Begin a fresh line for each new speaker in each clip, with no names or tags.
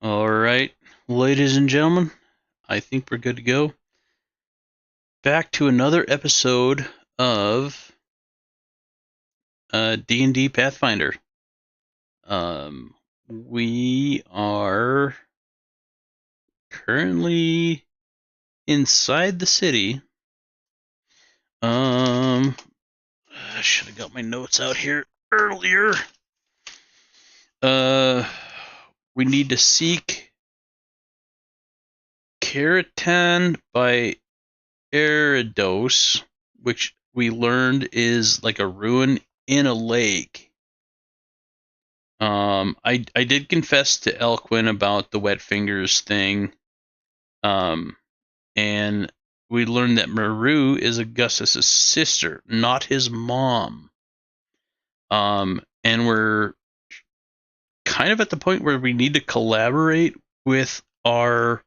All right, ladies and gentlemen, I think we're good to go. Back to another episode of D&D Pathfinder. We are currently inside the city. I should have got my notes out here earlier. We need to seek Keratin by Eridos, which we learned is like a ruin in a lake. I did confess to Elquin about the wet fingers thing. And we learned that Maru is Augustus's sister, not his mom. And we're kind of at the point where we need to collaborate with our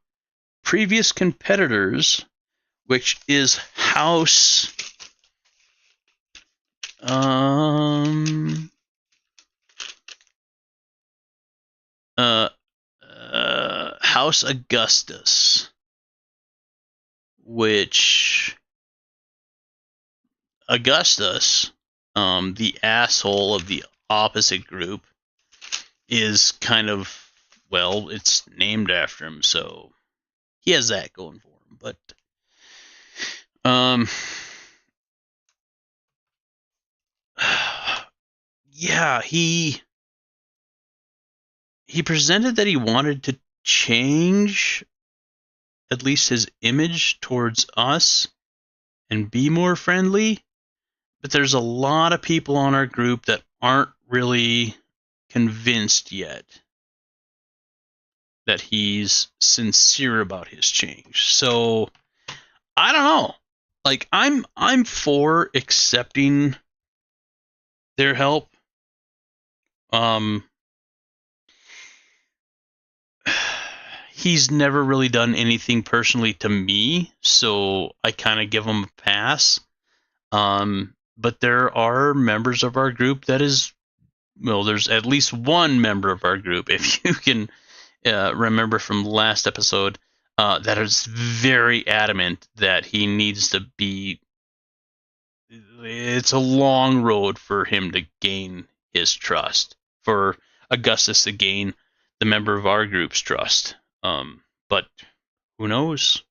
previous competitors, which is House House Augustus, which Augustus, the asshole of the opposite group, is kind of, well, it's named after him, so he has that going for him. But yeah, he presented that he wanted to change at least his image towards us and be more friendly, but there's a lot of people on our group that aren't really convinced yet that he's sincere about his change. So I don't know. Like, I'm for accepting their help. He's never really done anything personally to me, so I kind of give him a pass. But there are members of our group that is, well, there's at least one member of our group, if you can remember from the last episode, that is very adamant that he needs to be. It's a long road for him to gain his trust, for Augustus to gain the member of our group's trust. But who knows?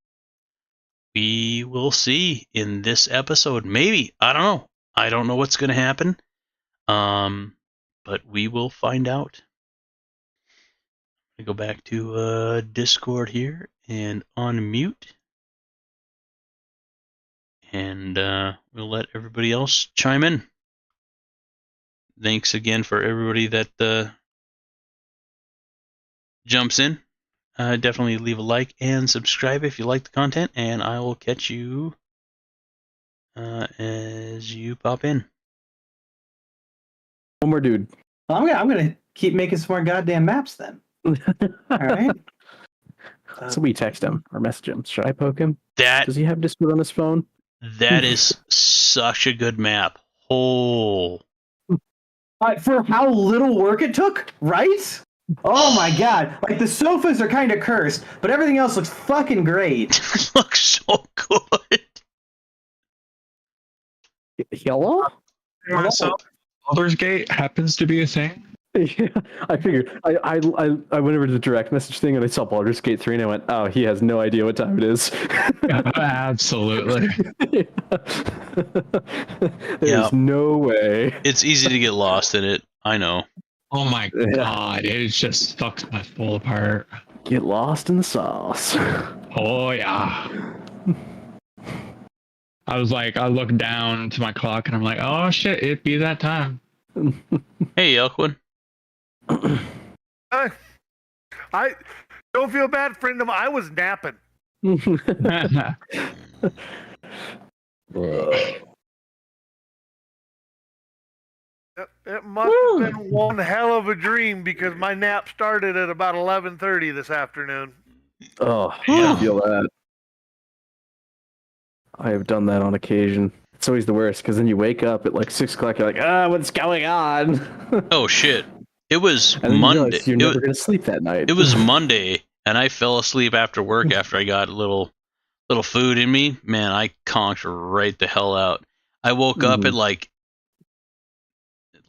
We will see in this episode. Maybe. I don't know. I don't know what's going to happen. But we will find out. I'm going to go back to Discord here and unmute. And we'll let everybody else chime in. Thanks again for everybody that jumps in. Definitely leave a like and subscribe if you like the content, and I will catch you as you pop in.
One more dude.
Well, I'm gonna keep making some more goddamn maps then. All right.
So we text him or message him. Should I poke him?
That
Does he have Discord on his phone?
That is such a good map. Oh.
For how little work it took, right? Oh my god! Like the sofas are kind of cursed, but everything else looks fucking great.
It looks so good.
Hello?
So Baldur's Gate happens to be a thing.
Yeah, I figured. I went over to the direct message thing and I saw Baldur's Gate 3 and I went, oh, he has no idea what time it is.
Absolutely.
There's no way.
It's easy to get lost in it. I know.
Oh my god, it just sucks my soul apart.
Get lost in the sauce.
Oh yeah. I looked down to my clock and I'm like, oh shit, it'd be that time.
Hey, Elquin.
I don't feel bad, friend of mine. I was napping. It must have been one hell of a dream because my nap started at about 11:30 this afternoon.
Oh, I feel that. I have done that on occasion. It's always the worst because then you wake up at like 6 o'clock. You're like, what's going on?
Oh shit! It was
And then you
Monday.
realize you're never going to sleep that night.
It was Monday, and I fell asleep after work after I got a little food in me. Man, I conked right the hell out. I woke up at like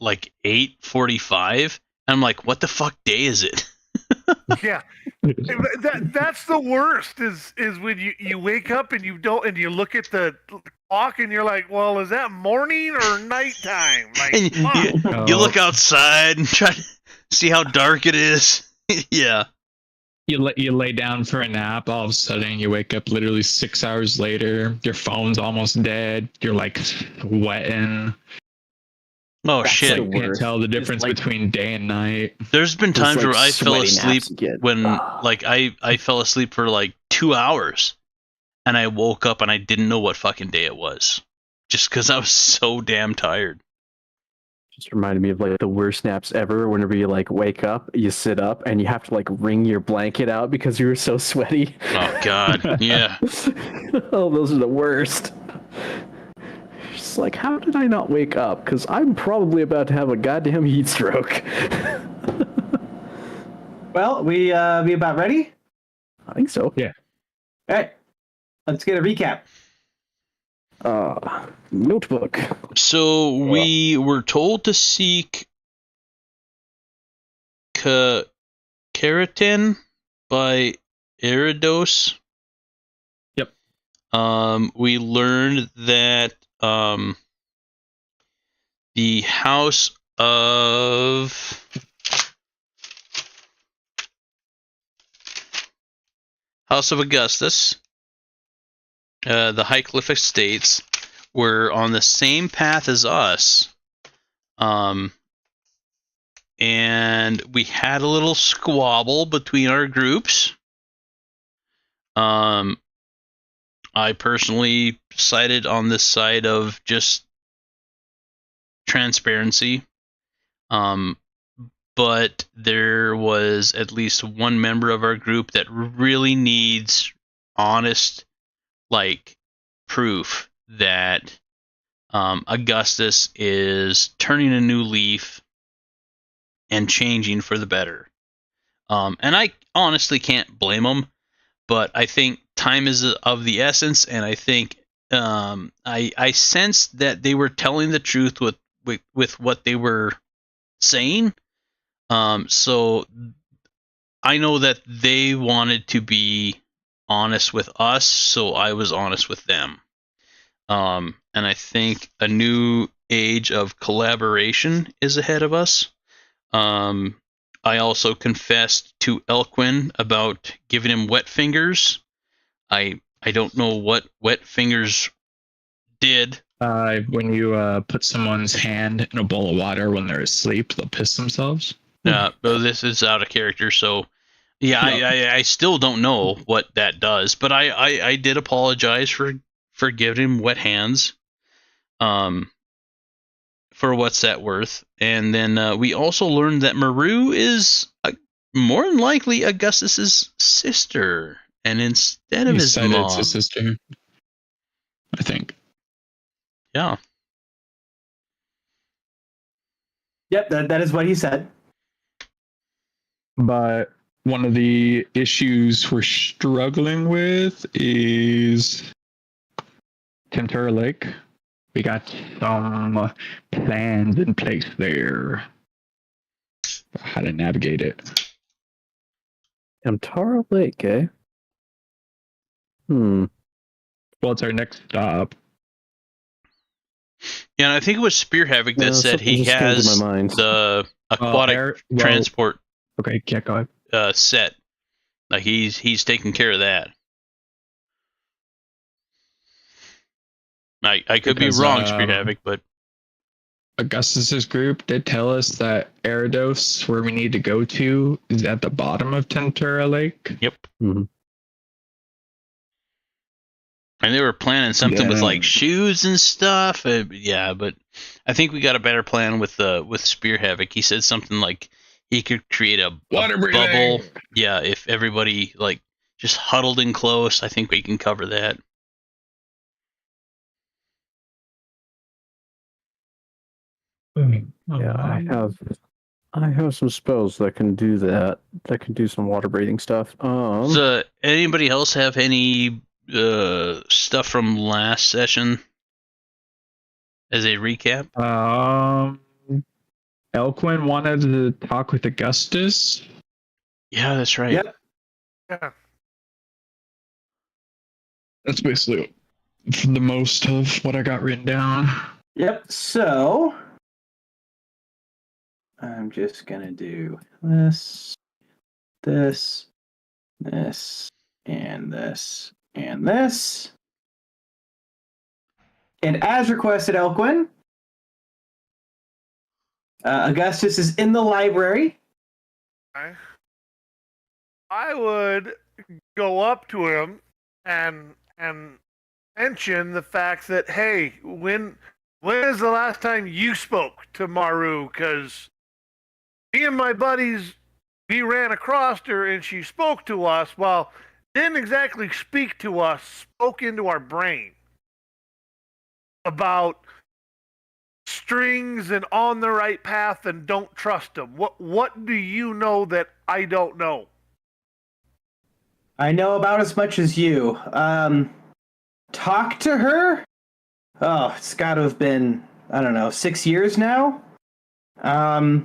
8:45. I'm like, what the fuck day is it?
Yeah, that's the worst. Is when you wake up and you don't, and you look at the clock and you're like, well, is that morning or nighttime? Like,
And
fuck.
you look outside and try to see how dark it is. Yeah.
You lay down for a nap. All of a sudden, you wake up literally 6 hours later. Your phone's almost dead. You're like sweating.
Oh
That's
shit.
the
You can't
worst.
tell the difference
like-
between day and night.
There's been
Those,
times
like,
where I fell
sweaty
asleep
naps you get.
when like I fell asleep for like 2 hours, and I woke up and I didn't know what fucking day it was, just because I was so damn tired.
Just reminded me of like the worst naps ever. Whenever you like wake up, you sit up and you have to like wring your blanket out because you were so sweaty.
Oh god, yeah.
Oh, those are the worst. Just like, how did I not wake up? Because I'm probably about to have a goddamn heat stroke.
Well, we about ready?
I think so.
Yeah.
All right. Let's get a recap.
Notebook.
So we were told to seek Keratin by Eridos.
Yep.
We learned that the House of Augustus, the Highcliffe Estates, were on the same path as us. And we had a little squabble between our groups. I personally sided on this side of just transparency. But there was at least one member of our group that really needs honest, like, proof that Augustus is turning a new leaf and changing for the better. And I honestly can't blame him, but I think time is of the essence, and I think I sensed that they were telling the truth with what they were saying. So I know that they wanted to be honest with us, so I was honest with them. And I think a new age of collaboration is ahead of us. I also confessed to Elquin about giving him wet fingers. I don't know what wet fingers did.
When you put someone's hand in a bowl of water when they're asleep, they'll piss themselves.
But this is out of character, so yeah, I still don't know what that does. But I did apologize for giving him wet hands. For what's that worth? And then we also learned that Maru is more than likely Augustus's sister, and instead of
He
his
said
mom.
it's his sister, I think.
Yeah.
Yep, that is what he said.
But one of the issues we're struggling with is Tentura Lake. We got some plans in place there. How to navigate it.
Amtara Lake, eh?
Well, it's our next stop.
Yeah, and I think it was Spear Havoc that said
something
he
just came to
has
my mind.
the aquatic transport
Okay, yeah, go ahead.
set. Like he's taking care of that. I could
Because,
be wrong, Spear Havoc, but
Augustus's group did tell us that Eridos, where we need to go to, is at the bottom of Tentura Lake.
yep.
Mhm.
And they were planning something with
Yeah.
like shoes and stuff. Yeah, but I think we got a better plan with Spear Havoc. He said something like he could create a
Water
bubble.
breathing.
Yeah, if everybody like just huddled in close, I think we can cover that.
Yeah, I have some spells that can do that. That can do some water breathing stuff.
So, anybody else have any stuff from last session as a recap?
Elquin wanted to talk with Augustus.
Yeah, that's right.
Yep.
Yeah.
That's basically the most of what I got written down.
Yep. So I'm just gonna do this, this, this, and this, and this. And as requested, Elquin, Augustus is in the library.
I would go up to him and mention the fact that, hey, when is the last time you spoke to Maru? Because me and my buddies, we ran across her and she spoke to us. Well, didn't exactly speak to us, spoke into our brain about strings and on the right path and don't trust them. What do you know that I don't know?
I know about as much as you. Talk to her? Oh, it's got to have been, I don't know, 6 years now? The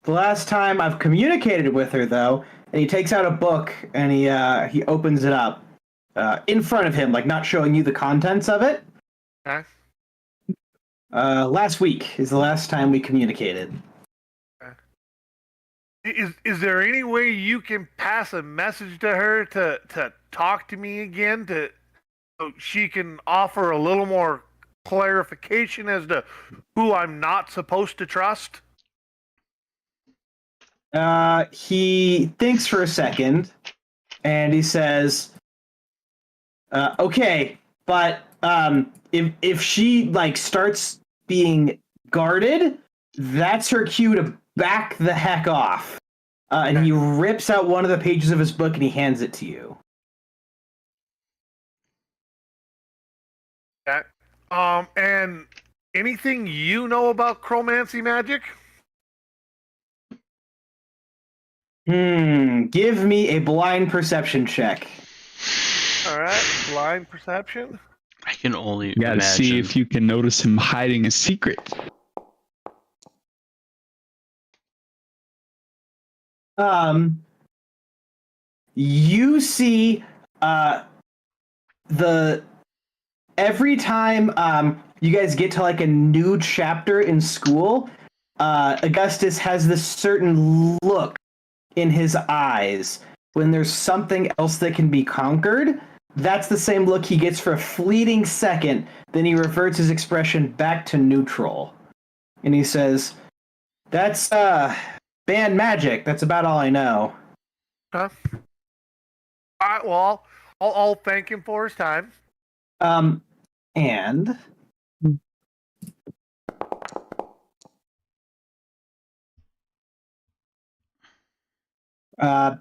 last time I've communicated with her, though, and he takes out a book and he opens it up in front of him, like not showing you the contents of it.
Okay.
Last week is the last time we communicated.
Is there any way you can pass a message to her to talk to me again, so she can offer a little more clarification as to who I'm not supposed to trust?
He thinks for a second, and he says, "Okay, but if she like starts being guarded, that's her cue to back the heck off." And he rips out one of the pages of his book and he hands it to you.
Okay. And anything you know about chromancy magic?
Give me a blind perception check.
All right, blind perception.
I can only
You gotta
imagine.
see if you can notice him hiding a secret.
You see, every time you guys get to like a new chapter in school, Augustus has this certain look in his eyes when there's something else that can be conquered. That's the same look he gets for a fleeting second. Then he reverts his expression back to neutral, and he says, "That's banned magic. That's about all I know."
Huh? All right, well, I'll thank him for his time.
And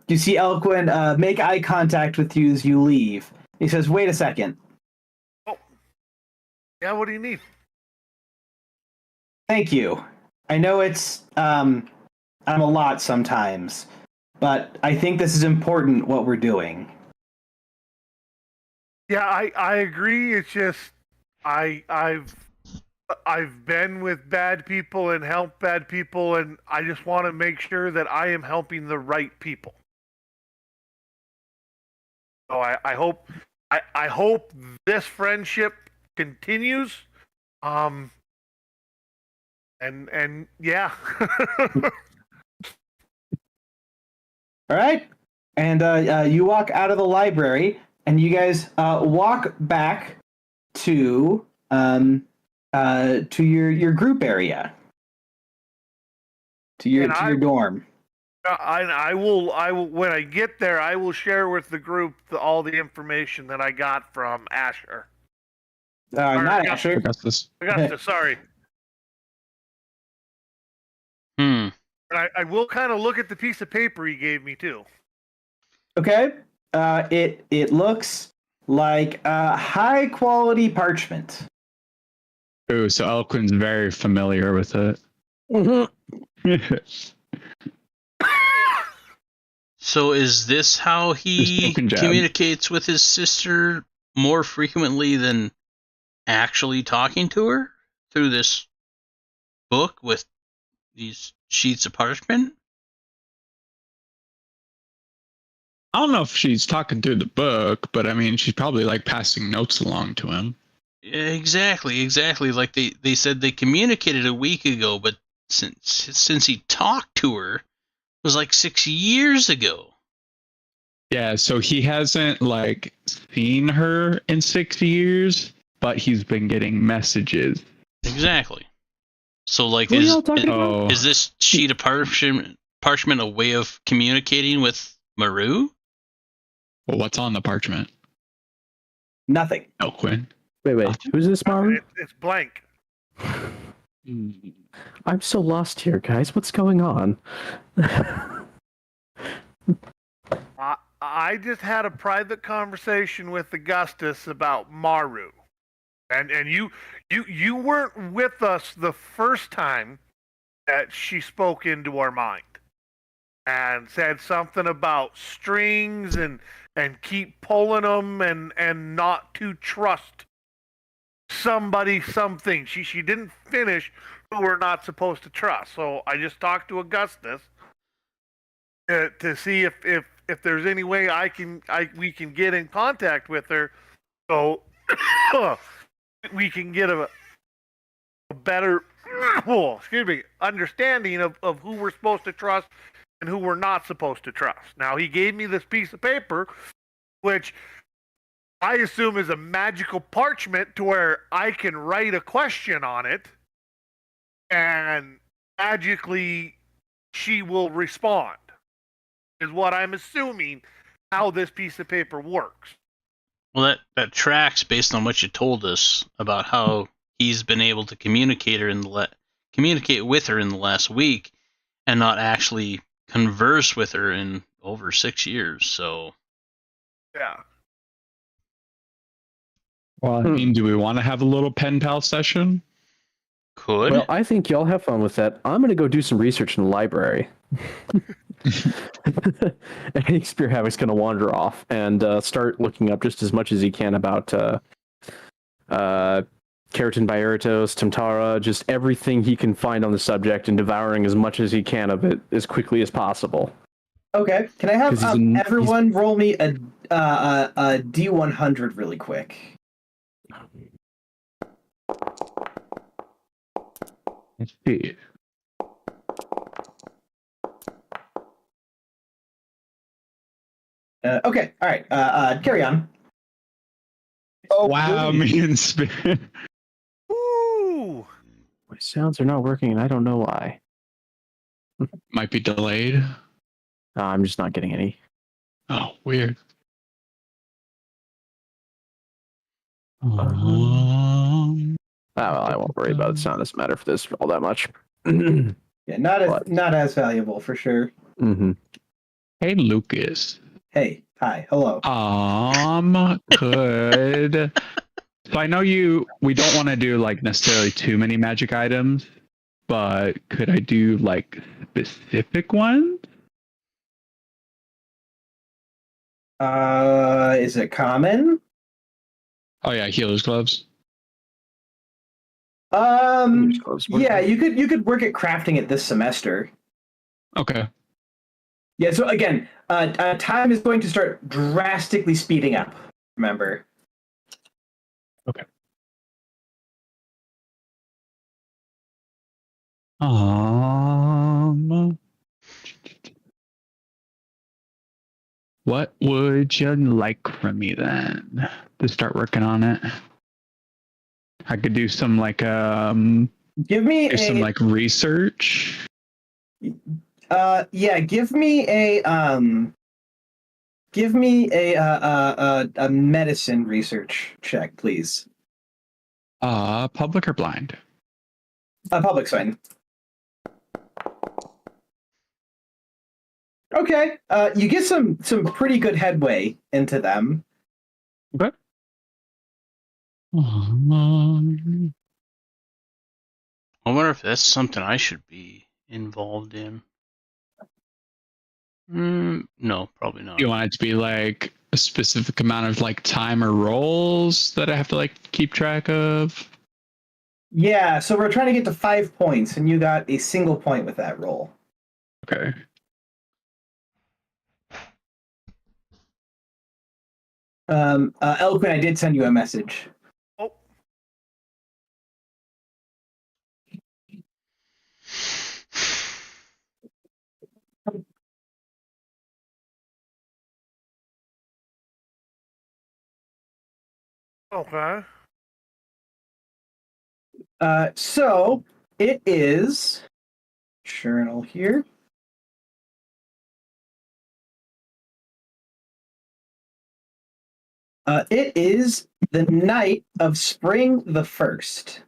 you see Elquin make eye contact with you as you leave. He says, "Wait a second.
Oh, yeah. What do you need?
Thank you. I know it's I'm a lot sometimes, but I think this is important what we're doing."
Yeah, I agree. It's just I've been with bad people and helped bad people, and I just want to make sure that I am helping the right people. So I hope this friendship continues. And yeah.
All right. And you walk out of the library, and you guys walk back to your group area, to your dorm.
I will when I get there, I will share with the group all the information that I got from Asher.
Not Asher.
Augustus.
Augustus, sorry. And I will kind of look at the piece of paper he gave me too.
Okay. It looks like high quality parchment.
Ooh, so Elquin's very familiar with it.
Mm-hmm.
So is this how he
Spoken jab.
communicates with his sister more frequently than actually talking to her through this book with these sheets of parchment?
I don't know if she's talking through the book, but I mean, she's probably like passing notes along to him.
Exactly. Like they said they communicated a week ago, but since he talked to her, it was like 6 years ago.
Yeah, so he hasn't like seen her in 6 years, but he's been getting messages.
Exactly. So like,
What are y'all talking about?
is this sheet of parchment a way of communicating with Maru?
Well, what's on the parchment?
Nothing.
No, Quinn.
Wait. Who's this, Maru?
It's blank.
I'm so lost here, guys. What's going on?
I just had a private conversation with Augustus about Maru, and you weren't with us the first time that she spoke into our mind and said something about strings and keep pulling them and not to trust somebody something. She didn't finish who we're not supposed to trust. So I just talked to Augustus to see if there's any way we can get in contact with her, so we can get a better understanding of who we're supposed to trust and who we're not supposed to trust. Now, he gave me this piece of paper, which I assume is a magical parchment to where I can write a question on it, and magically she will respond, is what I'm assuming how this piece of paper works.
Well, that tracks based on what you told us about how he's been able to communicate with her in the last week, and not actually converse with her in over 6 years. So
Yeah.
Well, I mean, do we want to have a little pen pal session?
could.
Well, I think y'all have fun with that. I'm going to go do some research in the library. And Spear Havoc's going to wander off and start looking up just as much as he can about Keratin Bieritos, Tamtara, just everything he can find on the subject, and devouring as much as he can of it as quickly as possible.
Okay. Can I have
'Cause he's
everyone roll me a D100 really quick?
Let's see.
Okay. All right. Carry on.
Oh,
Wow, me and Spirit.
Ooh.
My sounds are not working, and I don't know why.
Might be delayed.
I'm just not getting any.
Oh, weird.
Oh, well, I won't worry about it. Sound doesn't matter for this all that much.
Yeah, not as valuable for sure.
Mm-hmm.
Hey, Lucas.
Hey. Hi. Hello.
Could. So I know we don't want to do like necessarily too many magic items, but could I do like specific ones?
Is it common?
Oh yeah, healer's gloves.
Yeah, you could work at crafting it this semester.
Okay.
Yeah, so again, time is going to start drastically speeding up, remember.
Okay. What would you like from me then to start working on it? I could do some like
Give me
some like research.
Yeah, give me a medicine research check, please.
Public or blind?
Public's fine. Okay, you get some pretty good headway into them.
Okay.
I wonder if that's something I should be involved in. No, probably not.
You want it to be like a specific amount of like time or rolls that I have to like keep track of?
Yeah, so we're trying to get to 5 points, and you got a single point with that roll.
Okay.
Eloquent, I did send you a message.
Oh, okay.
So it is journal here. It is the night of spring the 1st.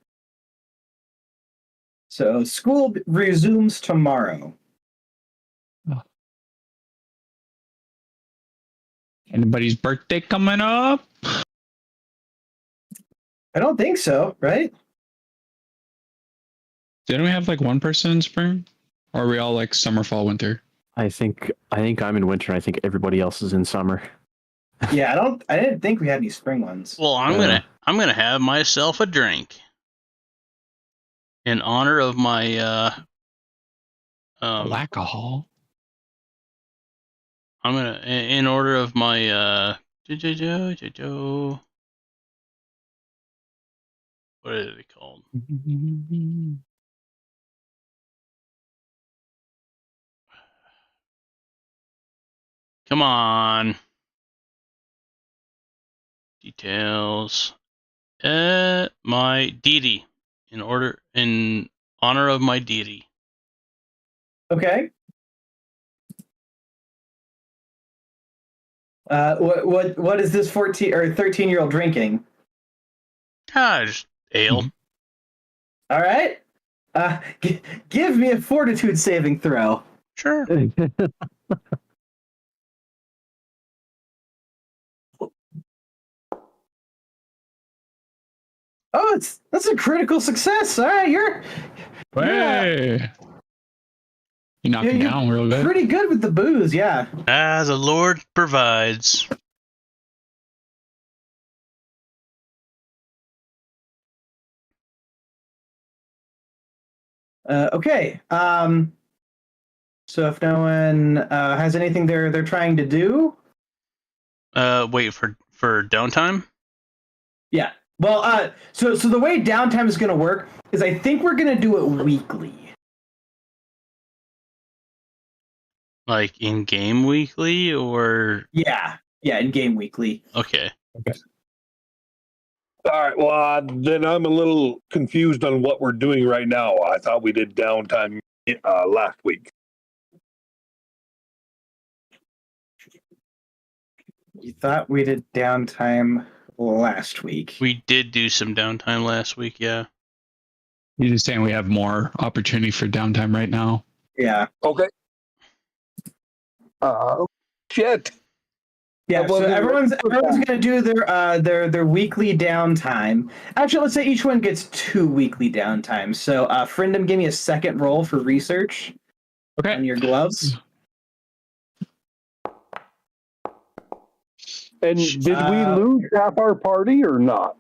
So school resumes tomorrow.
Anybody's birthday coming up?
I don't think so, right?
Didn't we have like one person in spring? Or are we all like summer, fall, winter?
I think I'm in winter. And I think everybody else is in summer.
Yeah, I didn't think we had any spring ones.
Well, I'm gonna have myself a drink in honor of my
Alcohol.
I'm gonna in order of my what is it called? Come on. Details. My deity. In honor of my deity.
Okay. What is this 14 or 13-year-old drinking?
Just ale.
All right. Give me a fortitude saving throw.
Sure.
Oh, that's a critical success. All right, you're
Hey! You knocked me down real good.
pretty good with the booze, yeah.
As the Lord provides.
Okay. So if no one has anything they're trying to do,
Wait for downtime.
yeah. Well, so the way downtime is going to work is I think we're going to do it weekly.
Like in game weekly or
Yeah, in game weekly.
okay.
All right. Well, then I'm a little confused on what we're doing right now. I thought we did downtime last week.
You thought we did downtime last week.
We did do some downtime last week, yeah.
You're just saying we have more opportunity for downtime right now.
Yeah.
Okay. Shit.
Yeah, so everyone's going to do their weekly downtime. Actually, let's say each one gets 2 weekly downtime. So, Friendem, give me a second roll for research on your gloves.
And did we lose half our party or not?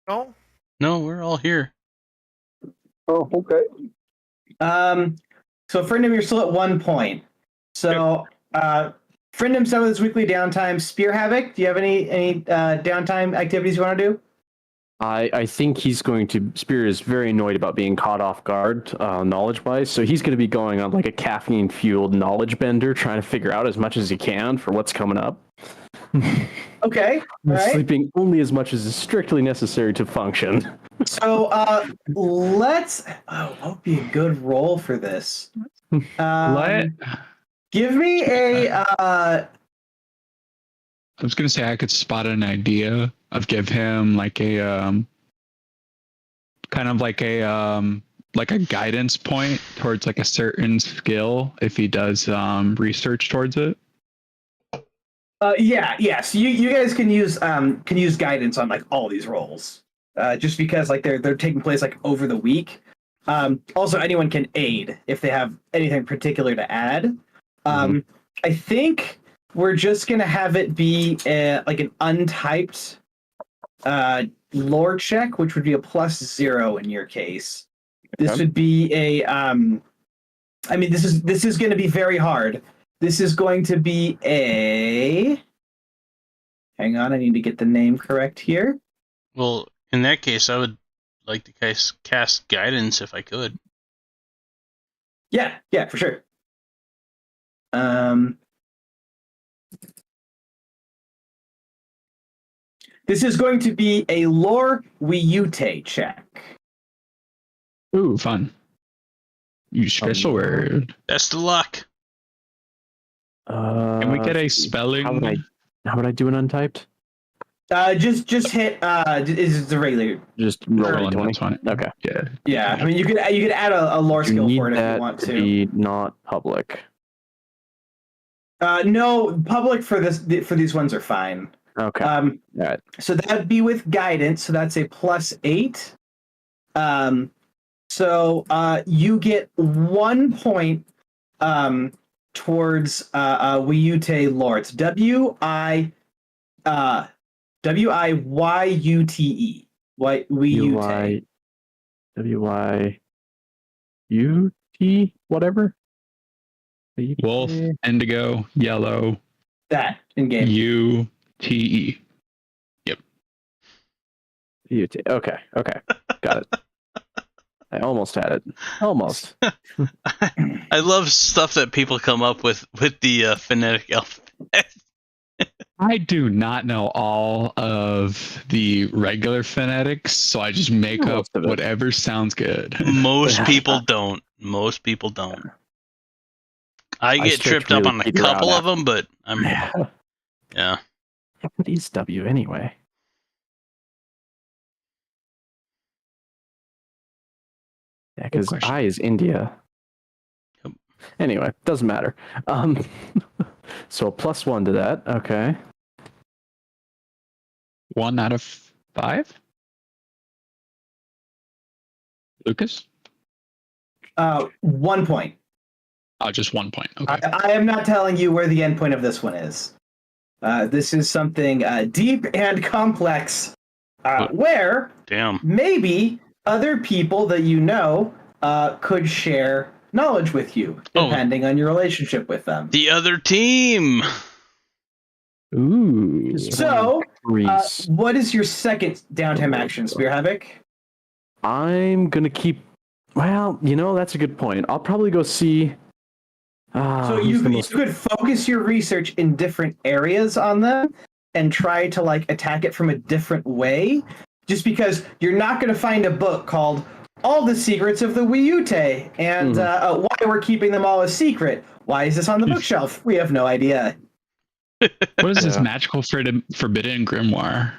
No.
No, we're all here.
Oh, okay.
So Friendem, you're still at 1 point. So, Friendem's done with his weekly downtime. Spear Havoc, do you have any downtime activities you want to do?
I think he's going to. Spear is very annoyed about being caught off guard, knowledge-wise. So he's going to be going on like a caffeine-fueled knowledge bender, trying to figure out as much as he can for what's coming up.
Okay. All right.
Sleeping only as much as is strictly necessary to function.
So let's. Oh, what would be a good roll for this? Give me a.
I was gonna say I could spot an idea of give him like a kind of like a guidance point towards like a certain skill if he does research towards it.
Yeah. So you guys can use guidance on like all these rolls, just because like they're taking place like over the week. Also, anyone can aid if they have anything particular to add. I I think we're just gonna have it be like an untyped lore check, which would be a +0 in your case. This
Okay.
would be a I mean, this is going to be very hard. This is going to be a. Hang on, I need to get the name correct here.
Well, in that case, I would like to cast guidance if I could.
Yeah, for sure. This is going to be a lore Wiyute check.
Ooh, fun. Use special word.
Best of luck.
Can we get a spelling?
How would I do an untyped?
Just hit. Is the regular?
Just roll
Rolling,
20.
that's fine.
Okay.
Yeah.
Yeah, I mean, you could add a lore
You
skill
need
for it if
that
you want
to
to.
be not public.
No, public for these ones are fine.
Okay.
All
right.
So that'd be with guidance. So that's a +8. So you get 1 point towards Wiyute lore. It's Wiyute. Wiyute.
WYUT, whatever.
Wolf, indigo, yellow,
That in game.
UTE.
UT. Okay. Got it. I almost had it. Almost.
I love stuff that people come up with the phonetic alphabet.
I do not know all of the regular phonetics, so I just make up
Most of it.
whatever sounds good.
Most people don't. I get tripped up
really
on a
figure
couple
out
of them, but
Yeah.
yeah.
What is W anyway? Yeah, because
question.
I is India.
Yep.
Anyway, doesn't matter. So a +1 to that. Okay.
1 out of 5? Lucas?
1 point.
Oh, just 1 point. Okay.
I am not telling you where the endpoint of this one is. This is something deep and complex, where
Damn.
maybe other people that you know could share knowledge with you, depending on your relationship with them.
The other team.
Ooh.
So,
Reese.
what is your second downtime action, Spear Havoc?
I'm gonna keep. Well, that's a good point. I'll probably go see.
So you could focus your research in different areas on them and try to attack it from a different way. Just because you're not going to find a book called "All the Secrets of the Wiyute" and why we're keeping them all a secret. Why is this on the bookshelf? We have no idea.
What is this magical forbidden grimoire?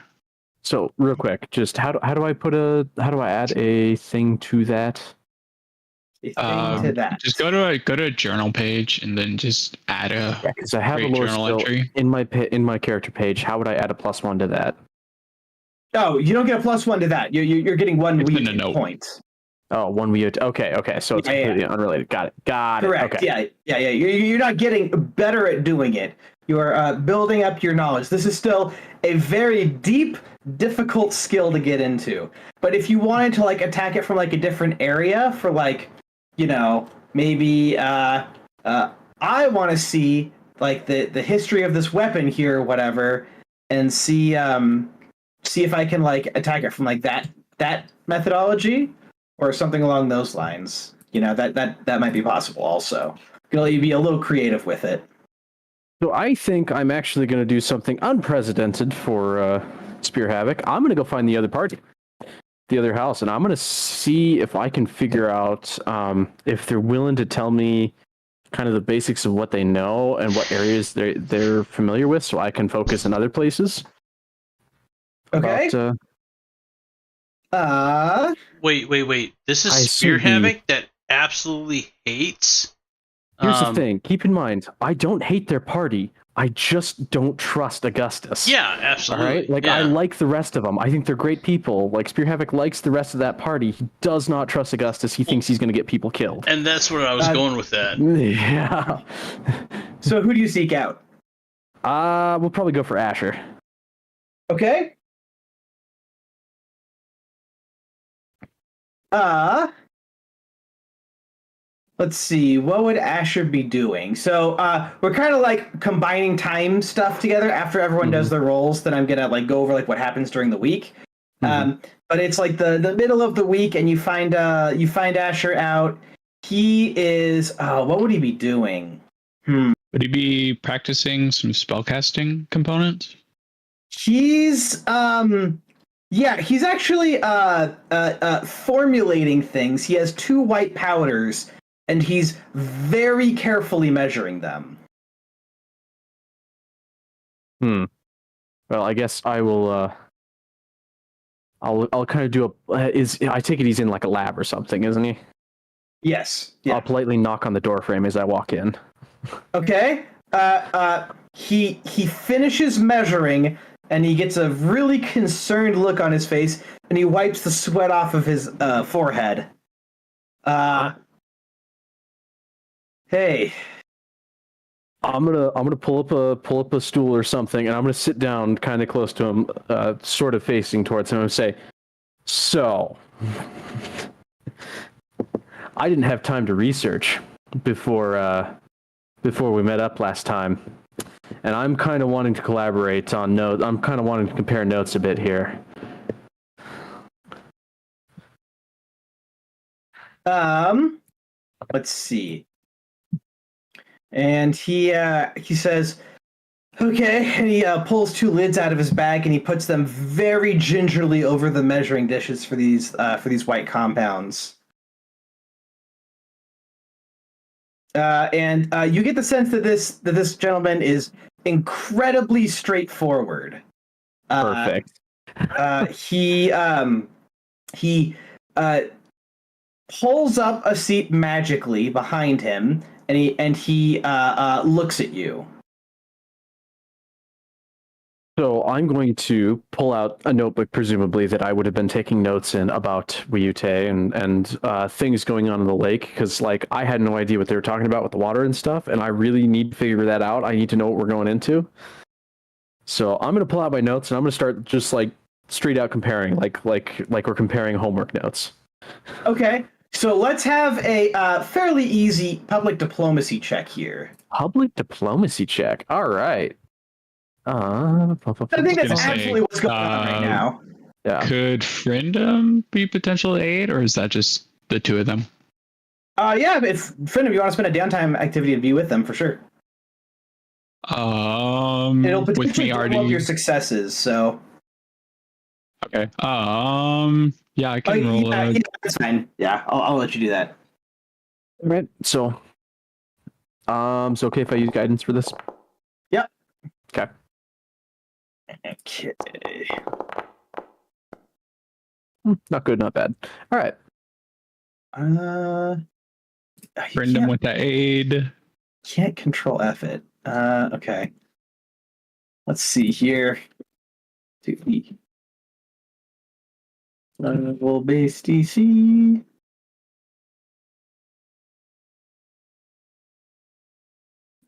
So real quick, just how do I add a thing to that?
A thing to that.
Just go to a journal page and then just add a
Because I have a
create
lore
journal
skill
entry.
in my character page. How would I add a +1 to that?
Oh, you don't get a +1 to that. You're getting one
It's in
weak
a note.
point.
Oh, one we. Okay. So it's completely unrelated. Got it.
Correct.
Okay.
Yeah. You're not getting better at doing it. You're building up your knowledge. This is still a very deep, difficult skill to get into. But if you wanted to attack it from a different area for maybe I want to see the history of this weapon here or whatever, and see if I can attack it from that methodology or something along those lines. That might be possible also. You'll be a little creative with it.
So I think I'm actually going to do something unprecedented for Spear Havoc. I'm going to go find the other party, the other house, and I'm going to see if I can figure out if they're willing to tell me kind of the basics of what they know and what areas they're familiar with, so I can focus in other places.
Okay.
Wait. This is
I
Spear
see the-
Havoc that absolutely hates.
Here's the thing. Keep in mind, I don't hate their party. I just don't trust Augustus.
Yeah,
All
absolutely.
right? I like the rest of them. I think they're great people. Spear Havoc likes the rest of that party. He does not trust Augustus. He thinks he's going to get people killed.
And that's where I was going with that.
Yeah.
So who do you seek out?
We'll probably go for Asher.
Okay. Let's see. What would Asher be doing? So we're kind of like combining time stuff together after everyone does their roles. Then I'm gonna like go over like what happens during the week. But it's like the middle of the week, and you find Asher out. He is. What would he be doing?
Would he be practicing some spellcasting components?
He's he's actually formulating things. He has 2 white powders, and he's very carefully measuring them.
Well, I guess I will. I'll kind of do I take it he's in like a lab or something, isn't he?
Yes. Yeah.
I'll politely knock on the door frame as I walk in.
Okay. He finishes measuring, and he gets a really concerned look on his face, and he wipes the sweat off of his forehead. Hey.
I'm gonna pull up a stool or something, and I'm gonna sit down kind of close to him, sort of facing towards him, and say, "So, I didn't have time to research before we met up last time, and I'm kind of wanting to collaborate on notes. I'm kind of wanting to compare notes a bit here."
Let's see. And he says, "Okay," and he pulls 2 lids out of his bag, and he puts them very gingerly over the measuring dishes for these white compounds. And you get the sense that this gentleman is incredibly straightforward.
Perfect.
He pulls up a seat magically behind him, and he looks at you.
So I'm going to pull out a notebook, presumably that I would have been taking notes in about Wiyute and things going on in the lake, because like I had no idea what they were talking about with the water and stuff, and I really need to figure that out. I need to know what we're going into. So I'm going to pull out my notes, and I'm going to start just like straight out comparing, like we're comparing homework notes.
Okay. So let's have a fairly easy public diplomacy check here.
Public diplomacy check. All right.
I think that's absolutely what's going on right now.
Yeah.
Could Friendom be potential aid, or is that just the 2 of them?
Yeah, if Friendom, you want to spend a downtime activity to be with them, for sure. It'll potentially double up your successes, so.
Okay. Yeah, I can roll.
Yeah, that's fine. Yeah, I'll let you do that.
All right. So, it's okay if I use guidance for this?
Yep.
Okay.
Okay.
Not good, not bad. All right.
Friendom with the aid.
Can't control F it. Okay. Let's see here. Level base DC.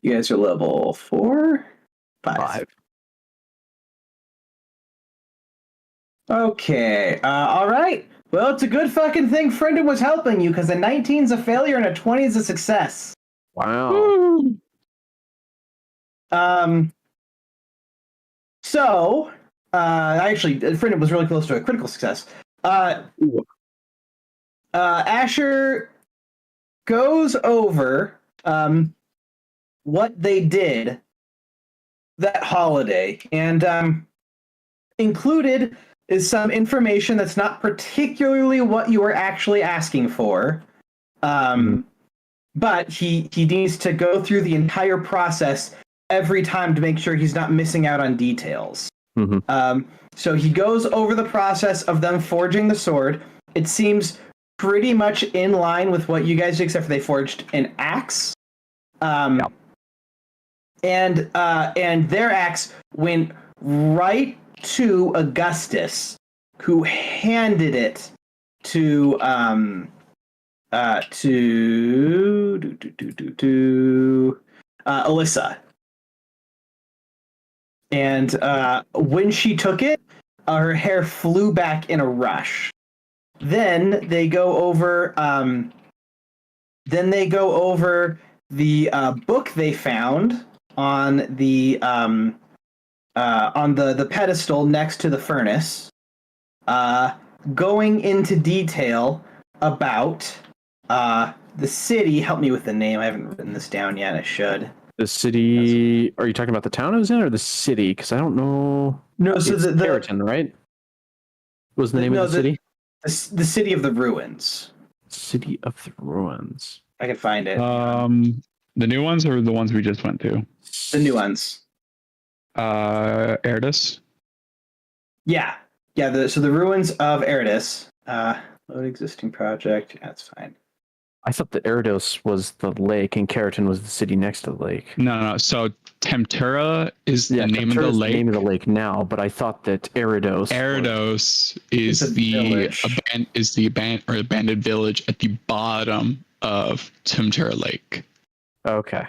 You guys are level 4? 5. Okay. All right. Well, it's a good fucking thing Friendom was helping you, because a 19's a failure and a 20 is a success.
Wow.
Woo.
So, actually, Friendom was really close to a critical success. Asher goes over what they did that holiday, and included is some information that's not particularly what you were actually asking for, but he needs to go through the entire process every time to make sure he's not missing out on details. So he goes over the process of them forging the sword. It seems pretty much in line with what you guys did, except for they forged an axe. And their axe went right to Augustus, who handed it to Alyssa. And when she took it, her hair flew back in a rush. Then they go over. The book they found on the pedestal next to the furnace, going into detail about the city. Help me with the name. I haven't written this down yet. I should.
The city. Are you talking about the town I was in, or the city? Because I don't know.
No, so
it's
the
Keratin, right? What was the name of the city?
The city of the ruins.
City of the ruins.
I can find it.
The new ones or the ones we just went to?
The new ones.
Erdis.
Yeah. So the ruins of Erdis. Load existing project. Yeah, that's fine.
I thought that Eridos was the lake and Keratin was the city next to the lake.
No. So Temptura is the name of the lake.
The name of the lake now, but I thought that Eridos.
Eridos is the abandoned village at the bottom of Temptura Lake.
Okay.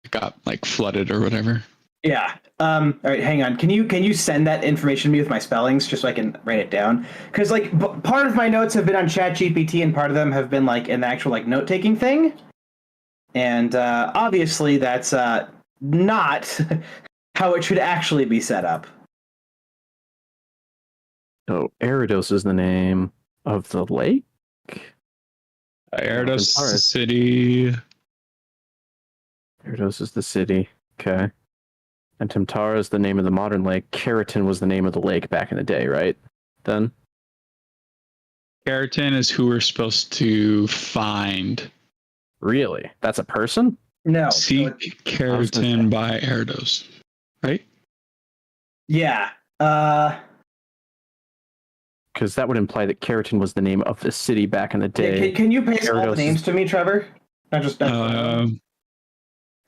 It got like flooded or whatever.
Yeah. All right, hang on. Can you send that information to me with my spellings just so I can write it down? Because like part of my notes have been on ChatGPT and part of them have been like an actual like note taking thing, and obviously that's not how it should actually be set up.
So Eridos is the name of the lake.
Eridos is the city.
Eridos is the city. Okay. And Temptara is the name of the modern lake. Keratin was the name of the lake back in the day, right? Then?
Keratin is who we're supposed to find.
Really? That's a person?
No.
Seek Keratin by Eridos. Right?
Yeah.
Because that would imply that Keratin was the name of the city back in the day.
Yeah, can you paste all the names to me, Trevor? Not just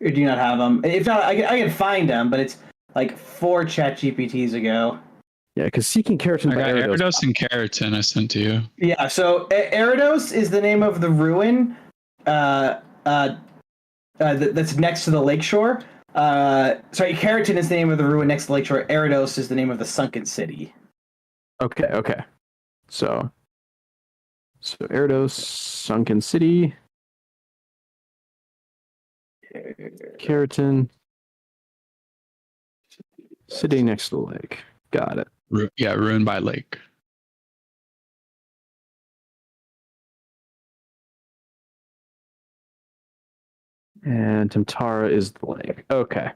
or do you not have them? If not, I can find them, but it's like 4 ChatGPTs ago.
Yeah, because seeking Keratin by Eridos.
Eridos and Keratin I sent to you.
Yeah, so Eridos is the name of the ruin that's next to the lakeshore. Sorry, Keratin is the name of the ruin next to the lakeshore. Eridos is the name of the sunken city.
Okay. So Eridos, sunken city. Keratin, city next to the lake. Got it.
Ruined by lake.
And Temptara is the lake. Okay.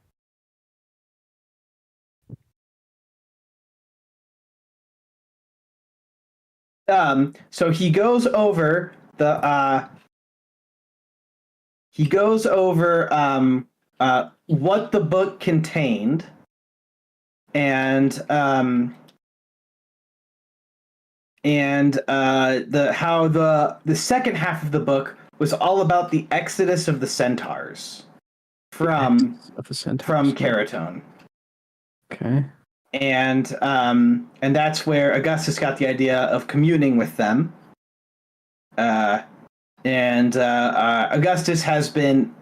So he goes over what the book contained, and how the second half of the book was all about the exodus of the centaurs from Keratin.
Okay.
And that's where Augustus got the idea of communing with them. Augustus has been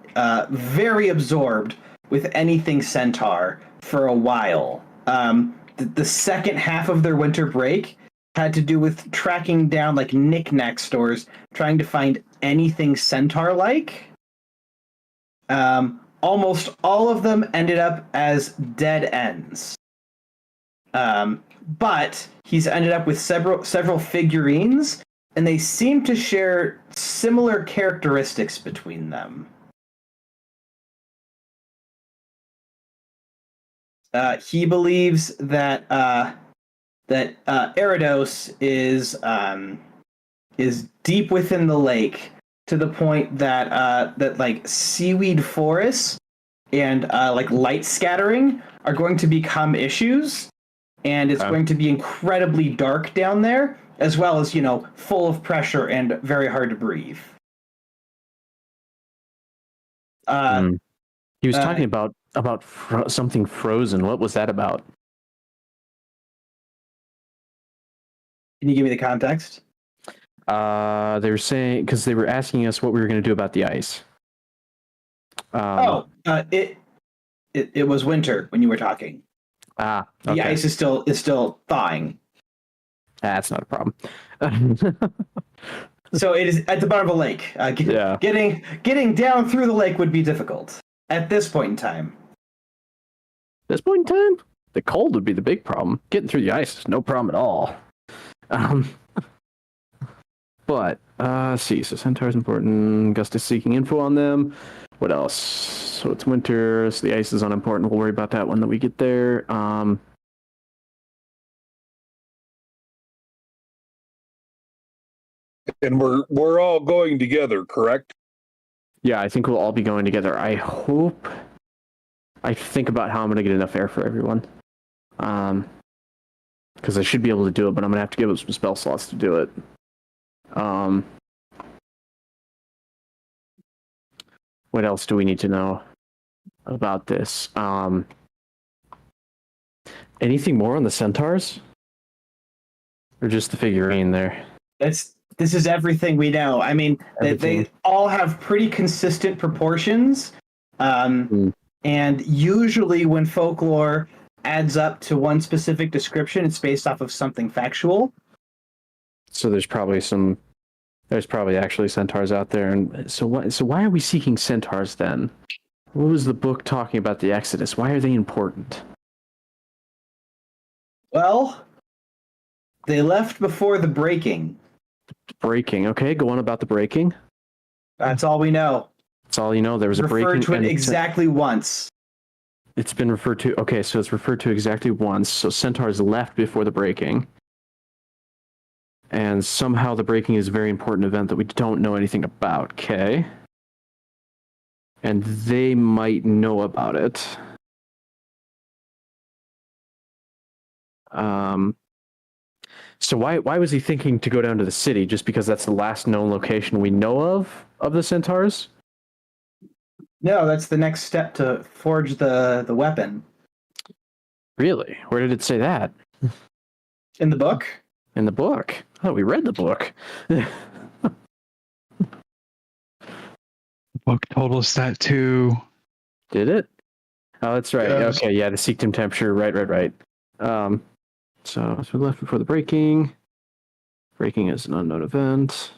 very absorbed with anything centaur for a while. The second half of their winter break had to do with tracking down like knick-knack stores, trying to find anything centaur-like. Almost all of them ended up as dead ends. But he's ended up with several figurines, and they seem to share similar characteristics between them. He believes that Eridos is deep within the lake, to the point that like seaweed forests and like light scattering are going to become issues, and it's going to be incredibly dark down there, as well as, full of pressure and very hard to breathe.
He was talking about something frozen. What was that about?
Can you give me the context?
They were saying, because they were asking us what we were going to do about the ice.
It was winter when you were talking.
Okay.
The ice is still thawing.
That's not a problem.
So it is at the bottom of a lake. Getting down through the lake would be difficult at this point in time.
This point in time, the cold would be the big problem. Getting through the ice is no problem at all. But let's see. So Centaur is important. Gust is seeking info on them. What else? So it's winter. So the ice is unimportant. We'll worry about that when we get there.
And we're all going together, correct?
Yeah, I think we'll all be going together. I hope. I think about how I'm going to get enough air for everyone. Because I should be able to do it, but I'm going to have to give up some spell slots to do it. What else do we need to know about this? Anything more on the centaurs? Or just the figurine there?
This is everything we know. I mean, they all have pretty consistent proportions. And usually when folklore adds up to one specific description, it's based off of something factual.
So there's probably actually centaurs out there. And so why are we seeking centaurs then? What was the book talking about the Exodus? Why are they important?
Well, they left before the breaking.
Breaking. Okay, go on about the breaking.
That's all we know.
That's all you know. There was a breaking.
Referred to it exactly once.
It's been referred to. Okay, so it's referred to exactly once. So centaurs left before the breaking. And somehow the breaking is a very important event that we don't know anything about. Okay. And they might know about it. So why was he thinking to go down to the city? Just because that's the last known location we know of the centaurs?
No, that's the next step to forge the weapon.
Really? Where did it say that?
In the book?
In the book? Oh, we read the book.
The book told us that too.
Did it? Oh, that's right.
Yes.
Okay, yeah, the Seekdom temperature. Right. So we left before the breaking. Breaking is an unknown event.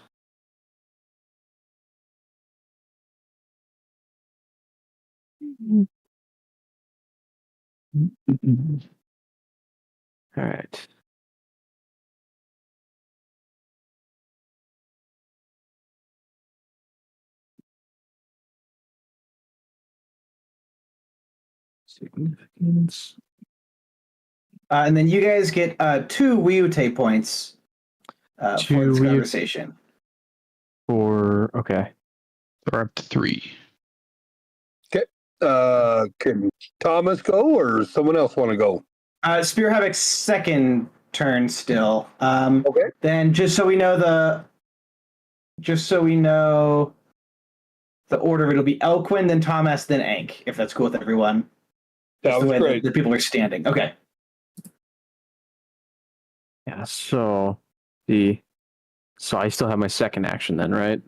All right. Significance.
And then you guys get 2 Wiute points for this conversation.
Okay.
We're up to 3.
Can Thomas go or someone else want to go?
Spear Havoc's second turn still.
Okay.
Then just so we know the order, it'll be Elquin, then Thomas, then Ank, if that's cool with everyone.
That was great.
The people are standing. Okay.
Yeah, so I still have my second action then, right?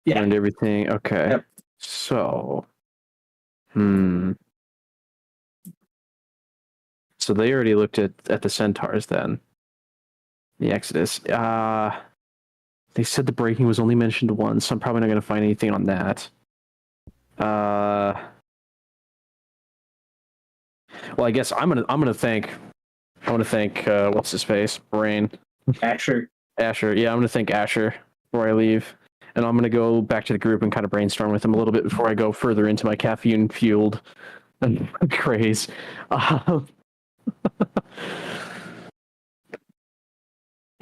Yeah.
And everything. Okay.
Yep.
So So they already looked at the centaurs then. The Exodus. They said the breaking was only mentioned once, so I'm probably not going to find anything on that. Well, I guess I'm gonna thank what's his face? Brain.
Asher.
Yeah, I'm gonna thank Asher before I leave. And I'm gonna go back to the group and kind of brainstorm with him a little bit before I go further into my caffeine fueled craze. And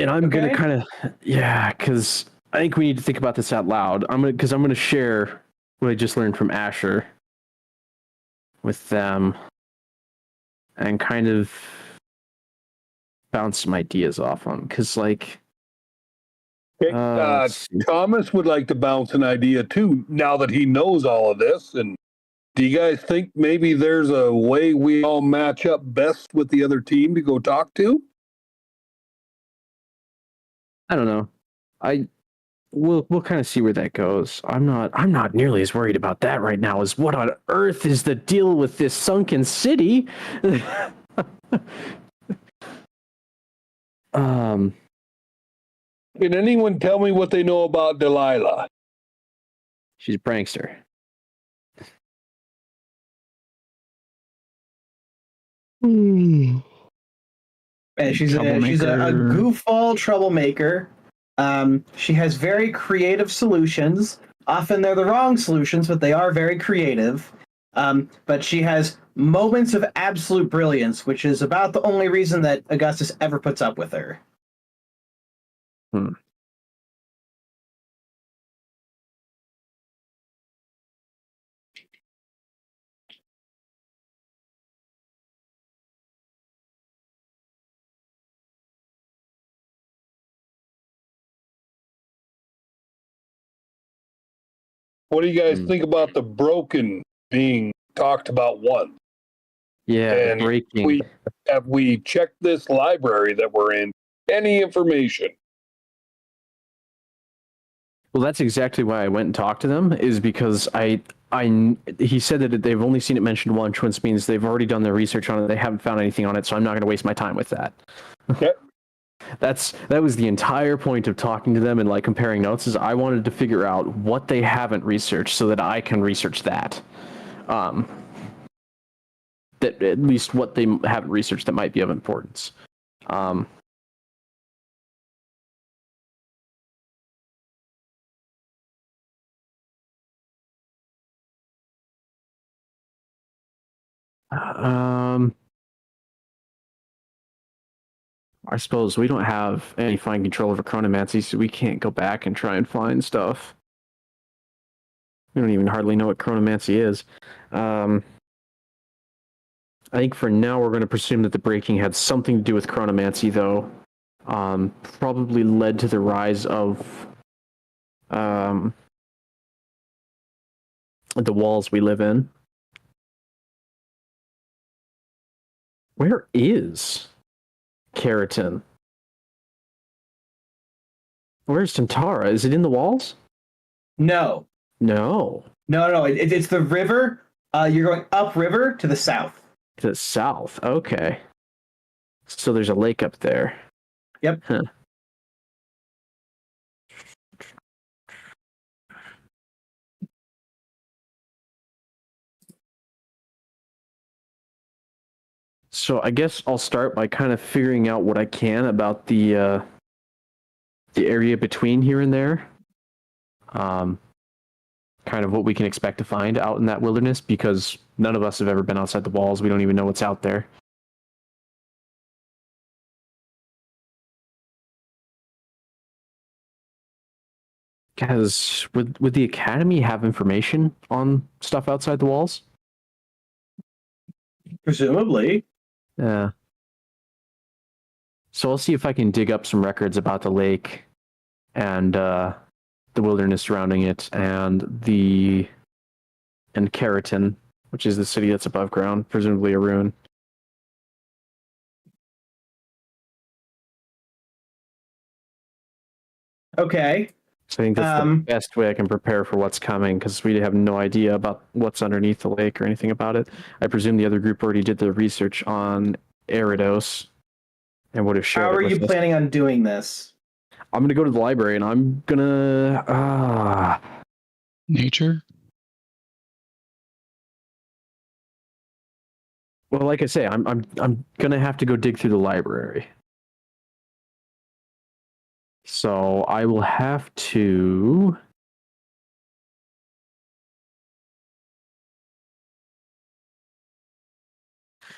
I'm gonna kind of because I think we need to think about this out loud. I'm gonna share what I just learned from Asher with them and kind of bounce some ideas off them. Because
Thomas would like to bounce an idea too, now that he knows all of this. And do you guys think maybe there's a way we all match up best with the other team to go talk to?
I don't know. we'll kind of see where that goes. I'm not nearly as worried about that right now as what on earth is the deal with this sunken city.
Can anyone tell me what they know about Delilah?
She's a prankster.
And she's a
Troublemaker.
goofball troublemaker. She has very creative solutions. Often they're the wrong solutions, but they are very creative. But she has moments of absolute brilliance, which is about the only reason that Augustus ever puts up with her.
What do you guys think about the broken being talked about once?
Yeah,
And
breaking.
Have we checked this library that we're in? Any information?
Well, that's exactly why I went and talked to them, is because he said that they've only seen it mentioned once, which means they've already done their research on it. They haven't found anything on it, so I'm not going to waste my time with that.
Okay.
That was the entire point of talking to them and like comparing notes, is I wanted to figure out what they haven't researched so that I can research that. That at least what they haven't researched that might be of importance. I suppose we don't have any fine control over chronomancy, so we can't go back and try and find stuff. We don't even hardly know what chronomancy is. I think for now we're going to presume that the breaking had something to do with chronomancy, though. Probably led to the rise of the walls we live in. Where is Keratin? Where's Tantara? Is it in the walls?
No.
No.
No. It's the river. You're going upriver to the south.
To the south. Okay. So there's a lake up there.
Yep.
Huh. So I guess I'll start by kind of figuring out what I can about the area between here and there. Kind of what we can expect to find out in that wilderness, because none of us have ever been outside the walls. We don't even know what's out there. Because would the Academy have information on stuff outside the walls?
Presumably.
Yeah. So I'll see if I can dig up some records about the lake and the wilderness surrounding it and Keratin, which is the city that's above ground, presumably a ruin.
Okay.
So I think that's the best way I can prepare for what's coming, because we have no idea about what's underneath the lake or anything about it. I presume the other group already did their research on Eridos and would have shared
How
it
are
with
you
us.
planning on doing this?
I'm going to go to the library and I'm going to...
Nature?
Well, like I say, I'm going to have to go dig through the library. So I will have to...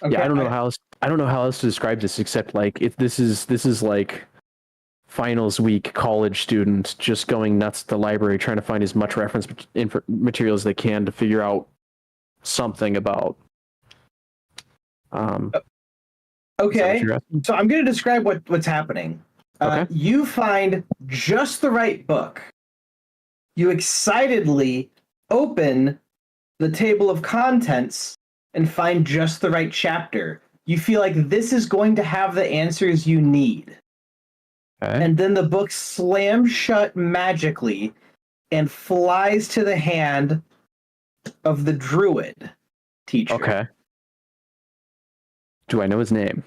Okay.
Yeah, I don't know how else to describe this, except like if this is like finals week college student just going nuts at the library trying to find as much reference material as they can to figure out something about.
Okay. So I'm going to describe what's happening.
Okay.
You find just the right book. You excitedly open the table of contents and find just the right chapter. You feel like this is going to have the answers you need. and then the book slams shut magically and flies to the hand of the Druid teacher.
Okay. Do I know his name?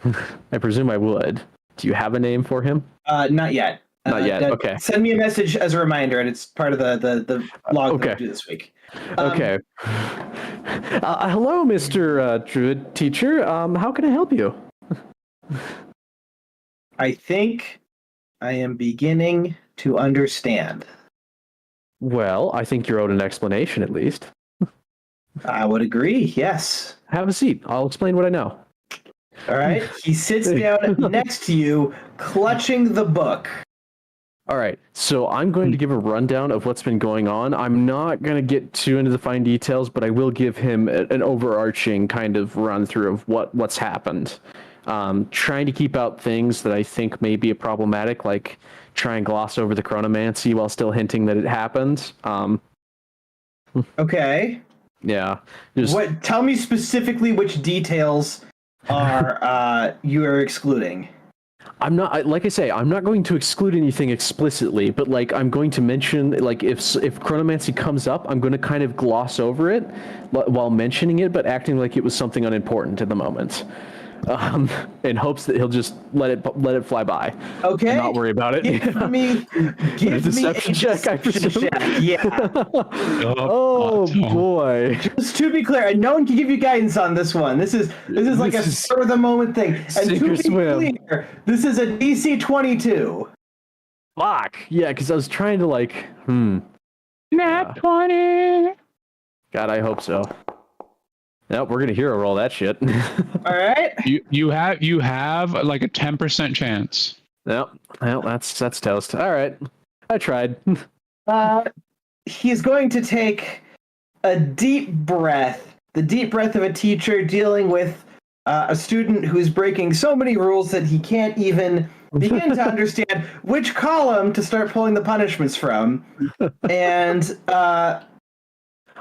I presume I would. Do you have a name for him?
Not yet.
Not yet. Okay.
Send me a message as a reminder, and it's part of the log that we do this week.
Okay. Hello, Mr. Druid teacher. How can I help you?
I think I am beginning to understand.
Well, I think you're owed an explanation at least.
I would agree, yes.
Have a seat. I'll explain what I know.
All right. He sits down next to you, clutching the book.
All right. So I'm going to give a rundown of what's been going on. I'm not going to get too into the fine details, but I will give him an overarching kind of run through of what's happened. Trying to keep out things that I think may be problematic, like try and gloss over the chronomancy while still hinting that it happened.
Okay.
Yeah.
Tell me specifically which details are you are excluding.
I'm not, like I say, I'm not going to exclude anything explicitly, but like I'm going to mention, like if chronomancy comes up, I'm going to kind of gloss over it while mentioning it, but acting like it was something unimportant at the moment. In hopes that he'll just let it fly by.
Okay.
And not worry about it.
Give me a
deception check, I presume.
Yeah.
Oh boy.
Just to be clear, no one can give you guidance on this one. This is like a spur of the moment thing. And
sink
to
or
be
swim.
clear, this is a DC 22.
Fuck. Yeah, because I was trying to like,
Nat 20.
God, I hope so. Nope, we're gonna hero roll that shit.
All right.
You have like a 10% chance.
Nope. Well, that's toast. All right. I tried.
He's going to take a deep breath, the deep breath of a teacher dealing with a student who's breaking so many rules that he can't even begin to understand which column to start pulling the punishments from. And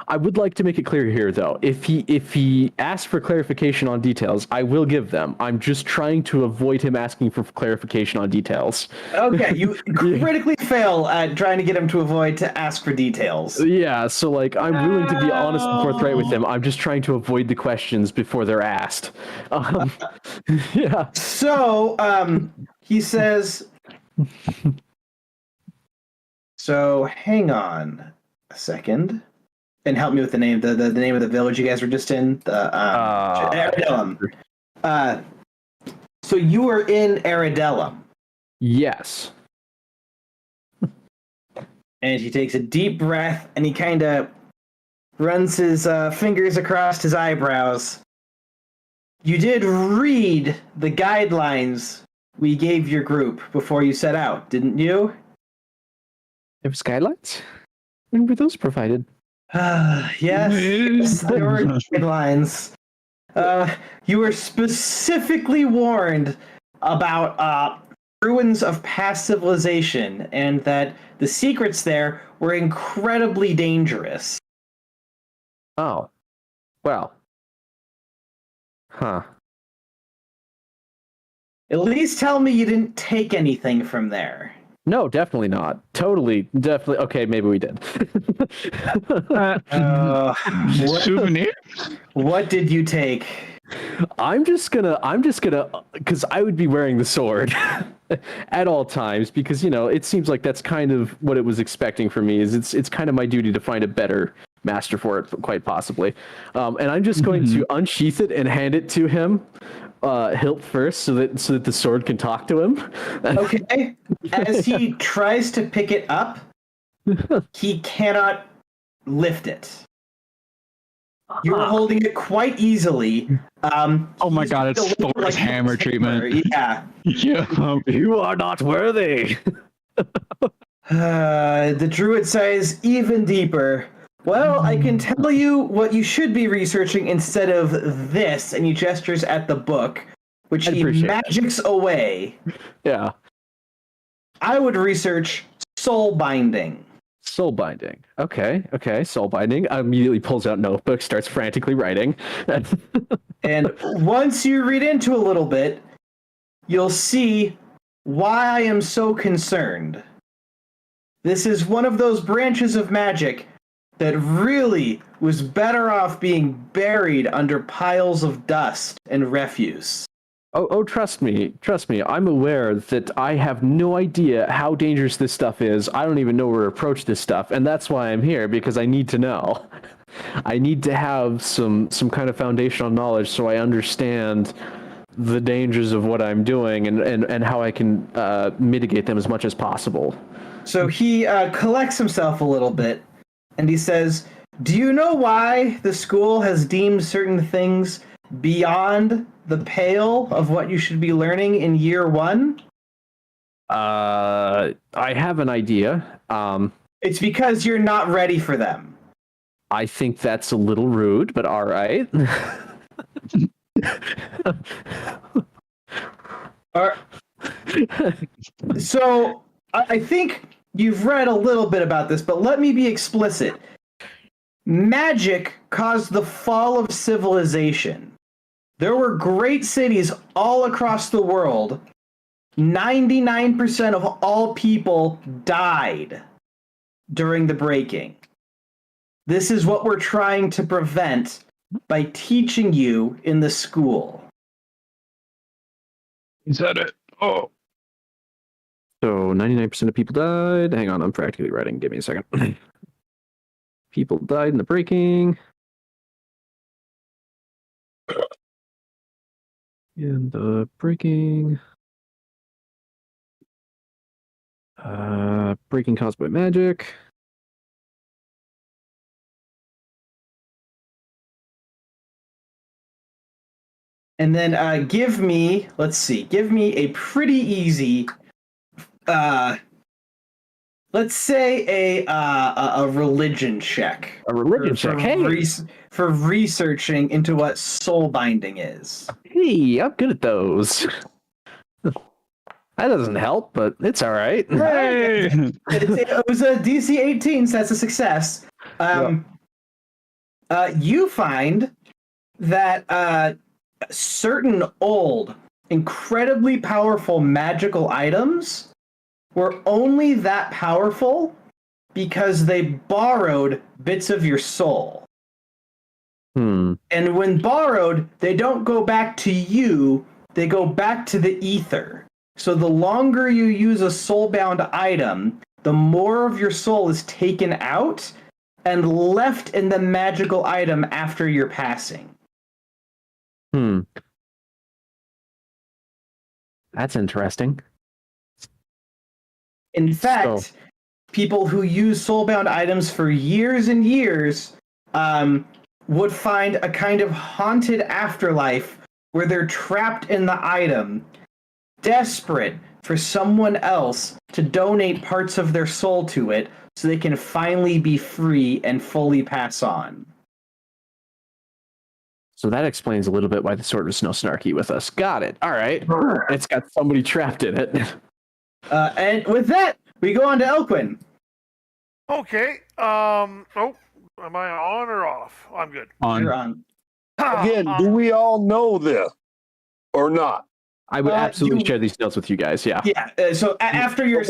I would like to make it clear here, though. If he asks for clarification on details, I will give them. I'm just trying to avoid him asking for clarification on details.
Okay, you critically fail at trying to get him to ask for details.
Yeah, so like I'm willing to be honest and forthright with him. I'm just trying to avoid the questions before they're asked. Yeah.
So he says. So hang on a second. And help me with the name, the name of the village you guys were just in, Aridellum. So you were in Aridellum.
Yes.
And he takes a deep breath and he kind of runs his fingers across his eyebrows. You did read the guidelines we gave your group before you set out, didn't you?
There was guidelines? When were those provided?
Yes, there were guidelines. You were specifically warned about ruins of past civilization and that the secrets there were incredibly dangerous.
Oh. Well. Huh.
At least tell me you didn't take anything from there.
No, definitely not. Definitely. Okay, maybe we did.
Souvenir?
What did you take?
I'm just gonna, because I would be wearing the sword at all times, because it seems like that's kind of what it was expecting from me. Is it's kind of my duty to find a better master for it, quite possibly. And I'm just going to unsheath it and hand it to him. Hilt first, so that the sword can talk to him.
Okay. As he tries to pick it up, he cannot lift it. You're holding it quite easily.
Oh my god, it's Thor's hammer treatment.
Yeah.
Yeah.
You are not worthy.
The druid says even deeper. Well, I can tell you what you should be researching instead of this, and he gestures at the book, which he magics away.
Yeah.
I would research soul binding.
Soul binding. Okay. Soul binding. Immediately pulls out notebook, starts frantically writing.
And once you read into a little bit, you'll see why I am so concerned. This is one of those branches of magic that really was better off being buried under piles of dust and refuse.
Oh, trust me. I'm aware that I have no idea how dangerous this stuff is. I don't even know where to approach this stuff, and that's why I'm here, because I need to know. I need to have some kind of foundational knowledge so I understand the dangers of what I'm doing and how I can mitigate them as much as possible.
So he collects himself a little bit, and he says, do you know why the school has deemed certain things beyond the pale of what you should be learning in year 1?
I have an idea.
It's because you're not ready for them.
I think that's a little rude, but all right.
So I think you've read a little bit about this, but let me be explicit. Magic caused the fall of civilization. There were great cities all across the world. 99% of all people died during the breaking. This is what we're trying to prevent by teaching you in the school.
Is that it? Oh.
So 99% of people died. Hang on, I'm practically writing. Give me a second. People died in the breaking. In the breaking. Breaking caused by magic.
And then give me a pretty easy, let's say a religion check.
A religion check. Hey,
for researching into what soul binding is.
hey, I'm good at those. That doesn't help, but it's all right.
Hey!
It was a DC 18, so that's a success. You find that certain old, incredibly powerful magical items were only that powerful because they borrowed bits of your soul. And when borrowed, they don't go back to you, they go back to the ether. So the longer you use a soul-bound item, the more of your soul is taken out and left in the magical item after your passing.
That's interesting.
In fact, people who use soul-bound items for years and years would find a kind of haunted afterlife where they're trapped in the item, desperate for someone else to donate parts of their soul to it so they can finally be free and fully pass on.
So that explains a little bit why the sword was no snarky with us. Got it. All right. It's got somebody trapped in it.
And with that, we go on to Elquin.
Okay. Oh, am I on or off? I'm good.
You're on.
Again, do we all know this or not?
I would absolutely share these notes with you guys. Yeah.
Yeah. So after your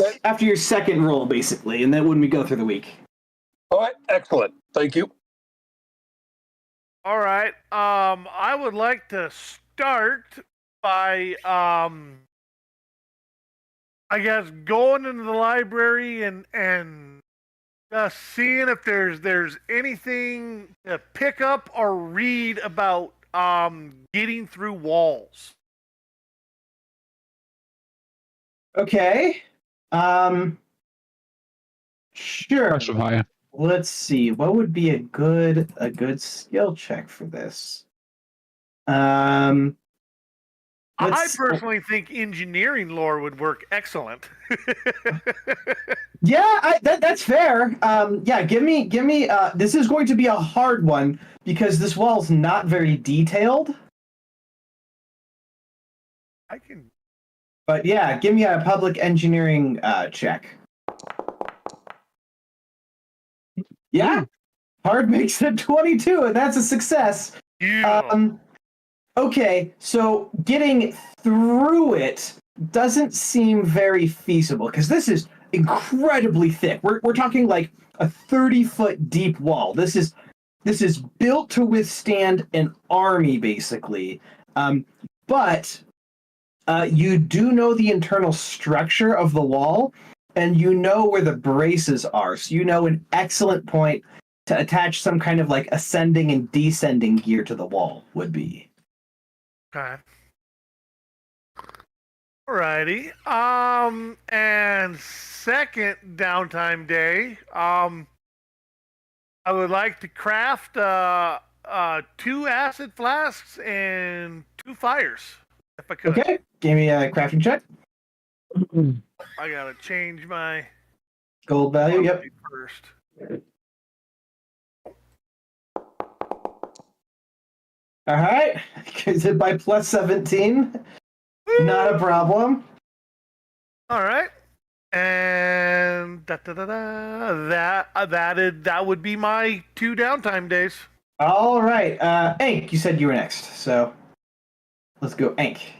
second roll, basically, and then when we go through the week.
All right, excellent. Thank you.
All right. I would like to start by, I guess, going into the library and just seeing if there's anything to pick up or read about getting through walls.
Okay. Sure.
Question high.
Let's see. What would be a good skill check for this?
I personally think engineering lore would work excellent.
Yeah, that's fair. Yeah, give me. This is going to be a hard one because this wall's not very detailed.
I can.
But yeah, give me a public engineering check. Yeah, hard makes it 22, and that's a success.
Yeah.
Okay, so getting through it doesn't seem very feasible because this is incredibly thick. We're talking like a 30-foot deep wall. This is built to withstand an army, basically. But you do know the internal structure of the wall, and you know where the braces are. So you know an excellent point to attach some kind of like ascending and descending gear to the wall would be.
Okay. Alrighty. And second downtime day, I would like to craft 2 acid flasks and 2 fires, if I could.
Okay, give me a crafting check.
I gotta change my
Gold value, yep.
first.
All right, is it by plus 17? Not a problem.
All right, and that would be my 2 downtime days.
All right, Ank, you said you were next, so let's go, Ank.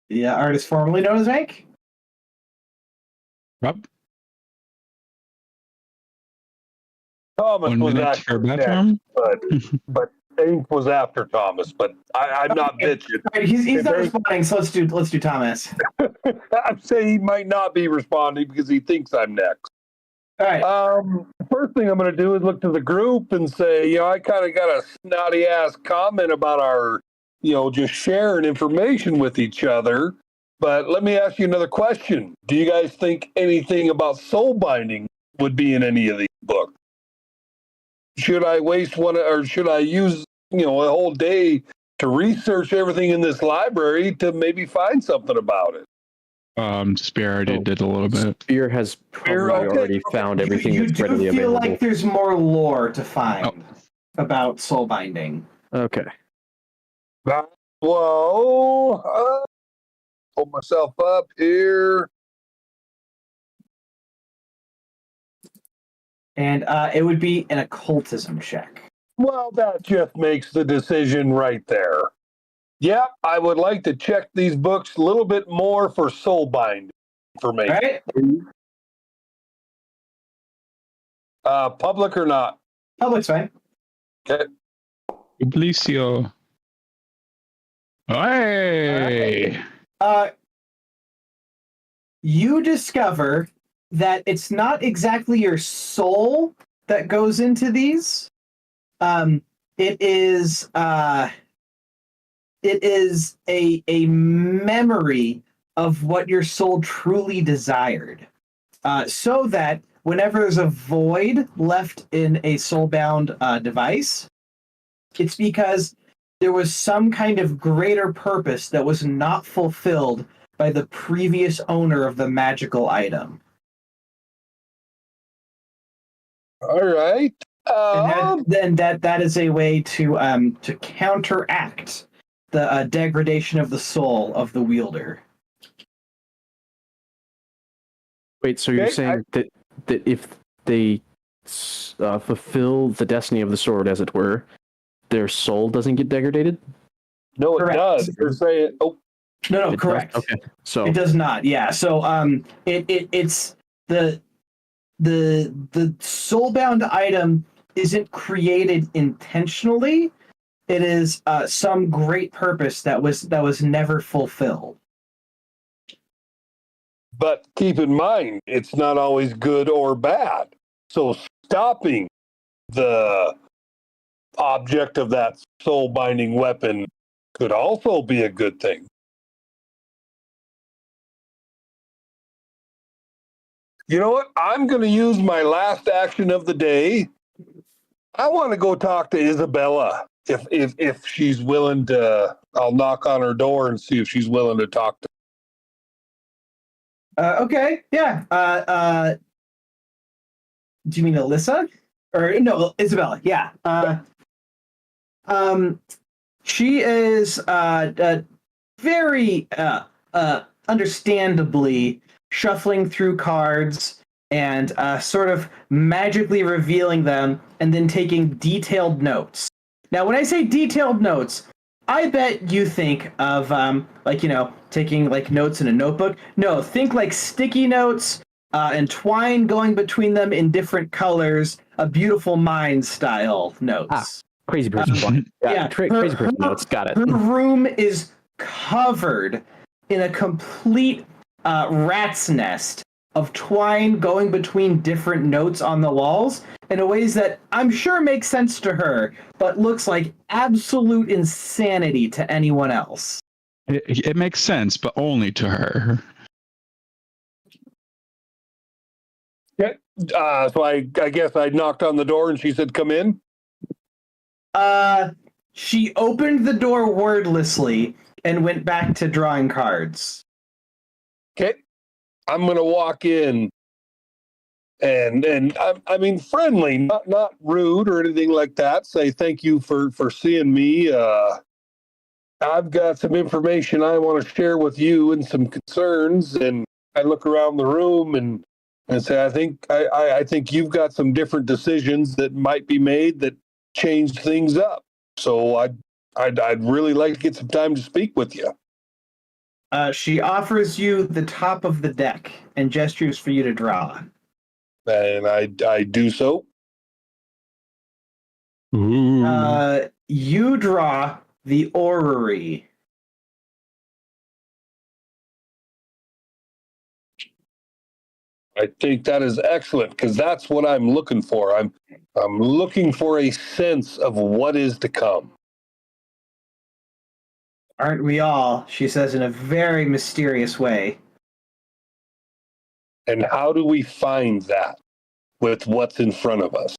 The artist formerly known as Ank.
Rob?
Thomas
1
was
minute for
actually
bathroom.
next, but Ink was after Thomas. But I'm not bitching.
All right, he's
If
not
Ink-
responding, so let's do Thomas.
I'm saying he might not be responding because he thinks I'm next.
All right.
First thing I'm going to do is look to the group and say, I kind of got a snotty ass comment about our, just sharing information with each other. But let me ask you another question. Do you guys think anything about soul binding would be in any of these books? Should I waste one, or should I use, a whole day to research everything in this library to maybe find something about it?
Spear already did a little bit.
Spear has probably already found everything
You
that's
do
readily
feel
available.
like there's more lore to find about soul binding.
Okay.
Whoa. Pull myself up here.
And it would be an occultism check.
Well, that just makes the decision right there. Yeah, I would like to check these books a little bit more for soul binding information.
All right.
Public or not?
Public's fine.
Okay.
Publicio. Hey!
You discover that it's not exactly your soul that goes into these. It is a memory of what your soul truly desired. So that whenever there's a void left in a soulbound device, it's because there was some kind of greater purpose that was not fulfilled by the previous owner of the magical item.
All right.
And that is a way to counteract the degradation of the soul of the wielder.
Wait, so you're saying that if they fulfill the destiny of the sword, as it were, their soul doesn't get degraded?
No, it
Correct.
does. You're saying,
No,
It
correct.
does? Okay, so
It does not. Yeah. So it's the soulbound item isn't created intentionally. It is some great purpose that was never fulfilled.
but keep in mind, it's not always good or bad. So stopping the object of that soul binding weapon could also be a good thing. You know what? I'm going to use my last action of the day. I want to go talk to Isabella. If she's willing to, I'll knock on her door and see if she's willing to talk to
Okay. Yeah. Do you mean Alyssa? Or no, Isabella? Yeah. She is very understandably shuffling through cards and sort of magically revealing them and then taking detailed notes. Now, when I say detailed notes, I bet you think of taking like notes in a notebook. No, think like sticky notes and twine going between them in different colors, a beautiful mind style notes.
Crazy person. Crazy person notes. Got it.
Her room is covered in a complete rat's nest of twine going between different notes on the walls in ways that I'm sure makes sense to her, but looks like absolute insanity to anyone else.
It makes sense, but only to her.
Okay. So I guess I knocked on the door and she said, "Come in."
She opened the door wordlessly and went back to drawing cards.
Okay. I'm gonna walk in, and I mean friendly, not rude or anything like that. Say thank you for seeing me. I've got some information I want to share with you and some concerns. And I look around the room and say, I think you've got some different decisions that might be made that change things up. So I'd really like to get some time to speak with you.
She offers you the top of the deck and gestures for you to draw.
And I do so.
You draw the orrery.
I think that is excellent because that's what I'm looking for. I'm looking for a sense of what is to come.
Aren't we all? She says in a very mysterious way.
And how do we find that with what's in front of us?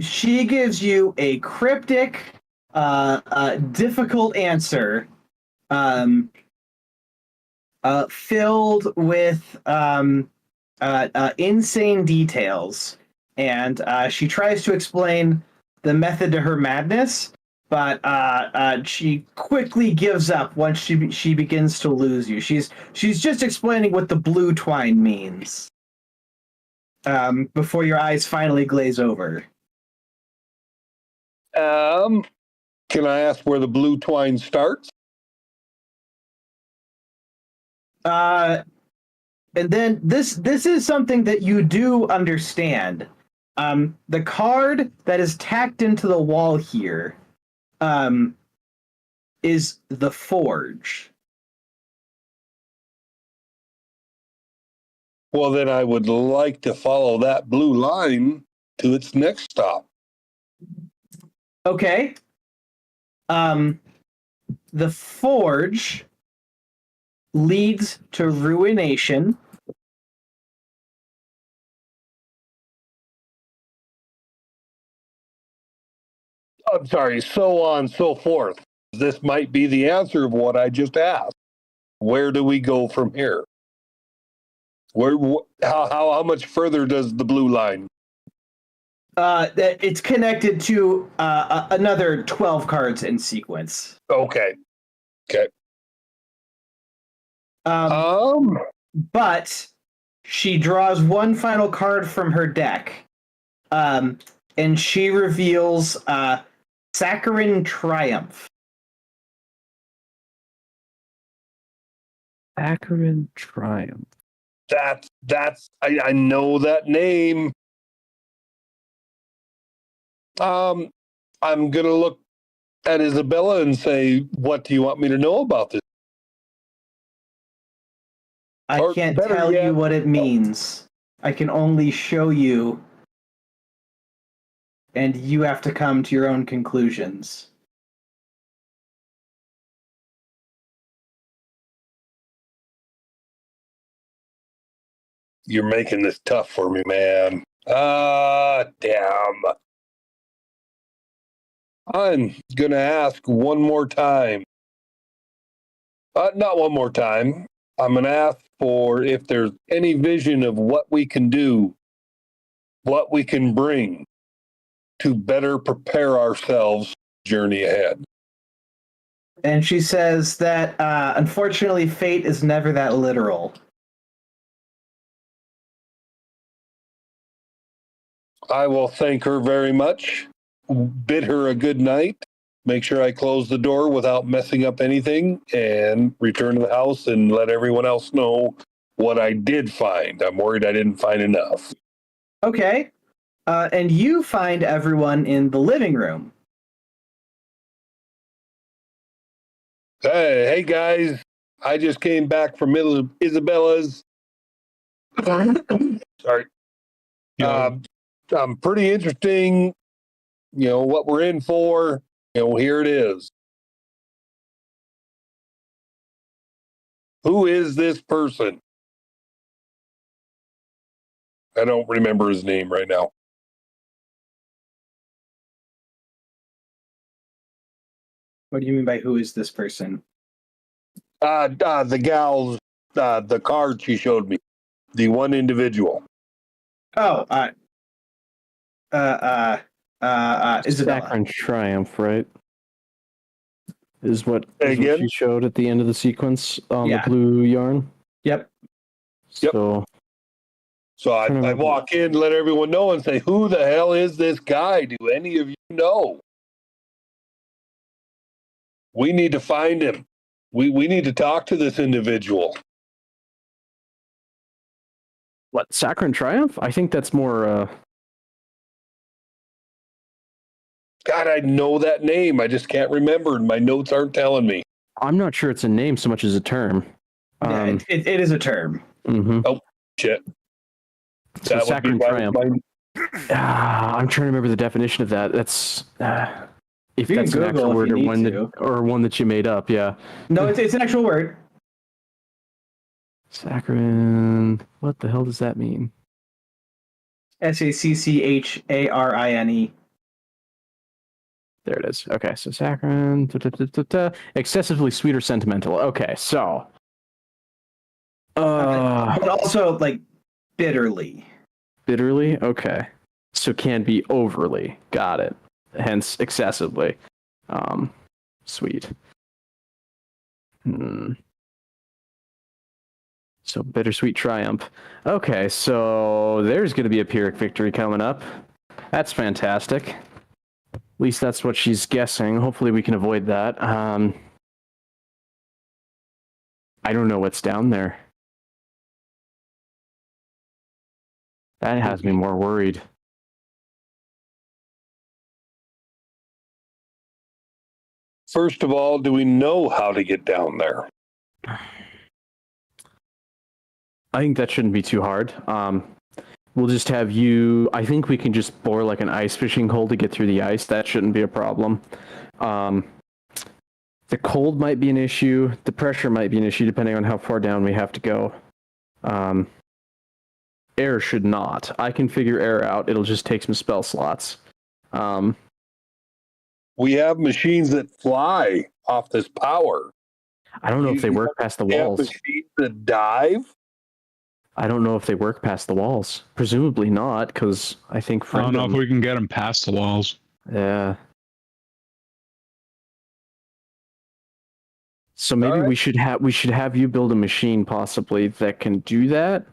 She gives you a cryptic, difficult answer, filled with insane details. And she tries to explain the method to her madness, but she quickly gives up once she begins to lose you. She's just explaining what the blue twine means before your eyes finally glaze over.
Can I ask where the blue twine starts?
And then this is something that you do understand. The card that is tacked into the wall here is the Forge.
Well, then I would like to follow that blue line to its next stop.
Okay. The Forge leads to ruination.
I'm sorry, so on, so forth. This might be the answer of what I just asked. Where do we go from here? How much further does the blue line?
It's connected to another 12 cards in sequence.
Okay.
But she draws one final card from her deck, and she reveals Saccharine Triumph.
Saccharine Triumph.
That's I know that name. I'm gonna look at Isabella and say, what do you want me to know about this?
I can't tell you what it means. I can only show you, and you have to come to your own conclusions.
You're making this tough for me, man. Damn. I'm gonna ask one more time. Not one more time. I'm gonna ask for if there's any vision of what we can do, what we can bring to better prepare ourselves journey ahead.
And she says that unfortunately, fate is never that literal.
I will thank her very much, bid her a good night, make sure I close the door without messing up anything, and return to the house and let everyone else know what I did find. I'm worried I didn't find enough.
Okay. And you find everyone in the living room.
Hey guys, I just came back from Isabella's. Sorry. Pretty interesting, what we're in for. Here it is. Who is this person? I don't remember his name right now.
What do you mean by who is this person?
The gal's, the card she showed me. The one individual.
Oh, Isabella.
Saccharine Triumph, right? Is what
Again?
she showed at the end of the sequence on
Yeah.
the blue yarn.
Yep.
So,
So I walk in, let everyone know, and say, who the hell is this guy? Do any of you know? We need to find him. We need to talk to this individual.
what, Saccharine Triumph? I think that's more...
God, I know that name. I just can't remember. My notes aren't telling me.
I'm not sure it's a name so much as a term.
Yeah, it is a term.
Mm-hmm.
Oh, shit.
So
That would be
Saccharine Triumph.
my
I'm trying to remember the definition of that. That's... if
You can
that's an
Google
actual
if
word
you
or
need
one,
to.
or one that you made up, yeah.
No, it's an actual word.
Saccharine... What the hell does that mean?
Saccharine.
There it is. Okay, so saccharine, excessively sweet or sentimental. Okay, so,
But also, like, bitterly.
bitterly. Okay, so can be overly. Got it. Hence, excessively. Sweet. So bittersweet triumph. Okay, so there's going to be a Pyrrhic victory coming up. That's fantastic. At least that's what she's guessing. Hopefully we can avoid that. I don't know what's down there. That has me more worried.
First of all, do we know how to get down there?
I think that shouldn't be too hard. We'll just have you... I think we can just bore like an ice fishing hole to get through the ice. That shouldn't be a problem. The cold might be an issue. The pressure might be an issue depending on how far down we have to go. Air should not. I can figure air out. It'll just take some spell slots.
We have machines that fly off this power.
I don't know if they work past the
We have
walls.
machines that dive.
I don't know if they work past the walls. Presumably not, because I think...
I don't know if we can get them past the walls.
Yeah. So maybe
Alright.
we should have you build a machine possibly that can do that,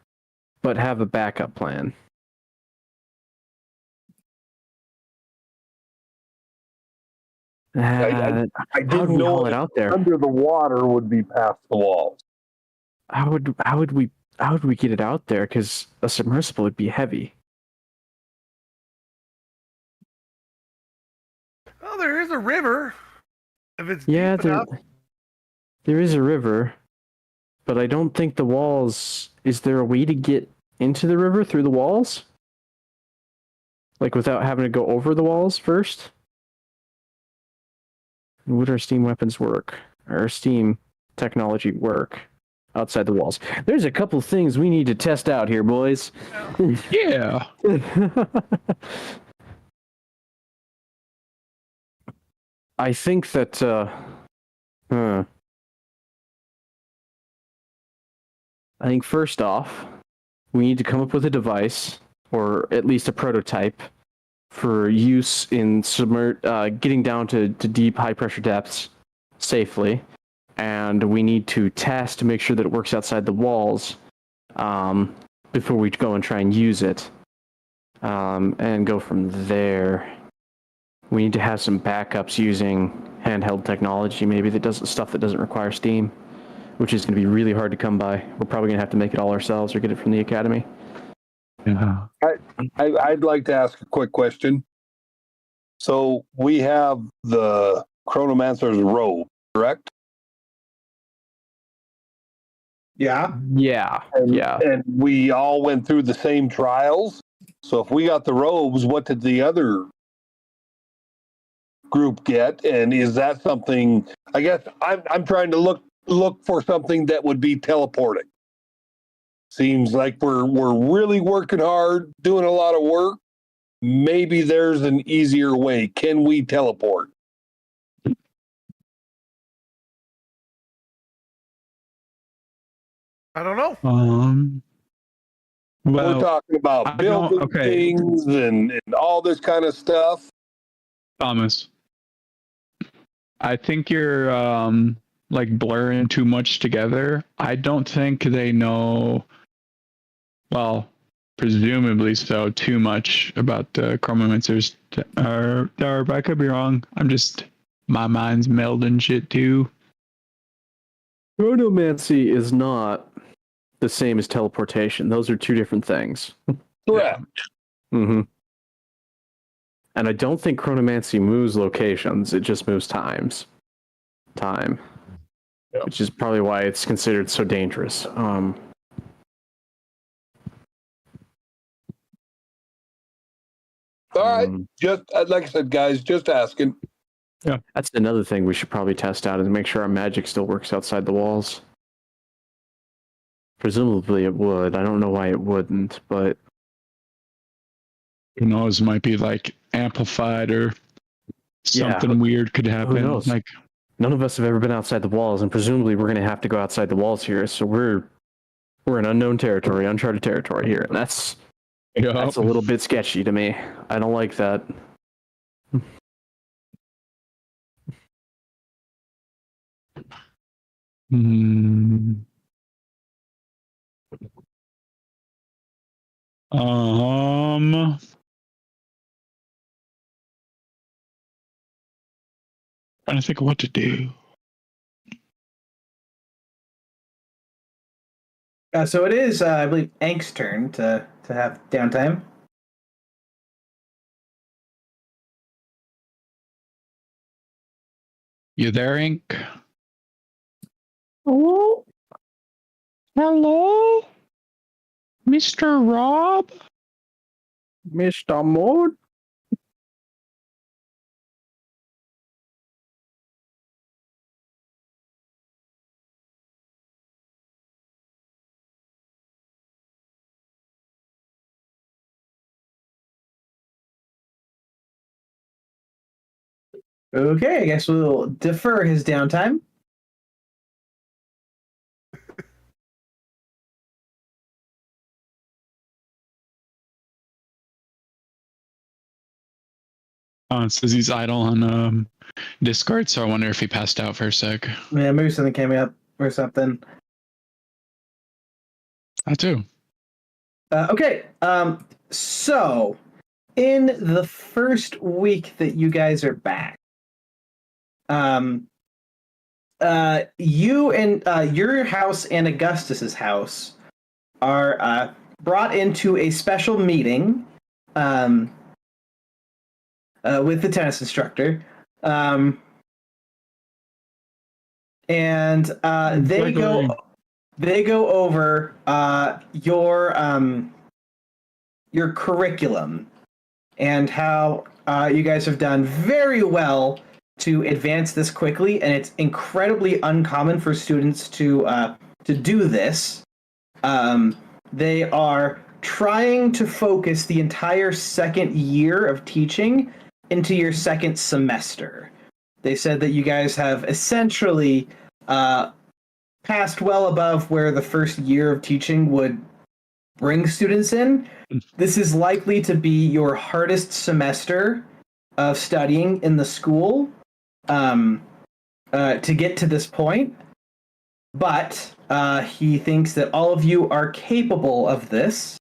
but have a backup plan.
I
how would
didn't
we
know
haul it out there?
under the water would be past the walls.
How would we get it out there? Because a submersible would be heavy.
Oh, there is a river. If it's
Yeah,
deep enough.
there is a river, but I don't think the walls... Is there a way to get into the river through the walls? Like without having to go over the walls first? And would our steam weapons work? Our steam technology work outside the walls? There's a couple things we need to test out here, boys.
Yeah.
I think that I think first off, we need to come up with a device, or at least a prototype, for use in getting down to deep, high-pressure depths, safely, and we need to test to make sure that it works outside the walls before we go and try and use it, and go from there. We need to have some backups using handheld technology, maybe that does stuff that doesn't require Steam, which is going to be really hard to come by. We're probably going to have to make it all ourselves or get it from the academy.
Yeah.
I'd like to ask a quick question. So we have the Chronomancer's robe, correct?
Yeah.
Yeah, yeah.
And we all went through the same trials. So if we got the robes, what did the other group get? And is that something? I guess I'm trying to look for something that would be teleporting. Seems like we're really working hard, doing a lot of work. Maybe there's an easier way. Can we teleport?
I don't know.
Well,
We're talking about building things and all this kind of stuff.
Thomas, I think you're like blurring too much together. I don't think they know, well, presumably so, too much about the Chronomancers. Or I could be wrong. My mind's melding shit too.
Chronomancy is not the same as teleportation. Those are two different things.
Correct.
Mm-hmm. And I don't think chronomancy moves locations, it just moves time.
Yep.
Which is probably why it's considered so dangerous.
All right, just like I said, guys, just asking.
Yeah, that's another thing we should probably test out, is make sure our magic still works outside the walls. Presumably it would. I don't know why it wouldn't, but
Who knows? Might be like amplified or something weird could happen.
Who knows?
Like,
none of us have ever been outside the walls, and presumably we're going to have to go outside the walls here. So we're in unknown territory, uncharted territory here, and that's a little bit sketchy to me. I don't like that.
Trying to think of what to do.
So it is, I believe, Ank's turn to have downtime.
You there, Ink?
Hello?
Hello? Mr. Rob?
Mr. Mode?
Okay, I guess we'll defer his downtime.
It says he's idle on Discord, so I wonder if he passed out for a sec.
Yeah, maybe something came up or something.
I too.
Okay, so in the first week that you guys are back, you and your house and Augustus's house are brought into a special meeting with the tennis instructor, and they go over your curriculum and how you guys have done very well to advance this quickly, and it's incredibly uncommon for students to do this. They are trying to focus the entire second year of teaching into your second semester. They said that you guys have essentially passed well above where the first year of teaching would bring students in. This is likely to be your hardest semester of studying in the school. to get to this point, but he thinks that all of you are capable of this,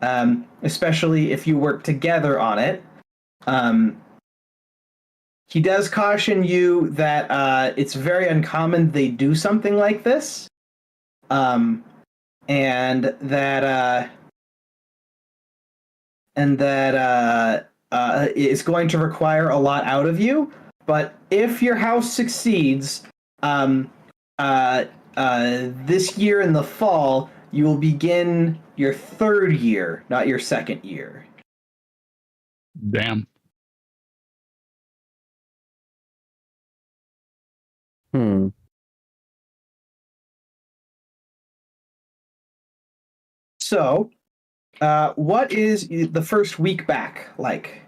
especially if you work together on it. He does caution you that it's very uncommon they do something like this, and that it's going to require a lot out of you. But if your house succeeds, this year in the fall, you will begin your third year, not your second year.
Damn.
So, what is the first week back like?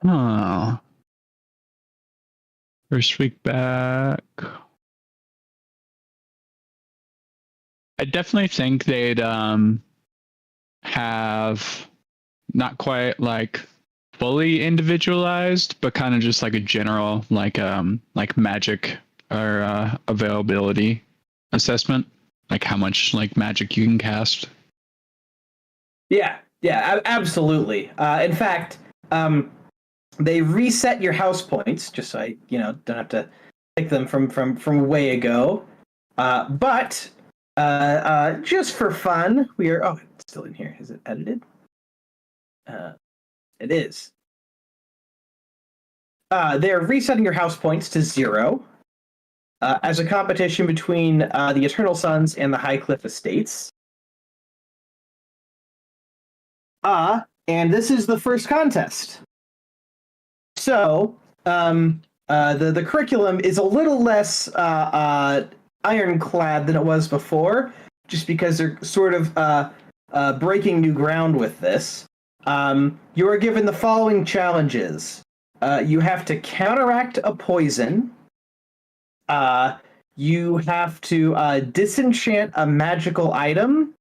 Huh. First week back. I definitely think they'd have not quite like fully individualized, but kind of just like a general like magic or availability assessment, like how much like magic you can cast.
Yeah, absolutely. In fact, they reset your house points just so I, don't have to pick them from way ago. But just for fun, we are. Oh, it's still in here. Is it edited? It is. They're resetting your house points to 0 as a competition between the Eternal Sons and the Highcliff Estates. And this is the first contest. So, the curriculum is a little less ironclad than it was before, just because they're sort of breaking new ground with this. You are given the following challenges. You have to counteract a poison. You have to disenchant a magical item.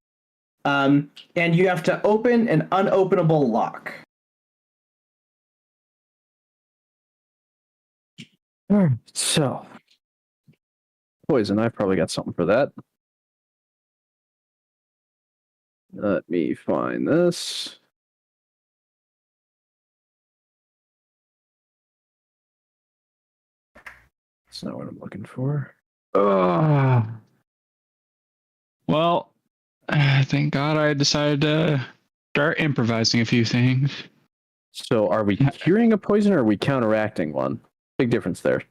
And you have to open an unopenable lock.
So, poison. I've probably got something for that. Let me find this. That's not what I'm looking for.
Well, thank God I decided to start improvising a few things.
So, are we curing a poison or are we counteracting one? Big difference there.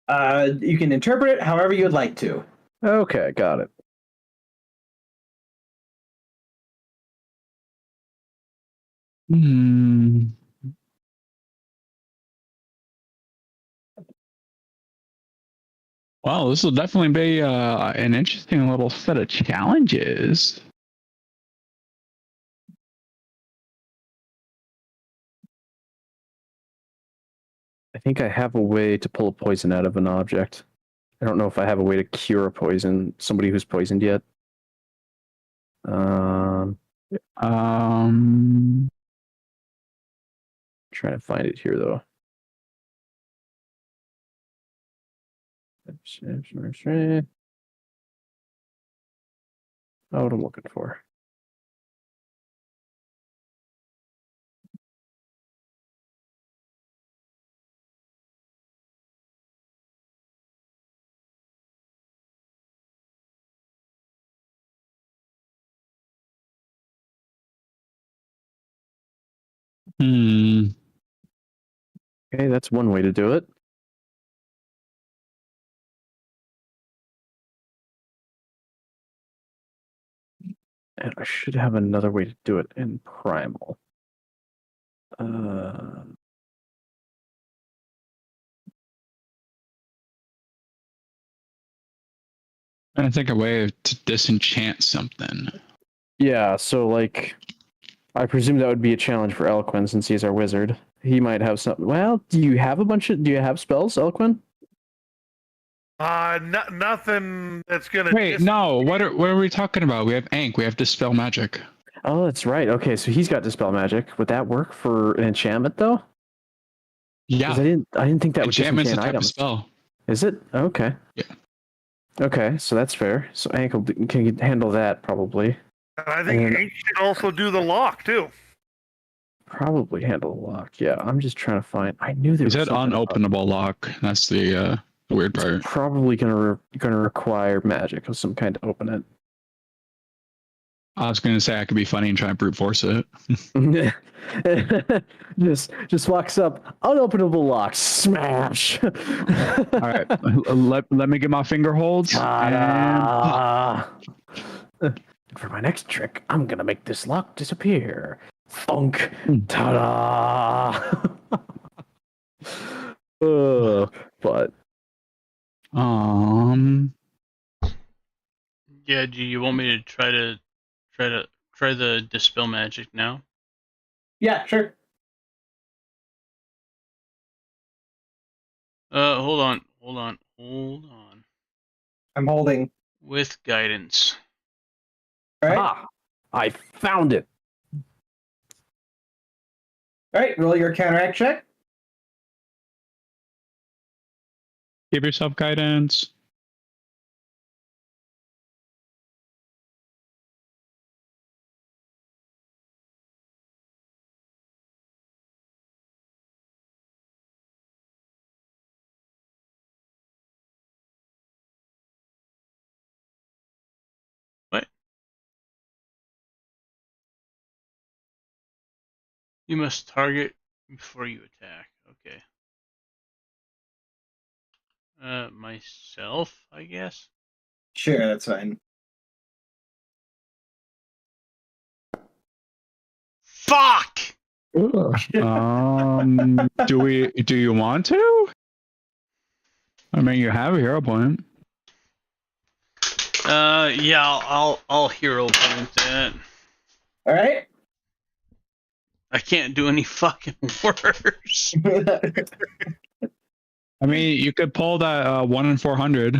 You can interpret it however you'd like to.
Okay, got it.
Well, this will definitely be an interesting little set of challenges.
I think I have a way to pull a poison out of an object. I don't know if I have a way to cure a poison, somebody who's poisoned yet. Trying to find it here though. Oh, what I'm looking for. Okay, that's one way to do it. And I should have another way to do it in Primal.
I think a way to disenchant something.
Yeah, so like, I presume that would be a challenge for Elquin since he's our wizard. He might have something. Well, do you have spells, Elquin?
Nothing that's gonna.
Wait, no. What are we talking about? We have Ankh. We have Dispel Magic.
Oh, that's right. Okay, so he's got dispel magic. Would that work for an enchantment though? 'Cause
Yeah,
I didn't think that would
enchantment's a
disenchant
type of
items.
spell.
Is it? Okay.
Yeah.
Okay, so that's fair. So Ankle can handle that probably.
And I think
And-
Ink should also do the lock too.
Probably handle the lock. Yeah, I'm just trying to find. I knew there
Is
was
that
something about-
unopenable lock? That's the weird part.
Probably gonna require magic of some kind to open it.
I was gonna say I could be funny and try and brute force it.
just walks up, unopenable lock, smash.
All right, let me get my finger holds.
Ta-da! For my next trick, I'm gonna make this lock disappear. Thunk! Ta-da! But
Yeah, do you want me to try the dispel magic now?
Yeah, sure.
Hold on.
I'm holding.
With guidance.
All right.
ah, I found it.
All right. Roll your counteract check.
Give yourself guidance.
What? You must target before you attack. Okay. Myself, I guess.
Sure, that's fine.
Fuck!
Do you want to? I mean, you have a hero point.
Yeah, I'll hero point that.
All right.
I can't do any fucking worse.
I mean, you could pull that 1 in 400.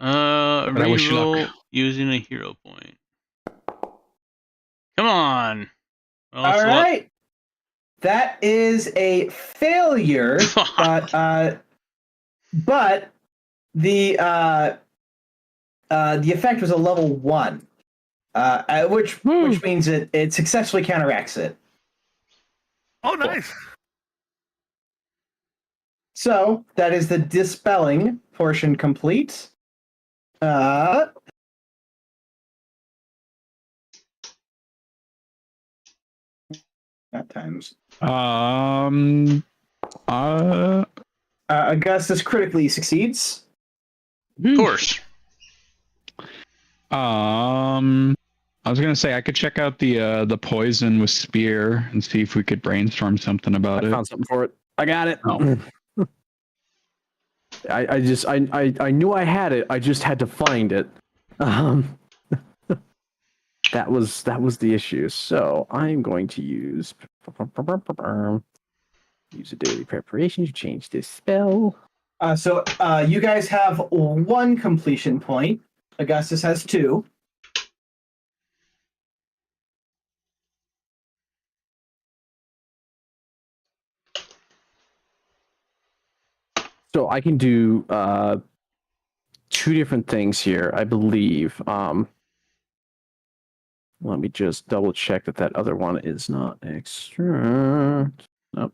I wish you
Reroll
luck.
using a hero point. Come on. Well,
All
it's
right. That is a failure,
Fuck.
but the effect was a level 1, which means it successfully counteracts it.
Oh, nice.
So that is the dispelling portion complete. At times. Augustus critically succeeds.
Of course.
I was gonna say I could check out the poison with spear and see if we could brainstorm something about
I
it.
found something for it. I got it.
Oh.
I knew I had it. I just had to find it. That was the issue. So I'm going to use a daily preparation to change this spell.
So you guys have 1 completion point. Augustus has 2.
So I can do 2 different things here, I believe. Let me just double check that other one is not extra. Nope.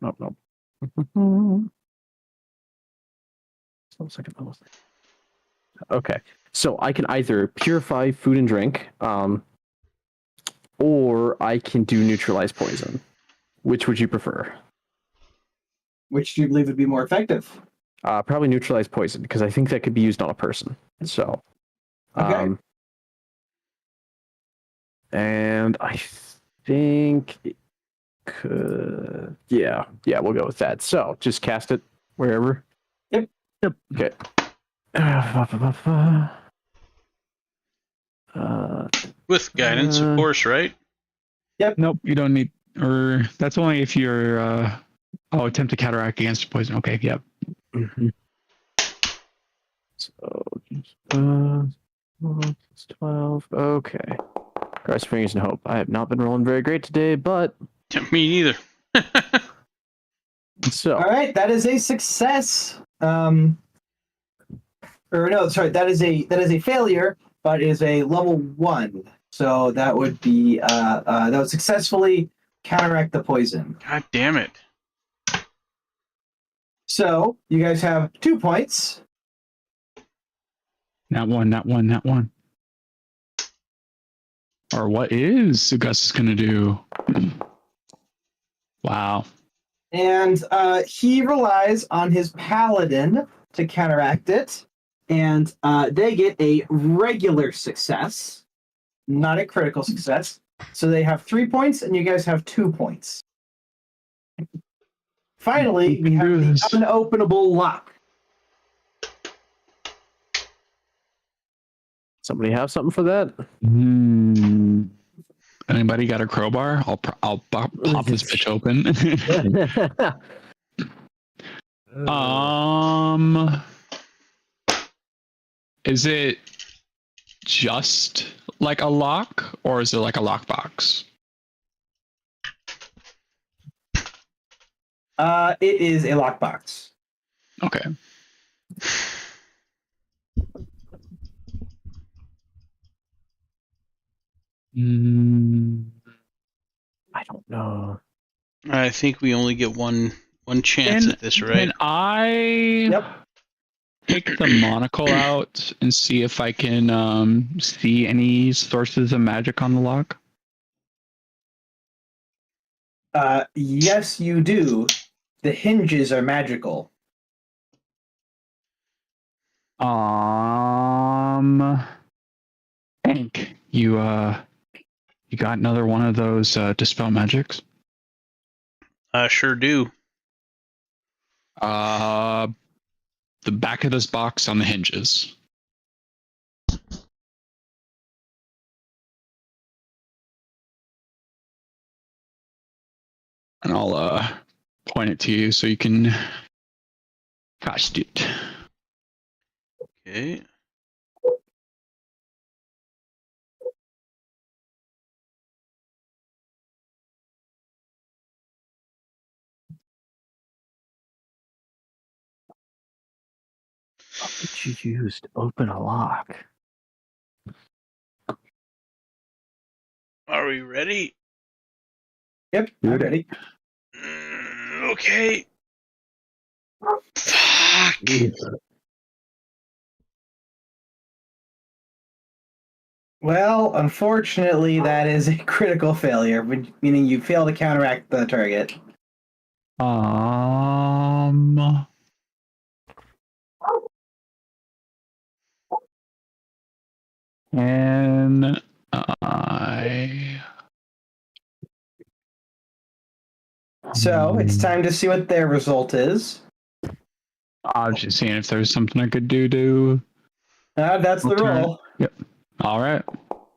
Okay, so I can either purify food and drink, or I can do neutralize poison. Which would you prefer?
Which do you believe would be more effective?
Probably neutralize poison, because I think that could be used on a person. So,
Okay.
And I think it could. Yeah, we'll go with that. So just cast it wherever.
Yep.
Okay.
With guidance, of course, right?
Nope, you don't need. Or that's only if you're. Attempt to counteract against poison. Okay, yep.
Mm-hmm. So 12. Okay. Cross your fingers and hope. I have not been rolling very great today, but
Me neither.
so.
All right, that is a success. Or no, sorry, that is a failure, but is a level 1. So that would be that would successfully counteract the poison.
God damn it.
So you guys have 2 points.
Not one. Or what is Augustus going to do? Wow.
And he relies on his paladin to counteract it. And they get a regular success, not a critical success. So they have 3 points, and you guys have 2 points. Finally, we have the unopenable lock.
Somebody have something for that?
Anybody got a crowbar? I'll pop this bitch open. Is it just like a lock, or is it like a lockbox?
It is a lockbox.
Okay.
I don't know.
I think we only get one chance at this, right?
Can I take the monocle out and see if I can see any sources of magic on the lock?
Yes, you do. The hinges are magical.
Hank, you got another one of those dispel magics?
I sure do.
The back of this box on the hinges. And I'll point it to you so you can cast it.
Okay.
What did you use to open a lock?
Are we ready?
Yep, I'm ready.
Okay. Fuck.
Well, unfortunately, that is a critical failure, meaning you fail to counteract the target.
And I.
So it's time to see what their result is.
I was just seeing if there was something I could do to.
That's the roll.
Yep. All right.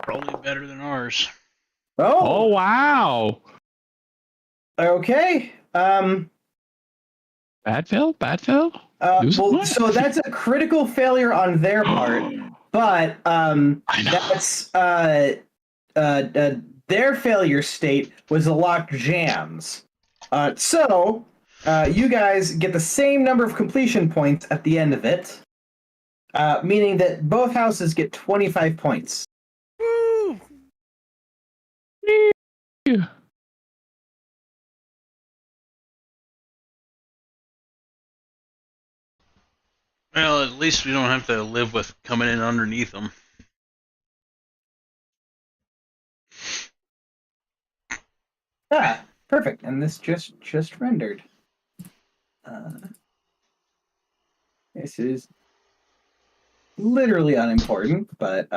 Probably better than ours.
Oh wow.
Okay.
Bad fail.
Well, so that's a critical failure on their part, but that's their failure state was the locked jams. So you guys get the same number of completion points at the end of it, meaning that both houses get 25 points.
Woo!
Yeah.
Well, at least we don't have to live with coming in underneath them.
Ah, perfect. And this just rendered. This is literally unimportant, but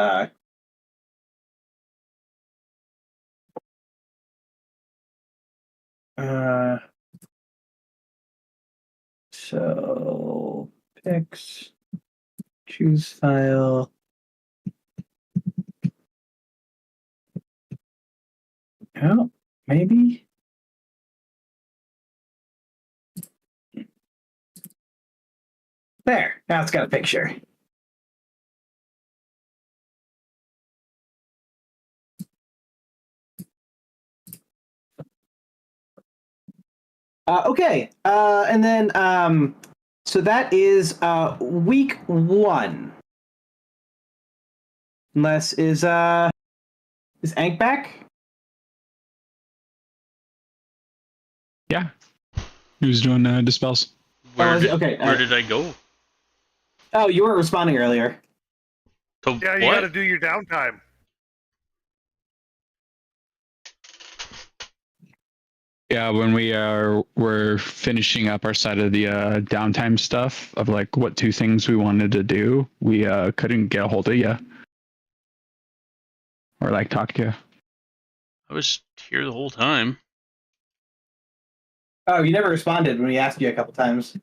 so picks, choose file. Oh, maybe. There. Now it's got a picture. Okay. And then so that is week 1. Unless is Ank back?
Yeah. He was doing dispels.
Where
is it?
did,
Okay,
where did I go?
Oh, you weren't responding earlier.
To
Yeah, you
what?
got to do your downtime.
Yeah, when we're finishing up our side of the downtime stuff of like what 2 things we wanted to do, we couldn't get a hold of you or like talk to you.
I was here the whole time.
Oh, you never responded when we asked you a couple times.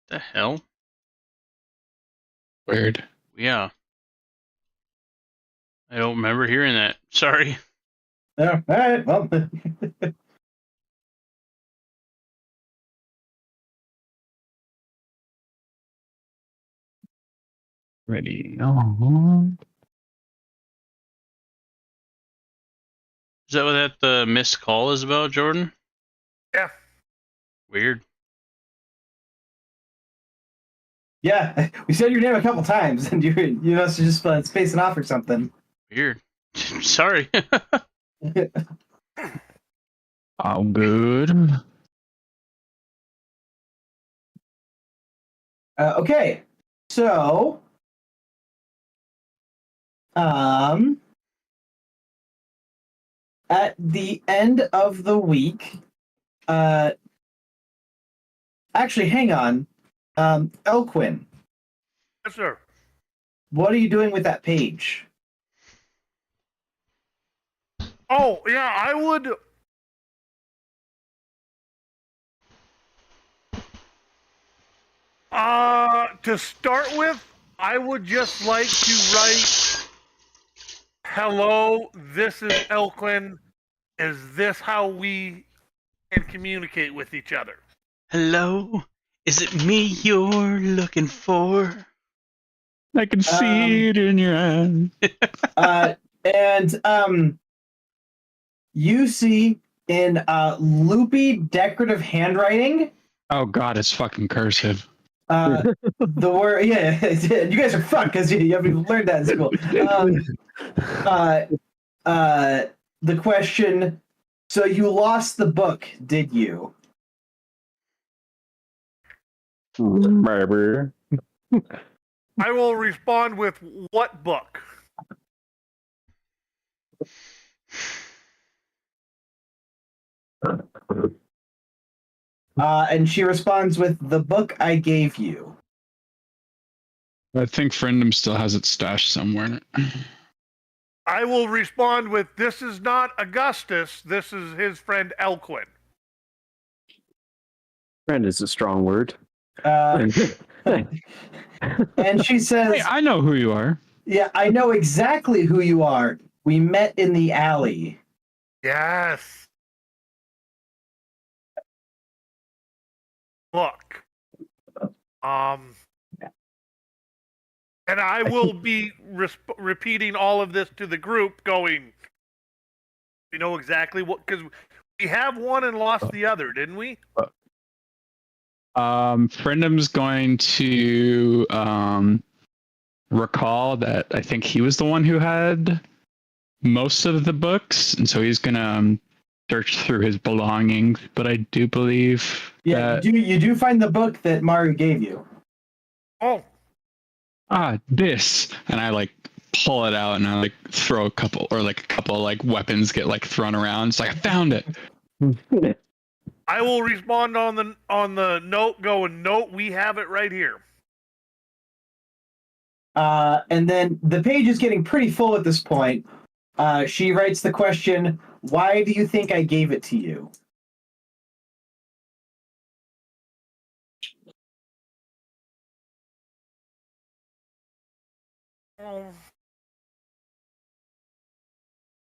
The hell?
Weird.
Yeah. I don't remember hearing that. Sorry.
Oh, all right. Well,
Ready. Oh.
Is that what the missed call is about, Jordan?
Yeah.
Weird.
yeah, we said your name a couple times, and you must have just been spacing off or something.
Weird. Sorry.
Oh, good.
Okay, so at the end of the week, actually, hang on, Elquin,
Yes, sir.
what are you doing with that page?
Oh, yeah, I would. To start with, I would just like to write, "Hello, this is Elquin. Is this how we can communicate with each other?"
Hello? Is it me you're looking for?
I can see it in your eyes.
And you see in loopy decorative handwriting.
Oh God, it's fucking cursive.
The word, yeah, you guys are fucked because you haven't learned that in school. The question, so you lost the book, did you?
Barber.
I will respond with, "What book?"
And she responds with, "The book I gave you."
I think Friendom still has it stashed somewhere.
I will respond with, "This is not Augustus. This is his friend Elquin."
Friend is a strong word.
And she says,
Hey, I know who you are.
"Yeah, I know exactly who you are. We met in the alley."
Yes. Look. And I will be repeating all of this to the group, going, "We know exactly what," because we have one and lost the other, didn't we?
Friendom's going to recall that I think he was the one who had most of the books, and so he's gonna search through his belongings. But I do believe that
you do find the book that Maru gave you.
Oh,
this, and I like pull it out and I like throw a couple like weapons get like thrown around. It's like I found it.
I will respond on the note, going, "Note, we have it right here."
And then the page is getting pretty full at this point. She writes the question, "Why do you think I gave it to you?"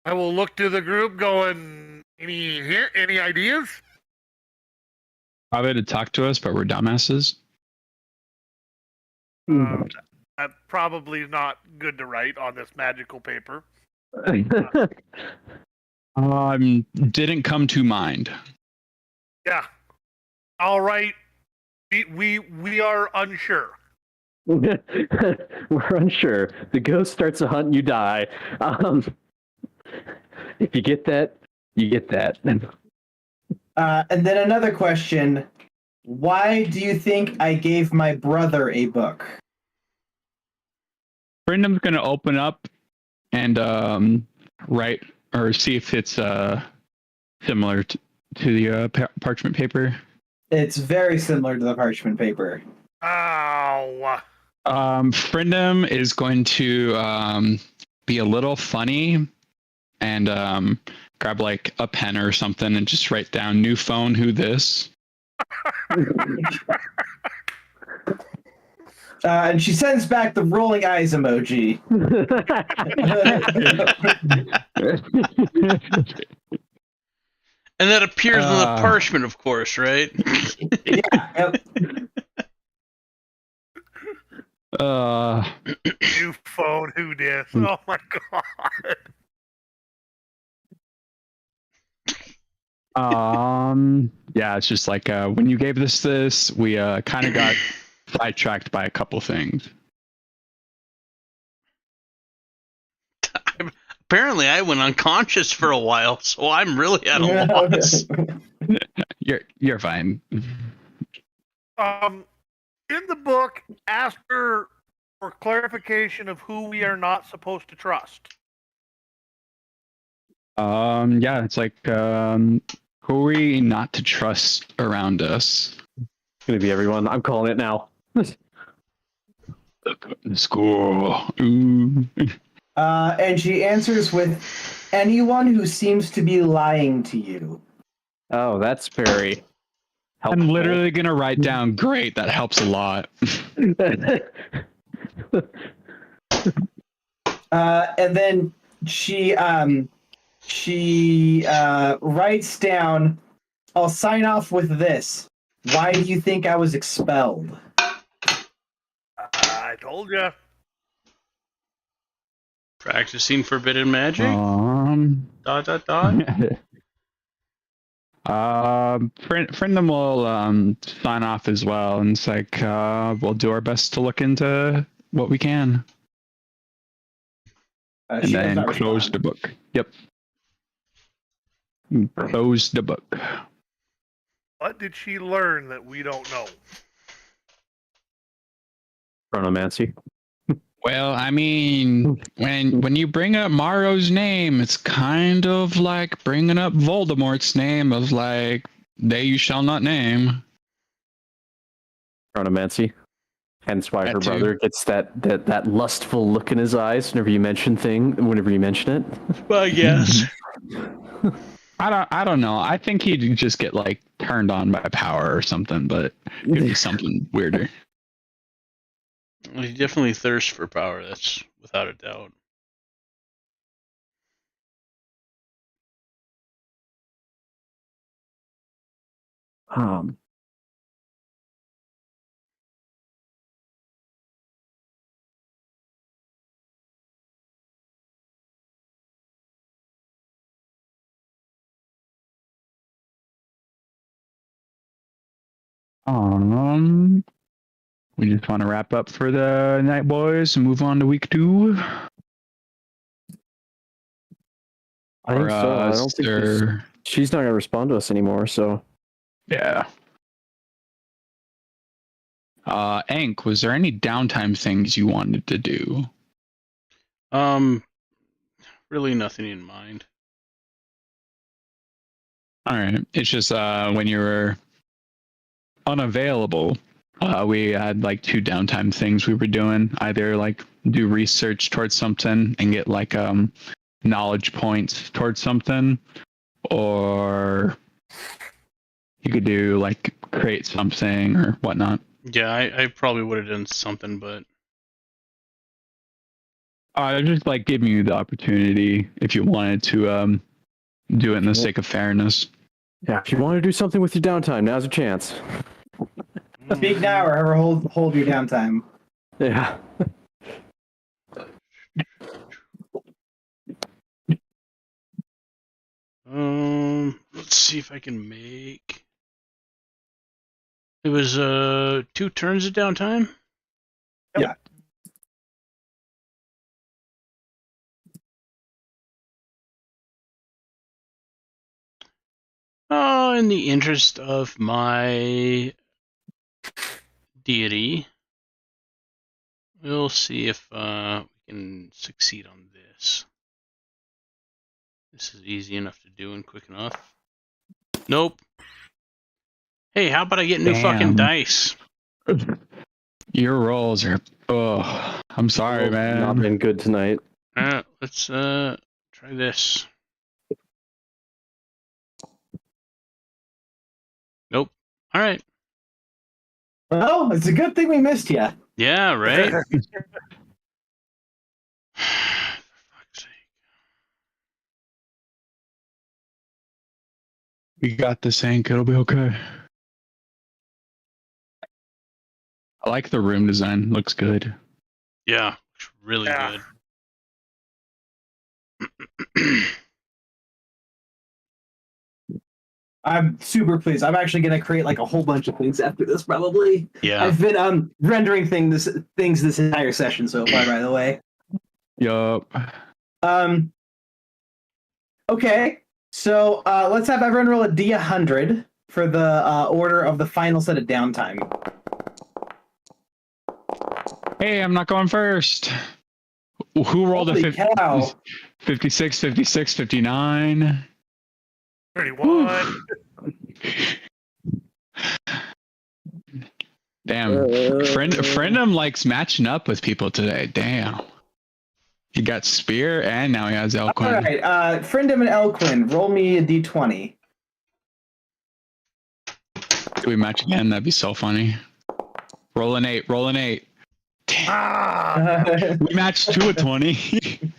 I will look to the group, going, any ideas?"
Probably to talk to us, but we're dumbasses.
That's probably not good to write on this magical paper.
Didn't come to mind.
Yeah. All right, we are unsure.
We're unsure. The ghost starts a hunt and you die. If you get that, you get that.
And then another question. Why do you think I gave my brother a book?
Brendan's gonna open up and write or see if it's similar to the parchment paper.
It's very similar to the parchment paper.
Ow.
Frindom is going to be a little funny and grab like a pen or something and just write down new phone, who this.
And she sends back the rolling eyes emoji.
And that appears on the parchment, of course, right?
Yeah. Yep.
New phone, who dis? Oh my god.
Yeah, it's just like when you gave this, we kind of got sidetracked by a couple things.
Apparently, I went unconscious for a while, so I'm really at a loss.
You're fine.
In the book, ask her for clarification of who we are not supposed to trust.
Yeah, it's like who are we not to trust around us?
It's gonna be everyone. I'm calling it now.
School. Ooh.
And she answers with anyone who seems to be lying to you.
Oh, that's very helpful.
I'm literally gonna write down. Great, that helps a lot.
And then she writes down, I'll sign off with this. Why do you think I was expelled?
I told you.
Practicing forbidden magic? ...
Friendem will sign off as well, and it's like we'll do our best to look into what we can, and then close the book. Yep, close the book.
What did she learn that we don't know?
Chronomancy.
Well, I mean, when you bring up Maro's name, it's kind of like bringing up Voldemort's name of like, they you shall not name.
Chronomancy. Hence why
That
her
too.
brother gets that lustful look in his eyes whenever you mention it.
Well, yes.
I don't know. I think he'd just get like turned on by power or something, but it'd be something weirder.
He definitely thirsts for power, that's without a doubt.
We just want to wrap up for the night, boys, and move on to week 2.
I think so. I don't think she's not going to respond to us anymore, so.
Yeah. Ank, was there any downtime things you wanted to do?
Really nothing in mind.
All right. It's just when you were unavailable, we had like 2 downtime things we were doing. Either like do research towards something and get like knowledge points towards something, or you could do like create something or whatnot.
Yeah, I probably would have done something, but
Just like giving you the opportunity if you wanted to do it in the sake of fairness.
Yeah, if you want to do something with your downtime, now's your chance.
Speak now or ever hold your downtime.
Yeah.
let's see if I can make It was 2 turns of downtime.
Yeah.
Oh, in the interest of my deity, we'll see if we can succeed on this. This is easy enough to do and quick enough. Nope. Hey, how about I get new fucking dice?
Your rolls are. Oh, I'm sorry,
Rolls have Not
man.
been good tonight.
Let's try this. Nope. All right.
Well, it's a good thing we missed you.
Yeah, right? For fuck's sake.
We got this, Hank. It'll be okay. I like the room design. Looks good.
Yeah, looks really
Yeah.
good.
I'm super pleased. I'm actually going to create like a whole bunch of things after this, probably.
Yeah.
I've been rendering things this entire session so far, by the way.
Yup.
Okay, so let's have everyone roll a D100 for the order of the final set of downtime.
Hey, I'm not going first. Who rolled
Holy
a
cow.
56, 56, 59?
31.
Damn. Friendem likes matching up with people today. Damn. He got Spear and now he has Elquin.
All right, Friendem and Elquin, roll me a D20.
Do we match again? That'd be so funny. Roll an 8. Roll an 8.
Ah!
We matched 2 at 20.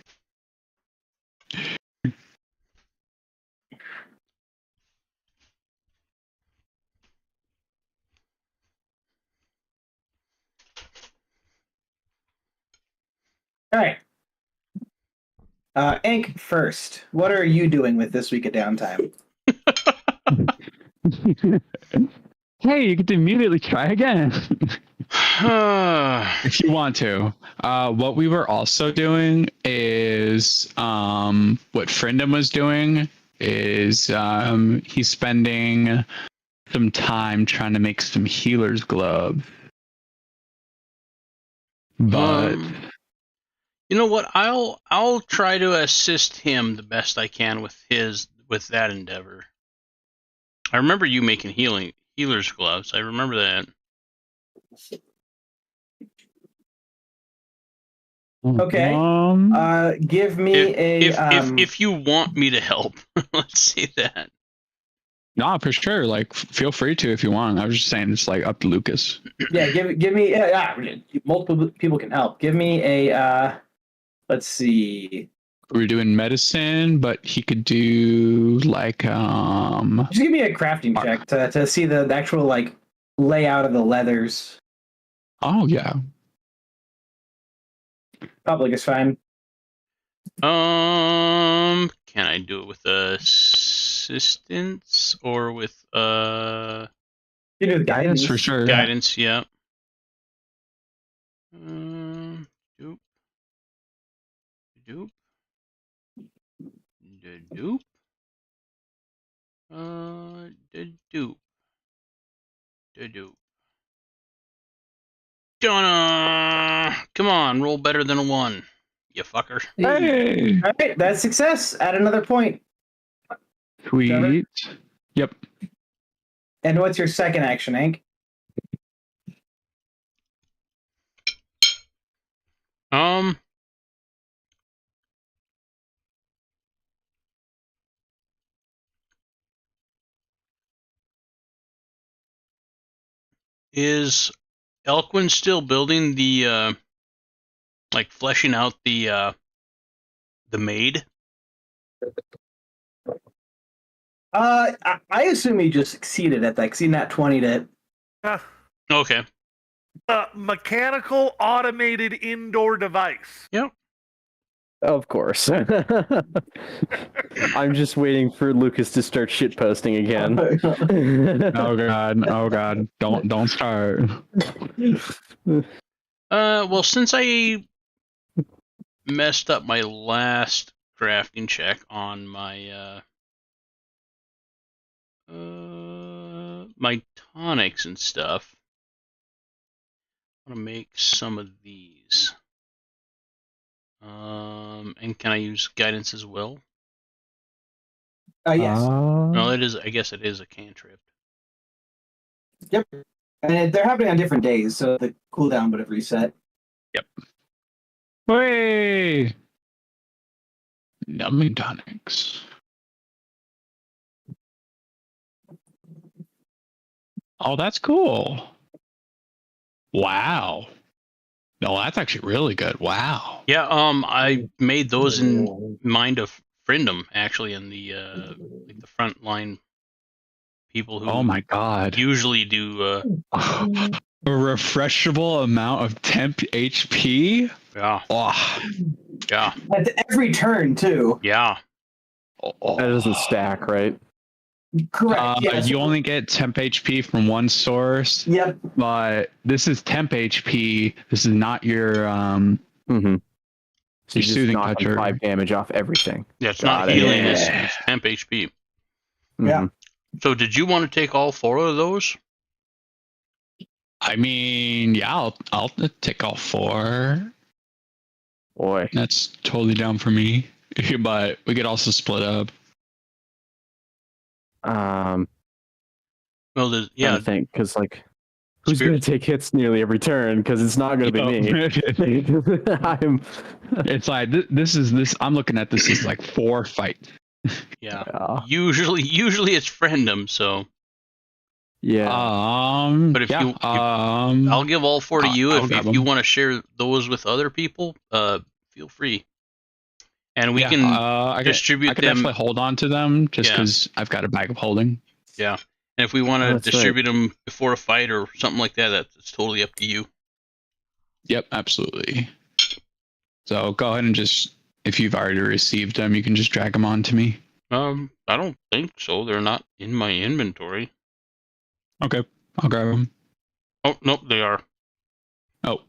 All right. Ink first. What are you doing with this week of downtime?
Hey, you get to immediately try again. If you want to. What we were also doing is what Friendem was doing is he's spending some time trying to make some healer's gloves. But
you know what? I'll try to assist him the best I can with that endeavor. I remember you making healer's gloves. I remember that.
Okay. Give me
if you want me to help, let's see that.
no, for sure. Like, feel free to if you want. I was just saying it's like up to Lucas.
Yeah, give me multiple people can help. Give me a let's see.
We're doing medicine, but he could do like
Just give me a crafting check to see the actual like layout of the leathers.
Oh yeah.
Public is fine.
Can I do it with assistance or with
You do the
Guidance for sure.
guidance? Yeah. Doop. Doop. Doop. Doop. Doop. Donna! Come on, roll better than a 1, you fucker.
Hey.
All right, that's success. Add another point.
Sweet.
Trevor?
Yep.
And what's your second action, Hank?
Is Elquin still building the like fleshing out the maid?
I assume he just succeeded at that because he nat 20'd it.
Okay.
Mechanical automated indoor device.
Yep.
Of course. I'm just waiting for Lucas to start shitposting again.
Oh god, don't start.
Well, since I messed up my last crafting check on my my tonics and stuff, I'm gonna make some of these. And can I use guidance as well?
Yes.
No, it is. I guess it is a cantrip.
Yep. And they're happening on different days, so the cooldown would have reset.
Yep. Hey! Numbing tonics. Oh, that's cool. Wow. No, that's actually really good. Wow.
Yeah. I made those in mind of Friendom, actually, in the like the frontline people who
Oh my god.
usually do.
A refreshable amount of temp HP?
Yeah.
Oh.
Yeah.
At every turn, too.
Yeah.
That doesn't stack, right?
Correct. Yes.
You only get temp HP from one source.
Yep.
But this is temp HP. This is not your
Mm-hmm. So
Your
you just
soothing
knock
toucher.
5 damage off everything.
Yeah. It's
Got
not
it.
healing.
Yeah.
It's temp HP.
Yeah.
Mhm.
So, did you want to take all 4 of those?
I mean, yeah, I'll take all 4.
Boy.
That's totally down for me. But we could also split up.
Well, there's
Yeah. I
yeah.
think because who's
Spirit-
going to take hits nearly every turn? Because it's not going to be me. I'm.
It's like this. I'm looking at this as like 4 fight.
Yeah.
Yeah.
Usually it's Friendom. So,
Yeah.
But if you- I'll give all 4 to you.
I'll
If
grab
you
'em.
want to share those with other people, feel free. And we
yeah,
can
I
distribute
can
them.
definitely hold on to them just
Yeah.
because I've got a bag of holding.
Yeah. And if we want
Oh,
to
that's right.
distribute them before a fight or something like that, that's totally up to you.
Yep, absolutely. So go ahead and just, if you've already received them, you can just drag them on to me.
I don't think so. They're not in my inventory.
Okay, I'll grab them.
Oh, nope, they are.
Oh,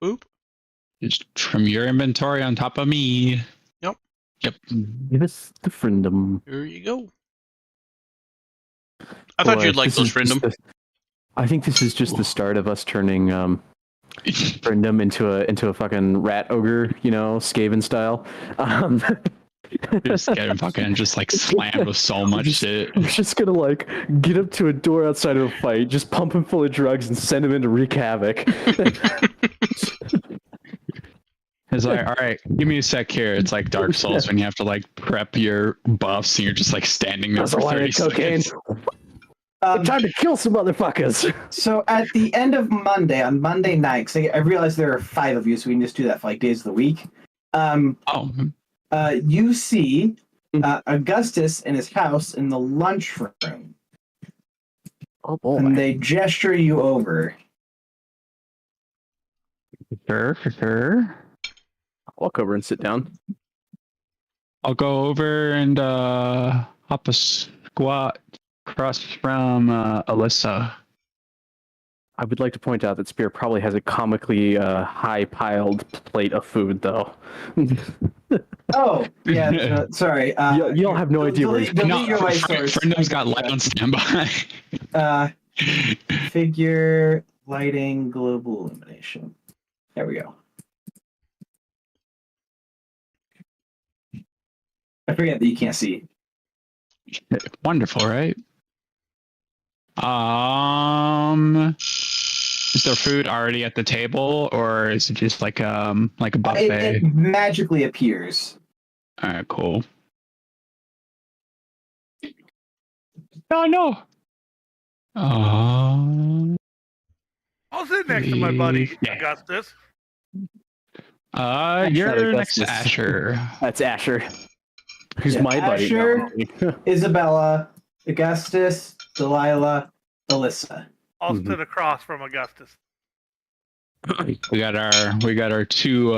Boop.
just from your inventory on top of me.
Yep.
Yep.
Give us the friendom.
Here you go. I thought
Boy,
you'd like
this
those,
is just
Friendom.
I think this is just the start of us turning Friendom into a fucking rat ogre, Skaven style.
Just getting fucking just like slammed with so much shit.
We're just gonna get up to a door outside of a fight, just pump him full of drugs, and send him in to wreak havoc.
It's like, all right, give me a sec here. It's like Dark Souls when you have to prep your buffs and you're just standing there
That's a
for
lot
30
of cocaine.
seconds.
Time to kill some motherfuckers.
So at the end of Monday, on Monday night, 'cause I realize there are 5 of you, so we can just do that for days of the week.
Oh,
You see Augustus in his house in the lunchroom,
Oh boy.
and they gesture you over.
sure.
I'll walk over and sit down.
I'll go over and hop a squat across from Alyssa.
I would like to point out that Spear probably has a comically high-piled plate of food, though.
Oh, yeah, sorry.
You'll have no idea where he's
delete your light source.
Friendum's got light on standby.
Figure, lighting, global illumination. There we go. I forget that you can't see.
Wonderful, right? Is there food already at the table, or is it just like a buffet?
It magically appears.
All right, cool. Oh no.
I'll sit next to my buddy
Yeah.
Augustus.
You're next to
Augustus.
Asher.
That's Asher. Who's
Yeah,
my buddy?
Asher.
No.
Isabella, Augustus, Delilah, Alyssa.
I'll
Mhm.
sit across from Augustus.
We got our two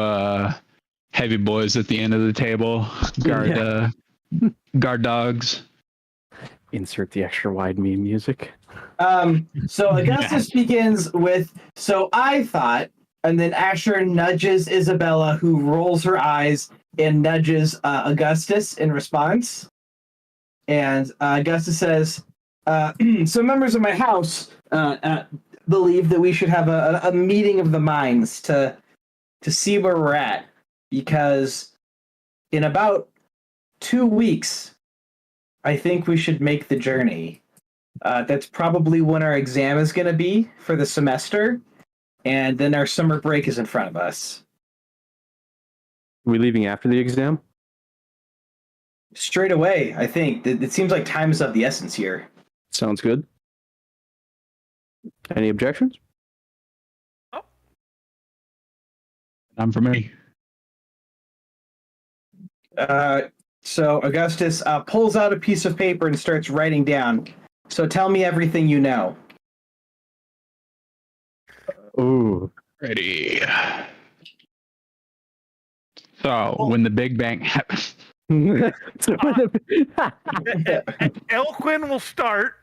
heavy boys at the end of the table. Guard dogs.
Insert the extra wide meme music.
So Augustus begins with, so I thought, and then Asher nudges Isabella, who rolls her eyes and nudges Augustus in response. And Augustus says, some members of my house believe that we should have a meeting of the minds to see where we're at, because in about 2 weeks, I think we should make the journey. That's probably when our exam is going to be for the semester, and then our summer break is in front of us.
Are we leaving after the exam?
Straight away, I think. It seems like time is of the essence here.
Sounds good. Any objections?
Time for me.
So Augustus pulls out a piece of paper and starts writing down. So tell me everything you know.
Ooh.
Ready. So when the Big Bang happens.
Elquin will start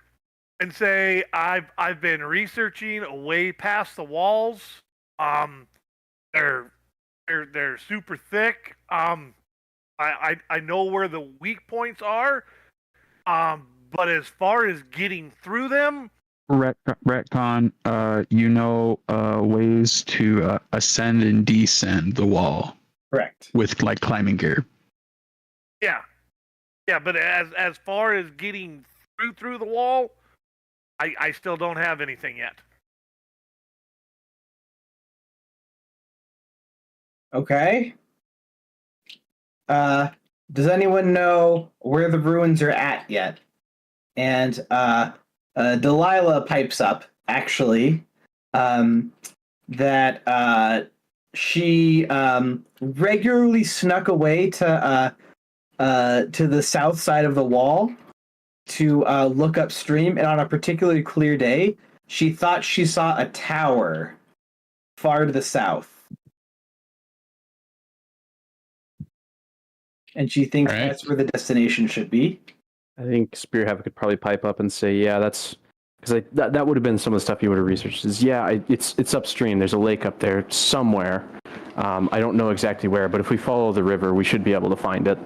and say, I've been researching way past the walls. They're super thick. I know where the weak points are. But as far as getting through them,
Retcon, you know ways to ascend and descend the wall.
Correct.
With like climbing gear.
Yeah, but as far as getting through the wall, I still don't have anything yet.
Okay. Does anyone know where the ruins are at yet? And Delilah pipes up, actually, that she regularly snuck away to the south side of the wall to look upstream, and on a particularly clear day, she thought she saw a tower far to the south. And she thinks that's where the destination should be.
I think Spear Havoc could probably pipe up and say, yeah, that's... Because that would have been some of the stuff you would have researched. It's upstream. There's a lake up there somewhere. I don't know exactly where, but if we follow the river, we should be able to find it.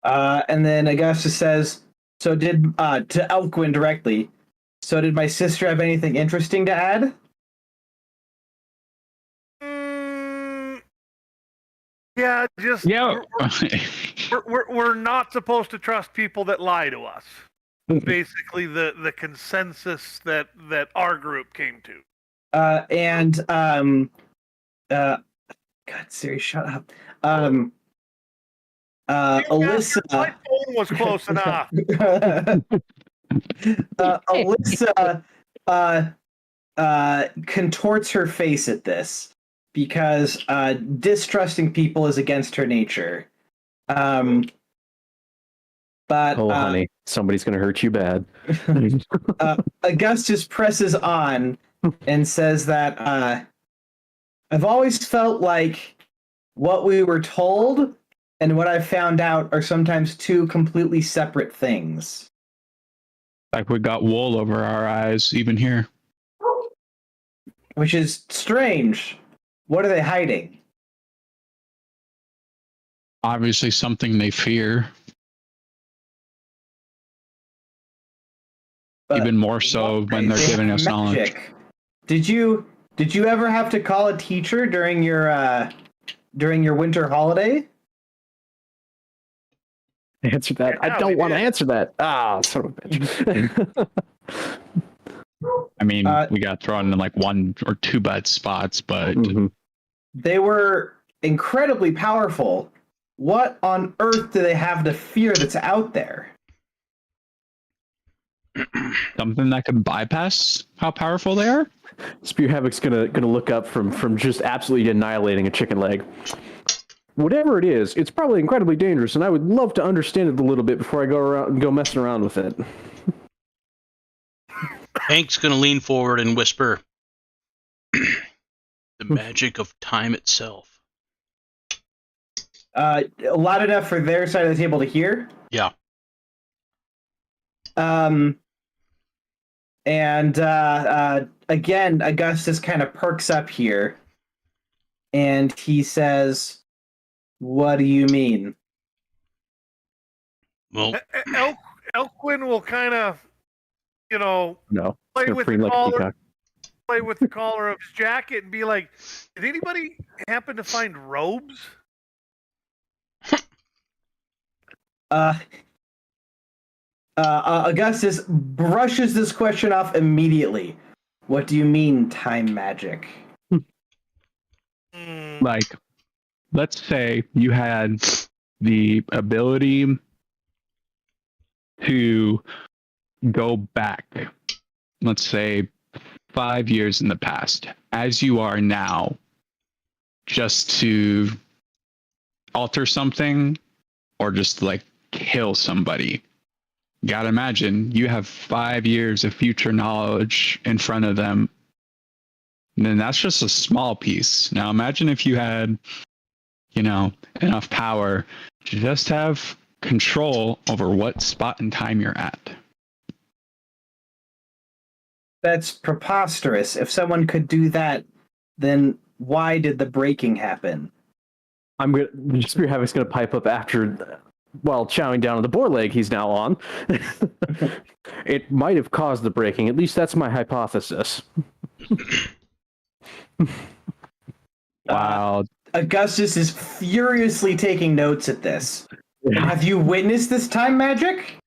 And then Augustus says, so did, to Elquin directly, so did my sister have anything interesting to add?
Yeah, just we're not supposed to trust people that lie to us. Basically, the consensus that our group came to.
God, Siri, shut up. Alyssa.
My phone was close enough.
Alyssa contorts her face at this, because distrusting people is against her nature. But
honey, somebody's going to hurt you bad.
Augustus presses on and says that I've always felt like what we were told and what I found out are sometimes two completely separate things.
Like we got wool over our eyes, even here.
Which is strange. What are they hiding?
Obviously something they fear. But even more so when they're giving us knowledge.
Did you ever have to call a teacher during your winter holiday?
Answer that. I don't want to answer that. Son of a bitch.
I mean, we got thrown in like 1 or 2 bad spots, but
they were incredibly powerful. What on earth do they have to fear that's out there?
Something that could bypass how powerful they are?
Spear Havoc's gonna look up from just absolutely annihilating a chicken leg. Whatever it is, it's probably incredibly dangerous, and I would love to understand it a little bit before I go messing around with it.
Hank's gonna lean forward and whisper, "The magic of time itself."
Loud enough for their side of the table to hear.
Yeah.
And again, Augustus kind of perks up here, and he says, "What do you mean?"
Well,
Elquin will kind of,
No,
play
gonna
with
free
the
like a
collar,
peacock.
play with the collar of his jacket, and be like, "Did anybody happen to find robes?"
Augustus brushes this question off immediately. What do you mean, time magic?
Like, let's say you had the ability to go back, let's say 5 years in the past, as you are now, just to alter something or just like kill somebody. You gotta imagine you have 5 years of future knowledge in front of them. And then that's just a small piece. Now imagine if you had, enough power to just have control over what spot and time you're at.
That's preposterous. If someone could do that, then why did the breaking happen?
Spear Havoc's gonna pipe up after, while chowing down on the boar leg he's now on. It might have caused the breaking. At least that's my hypothesis.
Wow.
Augustus is furiously taking notes at this. Have you witnessed this time magic?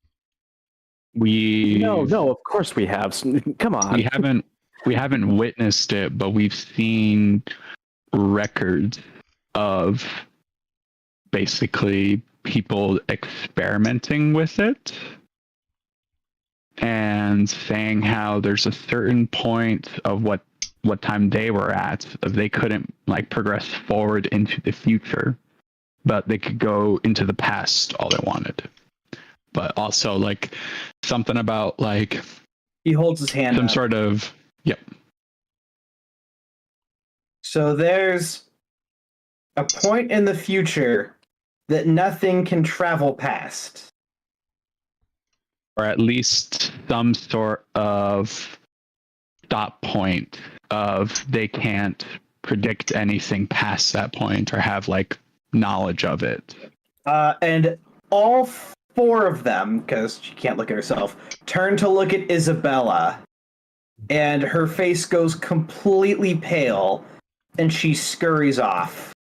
No, of course we have. Come on.
We haven't witnessed it, but we've seen records of basically people experimenting with it and saying how there's a certain point of what time they were at, if they couldn't like progress forward into the future, but they could go into the past all they wanted. But also like something about like
He holds his hand
some
up.
sort of
So there's a point in the future that nothing can travel past.
or at least some sort of stop point of they can't predict anything past that point or have like knowledge of it.
And all four of them, because she can't look at herself, turn to look at Isabella, and her face goes completely pale, and she scurries off.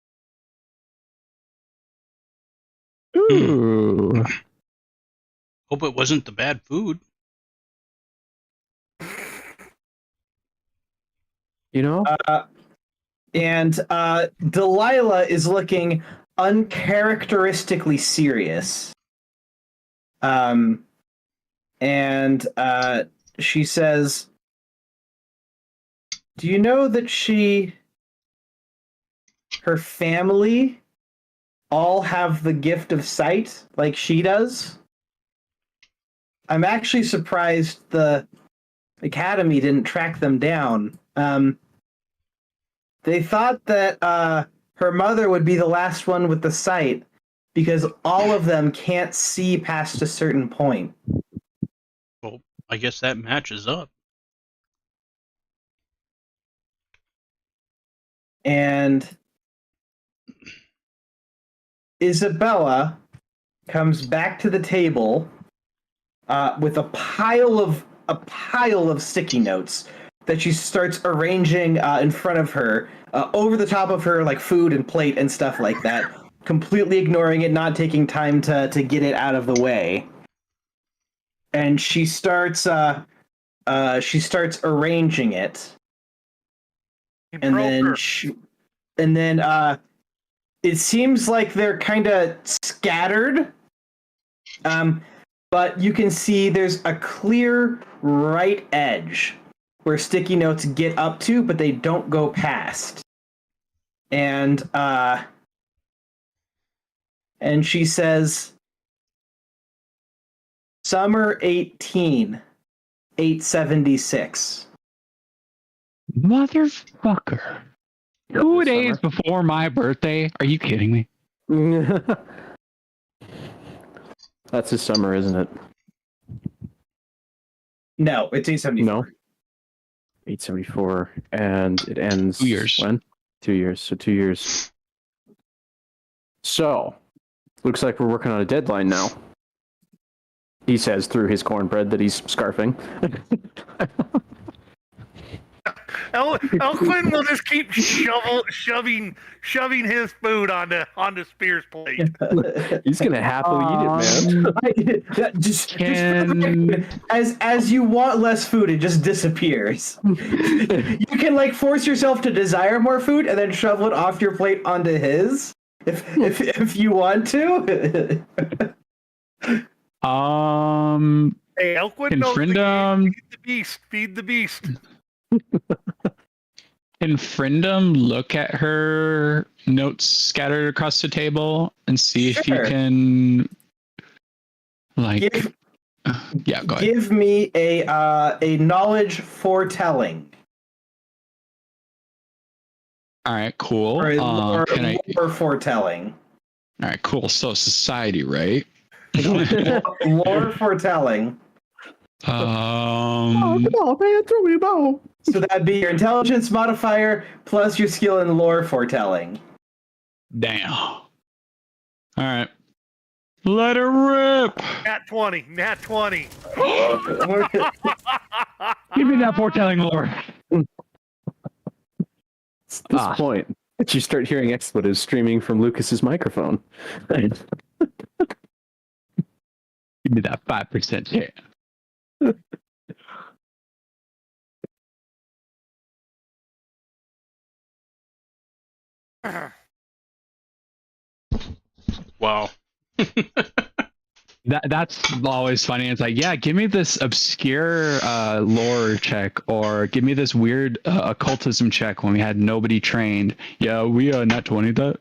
Ooh.
hope it wasn't the bad food.
And Delilah is looking uncharacteristically serious. And she says, "Do you know that her family all have the gift of sight like she does? I'm actually surprised the Academy didn't track them down. They thought that her mother would be the last one with the sight because all of them can't see past a certain point."
Well, I guess that matches up.
And Isabella comes back to the table with a pile of sticky notes that she starts arranging in front of her, over the top of her, like food and plate and stuff like that, completely ignoring it, not taking time to get it out of the way. And she starts arranging it, and then it seems like they're kind of scattered. But you can see there's a clear right edge where sticky notes get up to, but they don't go past. And she says, "Summer 18, 876.
Motherfucker. 2 days before my birthday? Are you kidding me?
That's his summer, isn't it?
No, it's 874.
No. 874, and it ends
2 years.
when? 2 years. So 2 years. So, looks like we're working on a deadline now. He says through his cornbread that he's scarfing.
Elquin will just keep shoving his food onto Spear's plate.
He's gonna happily eat it, man.
just as you want less food, it just disappears. You can like force yourself to desire more food and then shovel it off your plate onto his, if you want to.
Hey, Elquin knows feed the beast.
Can Frindom look at her notes scattered across the table and see if he can, like, yeah, go ahead.
Give me a knowledge foretelling.
All right, cool.
Or lore foretelling.
All right, cool. So society, right?
Lore foretelling.
Oh, come on, man, throw me a bone.
So that'd be your intelligence modifier plus your skill in lore foretelling.
Damn. All right. Let it rip.
Nat 20.
Give me that foretelling lore.
At this point, you start hearing expletives streaming from Lucas's microphone.
Give me that 5% chance.
Wow.
That's always funny. It's like, yeah, give me this obscure lore check, or give me this weird occultism check when we had nobody trained. Yeah, we nat 20 that.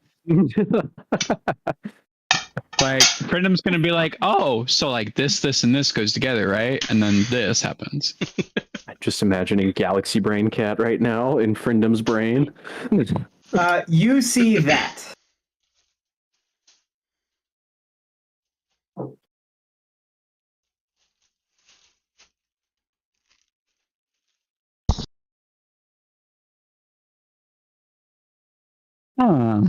Like, Printum's gonna be like, oh, so like this, and this goes together, right? And then this happens.
I'm just imagining Galaxy Brain Cat right now in Frindum's brain.
You see that.
Huh.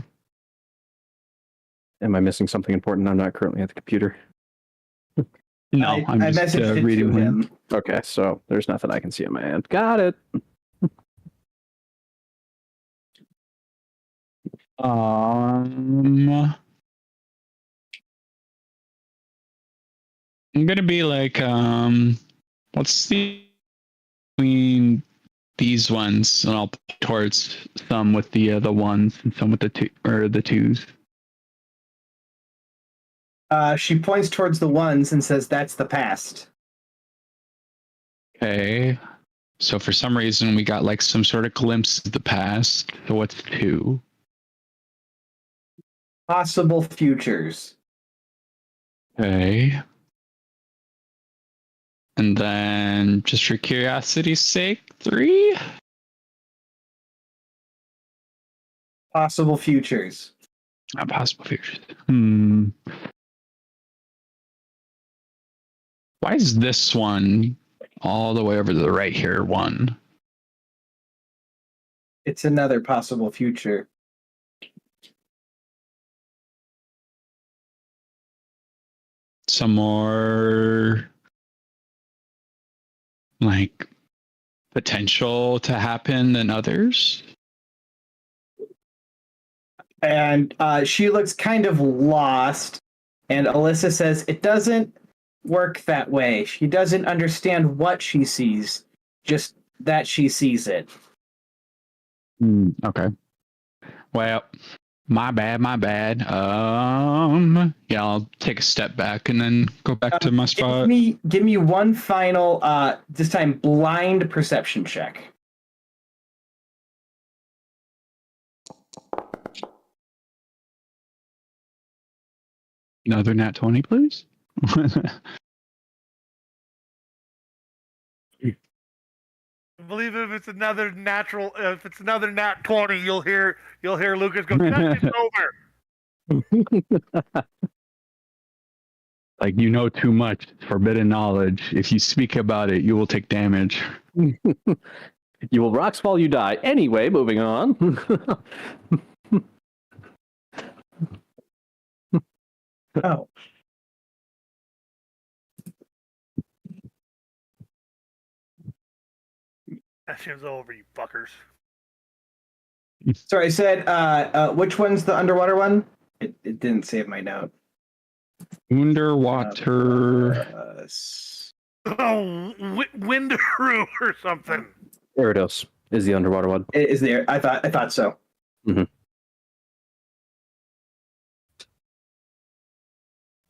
Am I missing something important? I'm not currently at the computer.
No, I'm just
messaged it
reading
to him.
Okay, so there's nothing I can see on my end. Got it.
I'm gonna be like, what's the between these ones, and I'll point towards some with the ones and some with the two or the twos.
She points towards the ones and says, "That's the past."
Okay, so for some reason we got like some sort of glimpse of the past. So what's two?
Possible futures.
Okay. And then, just for curiosity's sake, 3?
Possible futures.
Not possible futures. Why is this one all the way over to the right here, 1?
It's another possible future.
Some more like potential to happen than others.
And she looks kind of lost. And Alyssa says, "It doesn't work that way. She doesn't understand what she sees, just that she sees it."
Okay. Well, my bad. Yeah, I'll take a step back and then go back to my spot.
Give me one final, this time blind perception check.
Another nat 20, please.
I believe if it's another nat 20, you'll hear Lucas go, "Session's over."
Like, you know too much. Forbidden knowledge. If you speak about it, you will take damage.
You will rocks while you die. Anyway, moving on.
Oh.
Session's over, you fuckers.
Sorry, I said, which one's the underwater one? It didn't save my note.
Underwater.
Oh, Windaroo or something.
Gyarados is the underwater one.
It is there. I thought so.
Mm-hmm.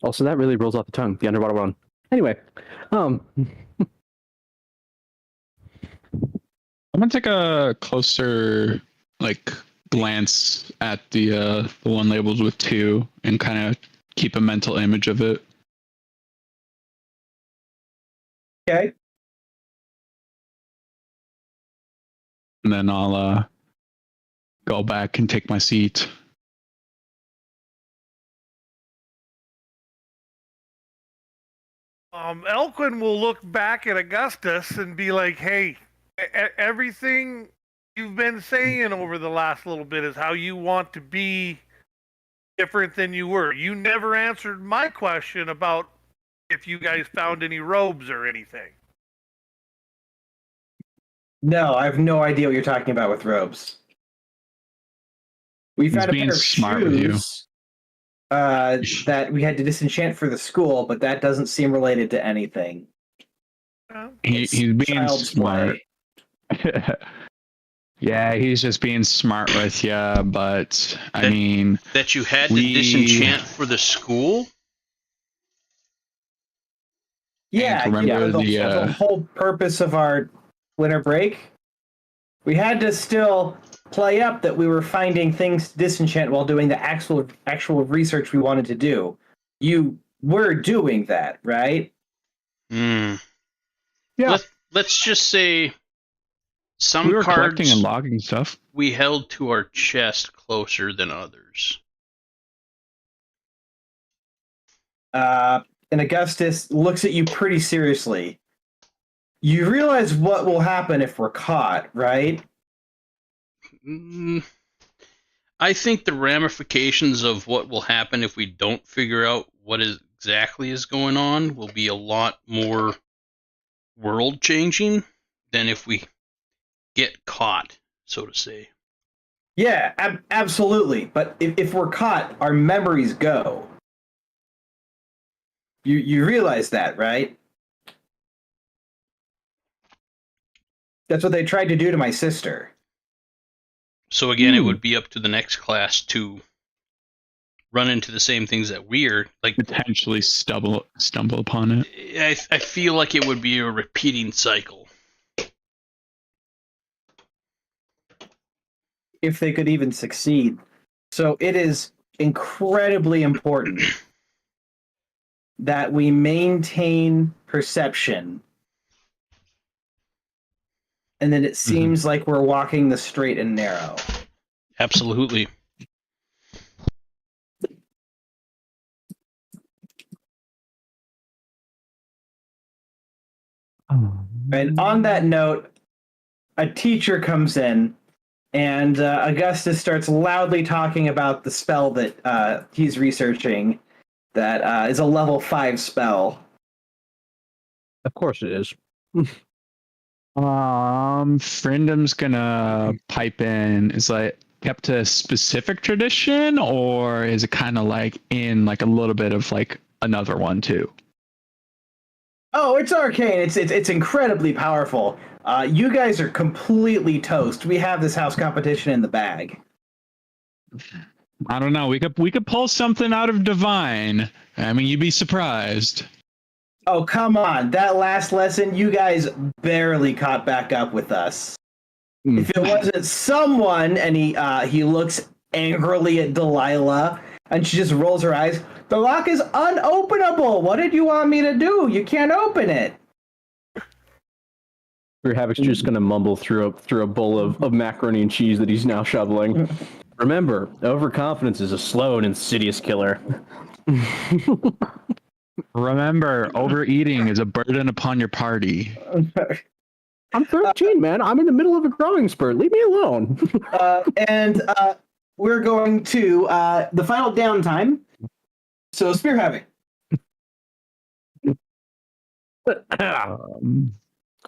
Also, that really rolls off the tongue, the underwater one. Anyway,
I'm gonna take a closer glance at the one labeled with 2 and kind of keep a mental image of it.
Okay.
And then I'll go back and take my seat.
Elquin will look back at Augustus and be like, "Hey, everything you've been saying over the last little bit is how you want to be different than you were. You never answered my question about if you guys found any robes or anything."
No, I have no idea what you're talking about with robes. We found a
being
pair of
smart with you.
shoes that we had to disenchant for the school, but that doesn't seem related to anything.
He's being
Child's
smart.
play.
Yeah, he's just being smart with you, but I mean...
That you had to disenchant for the school?
Yeah,
remember
the whole purpose of our winter break. We had to still play up that we were finding things to disenchant while doing the actual research we wanted to do. You were doing that, right?
Hmm.
Yeah.
Let's just say some
we were
cards
collecting and logging stuff.
we held to our chest closer than others.
And Augustus looks at you pretty seriously. You realize what will happen if we're caught, right?
I think the ramifications of what will happen if we don't figure out what exactly is going on will be a lot more world-changing than if we get caught, so to say.
Yeah, absolutely. But if we're caught, our memories go. You realize that, right? That's what they tried to do to my sister.
So again, it would be up to the next class to run into the same things that we're like.
Potentially stumble upon it.
I feel like it would be a repeating cycle.
If they could even succeed. So it is incredibly important that we maintain perception. And then it seems like we're walking the straight and narrow.
Absolutely.
And on that note, a teacher comes in, and Augustus starts loudly talking about the spell that he's researching that is a level 5 spell.
of course it is.
Frindum's gonna pipe in. Is like kept to a specific tradition, or is it kind of like in like a little bit of like another one too?
Oh, it's arcane. It's incredibly powerful. You guys are completely toast. We have this house competition in the bag.
I don't know. We could pull something out of divine. I mean, you'd be surprised.
Oh, come on. That last lesson, you guys barely caught back up with us. If it wasn't someone, and he looks angrily at Delilah, and she just rolls her eyes, the lock is unopenable. What did you want me to do? You can't open it.
Spear Havoc's just gonna mumble through a bowl of macaroni and cheese that he's now shoveling. Remember, overconfidence is a slow and insidious killer.
Remember, overeating is a burden upon your party.
I'm 13, man. I'm in the middle of a growing spurt. Leave me alone.
And we're going to the final downtime. So, Spear Havoc.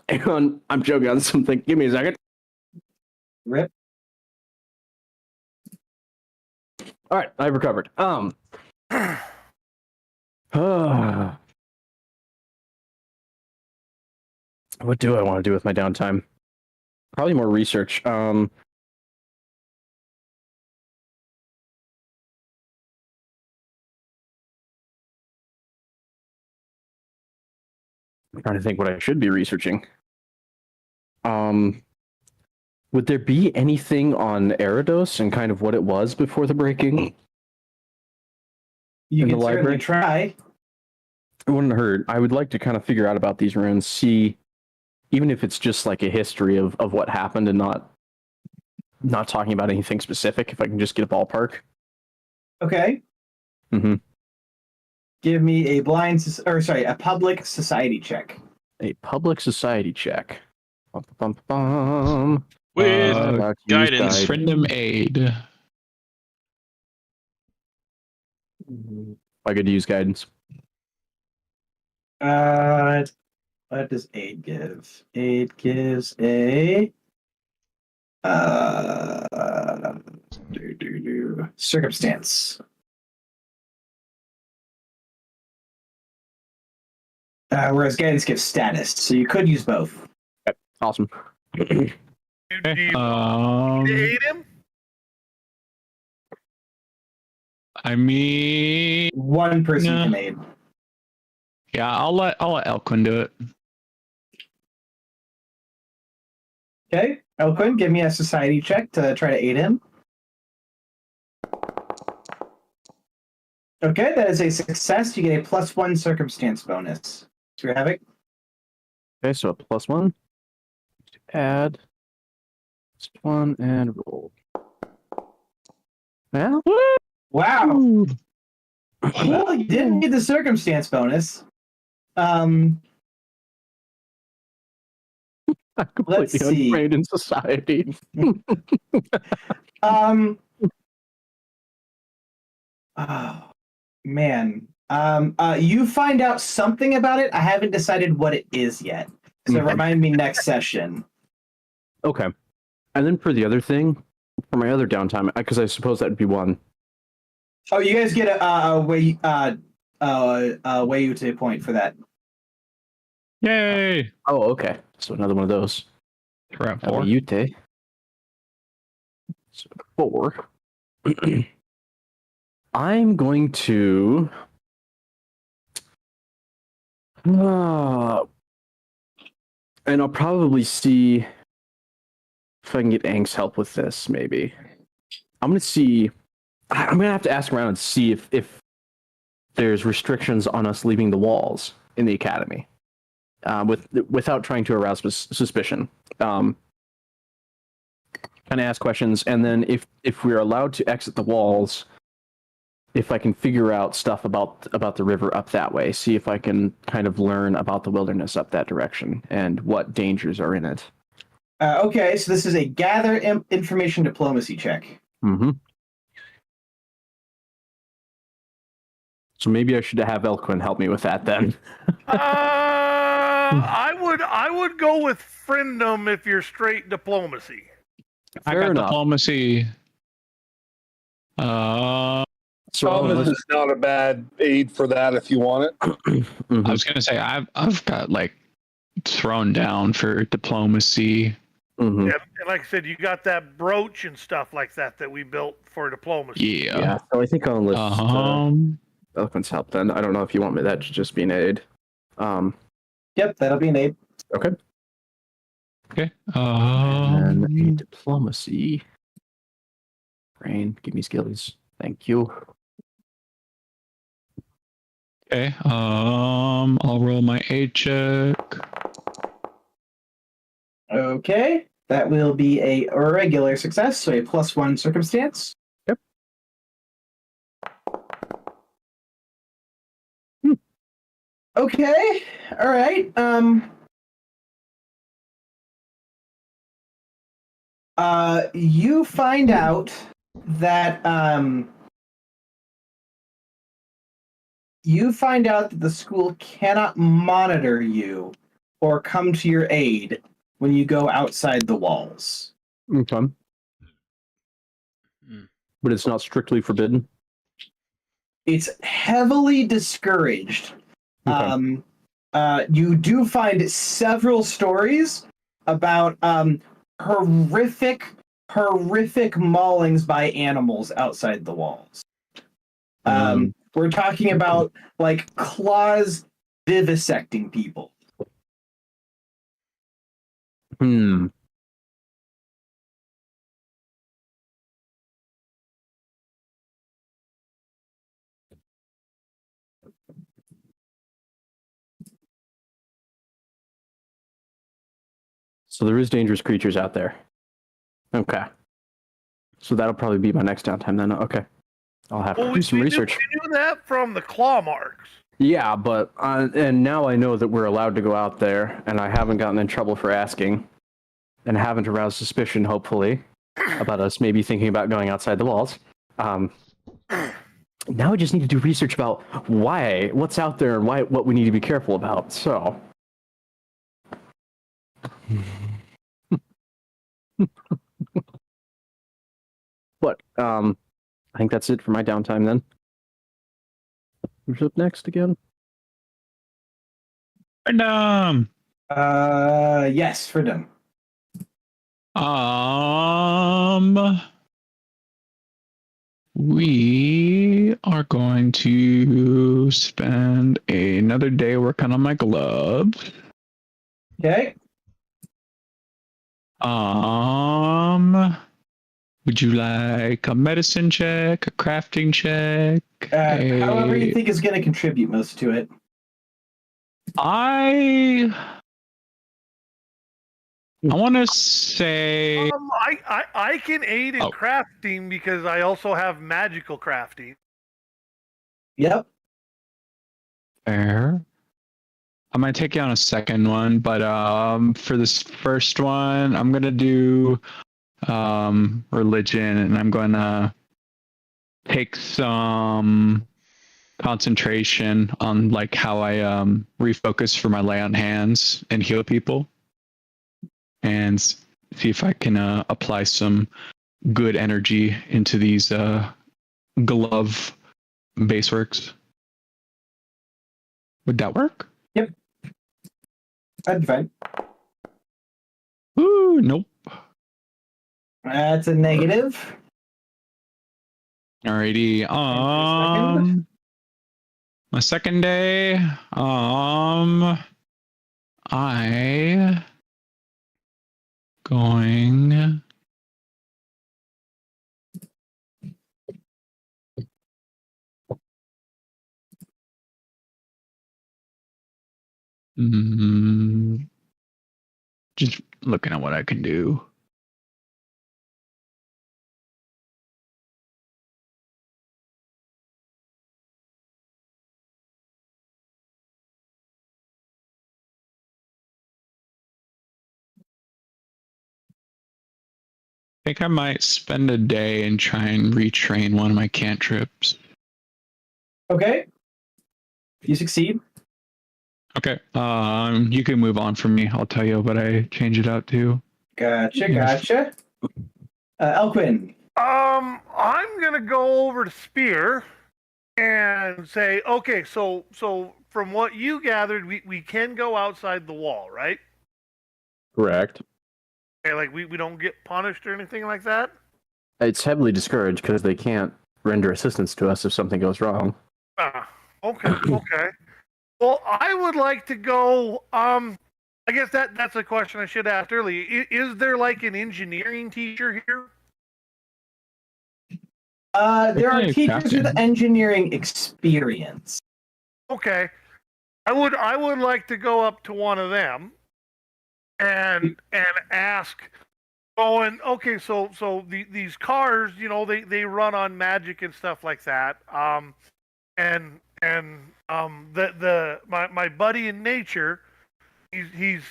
Hang on, I'm joking on something. Give me a second.
Rip.
All right, I've recovered. What do I want to do with my downtime? Probably more research. I'm trying to think what I should be researching. Would there be anything on Eridos and kind of what it was before the breaking?
You
In
can
the
certainly
library?
try.
It wouldn't hurt. I would like to kind of figure out about these runes, see, even if it's just like a history of what happened and not talking about anything specific, if I can just get a ballpark.
Okay.
Mm-hmm.
Give me a a public society check.
A public society check. Bum, bum, bum.
With
About to use
guidance.
Friendem aid.
I could use guidance.
What does aid give? Aid gives a circumstance. Whereas guidance gives status, so you could use both.
Awesome.
Do you aid him?
I mean,
One person
Nah.
can aid.
yeah, I'll let Elquin do it.
Okay, Elquin, give me a society check to try to aid him. Okay, that is a success. You get a +1 circumstance bonus. So you have it.
Okay, so a +1. Add. +1 and roll. Well,
Wow. Well, you didn't need the circumstance bonus.
I'm
Let's
completely
see.
untrained in society.
Oh, man. You find out something about it. I haven't decided what it is yet. So
Okay.
remind me next session.
Okay. And then for the other thing, for my other downtime, because I suppose that would be one.
Oh, you guys get a way to point for that.
Yay!
Oh, okay. So another one of those.
We're at 4.
Ute. So 4. I'm going to. And I'll probably see if I can get Ang's help with this, maybe. I'm going to see. I'm going to have to ask around and see if there's restrictions on us leaving the walls in the academy. Without trying to arouse suspicion. Kind of ask questions, and then if we're allowed to exit the walls, if I can figure out stuff about the river up that way, see if I can kind of learn about the wilderness up that direction and what dangers are in it.
Okay, so this is a gather information diplomacy check.
Mm-hmm. So maybe I should have Elquin help me with that then.
I would go with friendom if you're straight diplomacy.
I
Fair
got
enough.
diplomacy.
So
Thomas is not a bad aid for that if you want it.
Mhm.
I was gonna say I've got like thrown down for diplomacy.
Mhm.
Yeah, and like I said, you got that brooch and stuff like that we built for diplomacy.
Yeah.
Yeah, so I think I'll enlist Elquin's help then. I don't know if you want me that to just be an aid.
Yep, that'll be an aid.
Okay.
Okay.
And a diplomacy. Brain, give me skills. Thank you.
Okay. I'll roll my aid check.
Okay, that will be a regular success, so a +1 circumstance.
Yep.
Okay, all right. You find out that the school cannot monitor you or come to your aid when you go outside the walls.
Okay.
Hmm.
But it's not strictly forbidden.
It's heavily discouraged.
Okay.
You do find several stories about horrific maulings by animals outside the walls. We're talking about like claws vivisecting people.
Hmm. So there is dangerous creatures out there. Okay. So that'll probably be my next downtime then. Okay. I'll have to do some research.
We knew that from the claw marks.
Yeah, but and now I know that we're allowed to go out there, and I haven't gotten in trouble for asking, and haven't aroused suspicion, hopefully, about us maybe thinking about going outside the walls. Now I just need to do research about what's out there, and what we need to be careful about. So. But I think that's it for my downtime then. Who's up next again?
And
Yes, for them.
we are going to spend another day working on my gloves.
Okay.
Would you like a medicine check, a crafting check?
However you think is going to contribute most to it.
I want to say
I can aid in crafting because I also have magical crafting.
Yep.
fair. I might take you on a second one, but for this first one, I'm gonna do religion, and I'm gonna take some concentration on like how I refocus for my lay on hands and heal people, and see if I can apply some good energy into these glove base works. Would that work?
Yep. That'd be fine.
Ooh, nope.
That's a negative.
Alrighty. My second day. I going. Just looking at what I can do. I think I might spend a day and try and retrain one of my cantrips.
Okay. You succeed.
Okay. You can move on from me. I'll tell you what I change it out to.
Gotcha. Elquin.
I'm gonna go over to Spear and say, okay, so from what you gathered, we can go outside the wall, right?
Correct.
Okay, like we don't get punished or anything like that?
It's heavily discouraged because they can't render assistance to us if something goes wrong.
Okay. Well, I would like to go. I guess that's a question I should ask earlier. Is there like an engineering teacher here?
There are teachers with engineering experience.
Okay, I would like to go up to one of them and ask, going, okay, so these cars, they run on magic and stuff like that. My buddy in nature, he's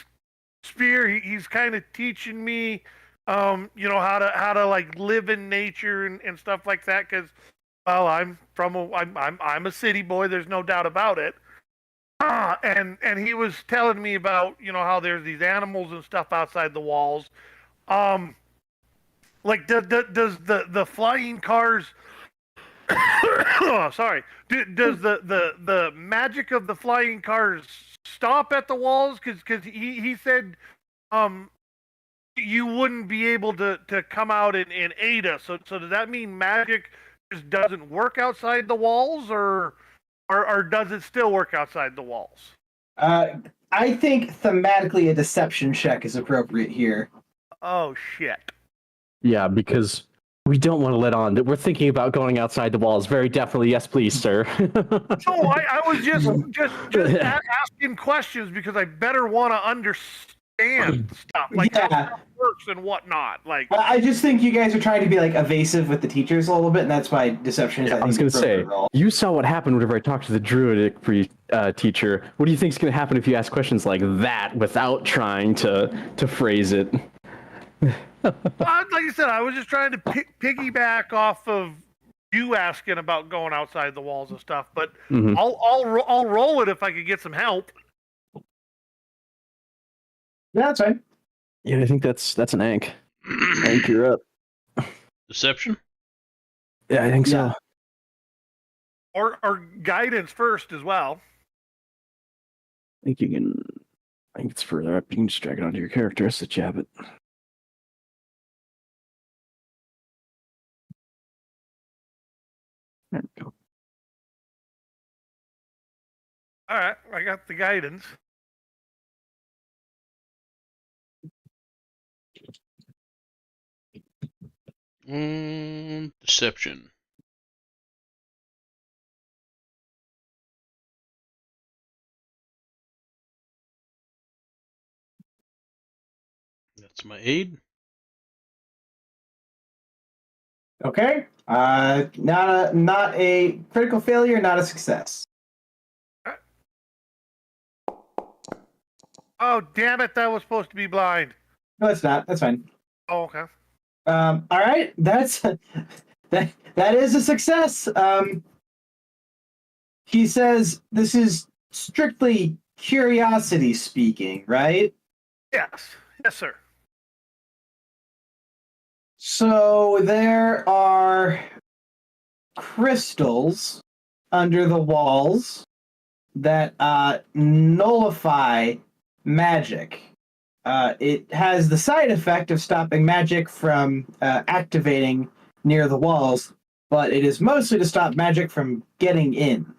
Spear. He's kind of teaching me, how to like live in nature and stuff like that. Because, well, I'm a city boy. There's no doubt about it. And he was telling me about how there's these animals and stuff outside the walls. Like does the flying cars? Oh, sorry. Does the magic of the flying cars stop at the walls? Because he said you wouldn't be able to come out and aid us. So does that mean magic just doesn't work outside the walls, or does it still work outside the walls?
I think thematically a deception check is appropriate here.
Oh shit.
Yeah, because we don't want to let on that we're thinking about going outside the walls. Very definitely, yes, please, sir.
No, I was just asking questions because I better want to understand stuff like how stuff works and whatnot. Like,
I just think you guys are trying to be like evasive with the teachers a little bit, and that's why deception is.
I was going to say, you saw what happened whenever I talked to the Druid teacher. What do you think is going to happen if you ask questions like that without trying to phrase it?
Like I said, I was just trying to piggyback off of you asking about going outside the walls and stuff. But I'll roll it if I could get some help.
Yeah, that's fine.
Yeah, I think that's an ank. Ank, you're up.
Deception?
Yeah, I think so.
Or guidance first as well.
I think it's further up. You can just drag it onto your characteristics, yeah, but... There we go.
All right, I got the guidance.
Deception. That's my aid.
Okay. Not a critical failure, not a success.
Oh, damn it, that was supposed to be blind.
No, it's not. That's fine.
Oh, okay.
All right. That's that is a success. He says this is strictly curiosity speaking, right?
Yes. Yes, sir.
So there are crystals under the walls that nullify magic. It has the side effect of stopping magic from activating near the walls, but it is mostly to stop magic from getting in.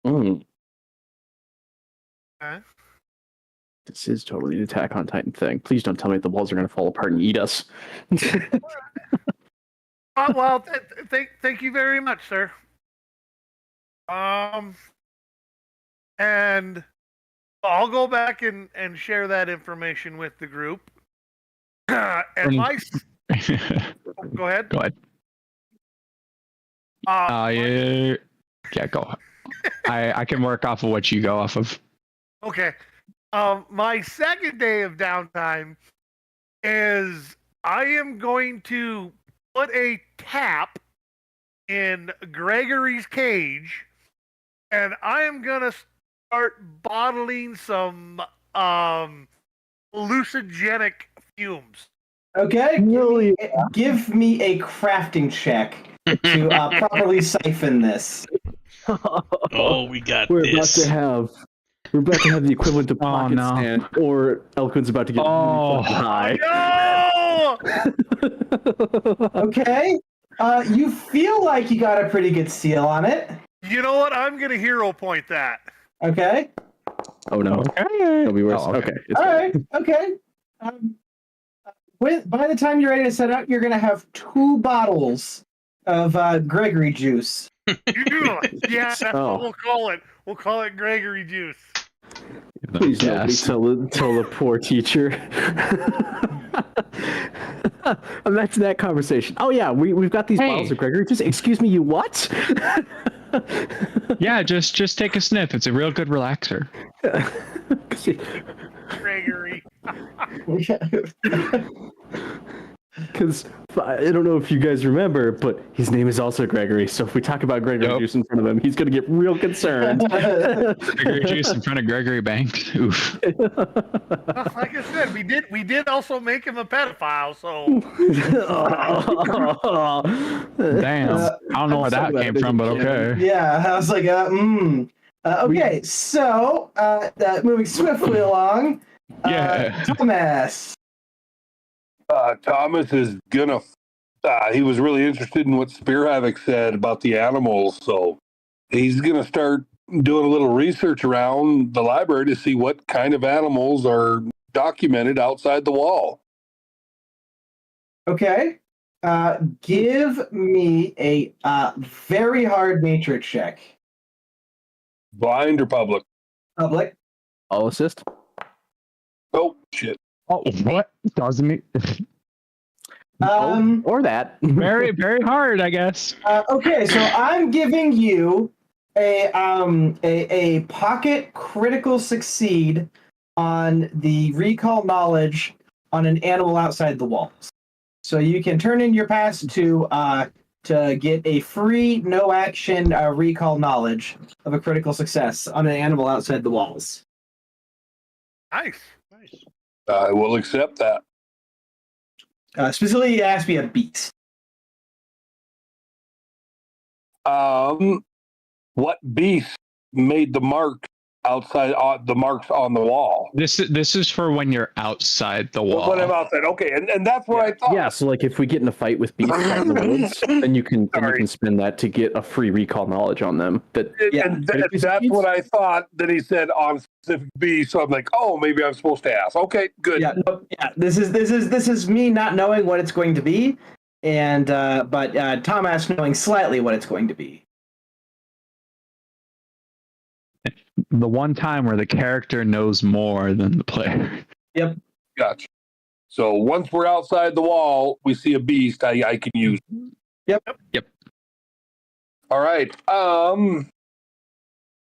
Mm.
Okay.
This is totally an Attack on Titan thing. Please don't tell me the walls are going to fall apart and eat us.
Well, thank you very much, sir. And I'll go back and share that information with the group. And my... Go ahead.
Go ahead. Yeah, go. I can work off of what you go off of.
Okay. My second day of downtime is I am going to put a tap in Gregory's cage, and I am gonna start bottling some hallucinogenic fumes.
Okay, give me a crafting check to properly siphon this.
Oh, we got
We're
this.
We're about to have the equivalent of pocket stand, or Elquin's about to get really fucking high.
No!
Okay, you feel like you got a pretty good seal on it.
You know what? I'm gonna hero point that.
Okay.
Oh no. Okay. It'll be worse.
Oh, okay.
All right. Okay. By the time you're ready to set out, you're gonna have 2 bottles of Gregory juice.
Yeah, that's what we'll call it. We'll call it Gregory juice.
Please nobody
Yes.
tell the poor teacher. Imagine that conversation. Oh yeah, we've got these
Hey.
bottles of Gregory. Just excuse me, you what?
Yeah, just take a sniff. It's a real good relaxer.
Gregory.
Because I don't know if you guys remember, but his name is also Gregory. So if we talk about Gregory
Yep.
juice in front of him, he's going to get real concerned.
Gregory juice in front of Gregory Banks. Oof.
Well, like I said, we did also make him a pedophile, so
Damn. I don't know where that came from, but okay.
Yeah, I was like, okay, so moving swiftly along.
Yeah.
Thomas.
Thomas is gonna. He was really interested in what Spear Havoc said about the animals, so he's gonna start doing a little research around the library to see what kind of animals are documented outside the wall.
Okay. Give me a very hard nature check.
Blind or public?
Public.
I'll assist.
Oh shit!
Oh, what? Doesn't it?
Or that.
Very, very hard, I guess.
Okay, so I'm giving you a pocket critical succeed on the recall knowledge on an animal outside the walls. So you can turn in your pass to get a free no action recall knowledge of a critical success on an animal outside the walls.
nice.
I will accept that.
Specifically, it has to be a beast.
What beast made the mark outside? The marks on the wall.
This is for when you're outside the wall.
What about that? Okay, and that's what I thought.
Yeah, so like if we get in a fight with beasts out in the woods, then you can spend that to get a free recall knowledge on them.
And that's what I thought that he said on specific beast. So I'm like, oh, maybe I'm supposed to ask. Okay, good.
Yeah, this is me not knowing what it's going to be, and but Thomas knowing slightly what it's going to be.
The one time where the character knows more than the player.
Yep.
Gotcha. So once we're outside the wall, we see a beast I can use.
Yep.
All right.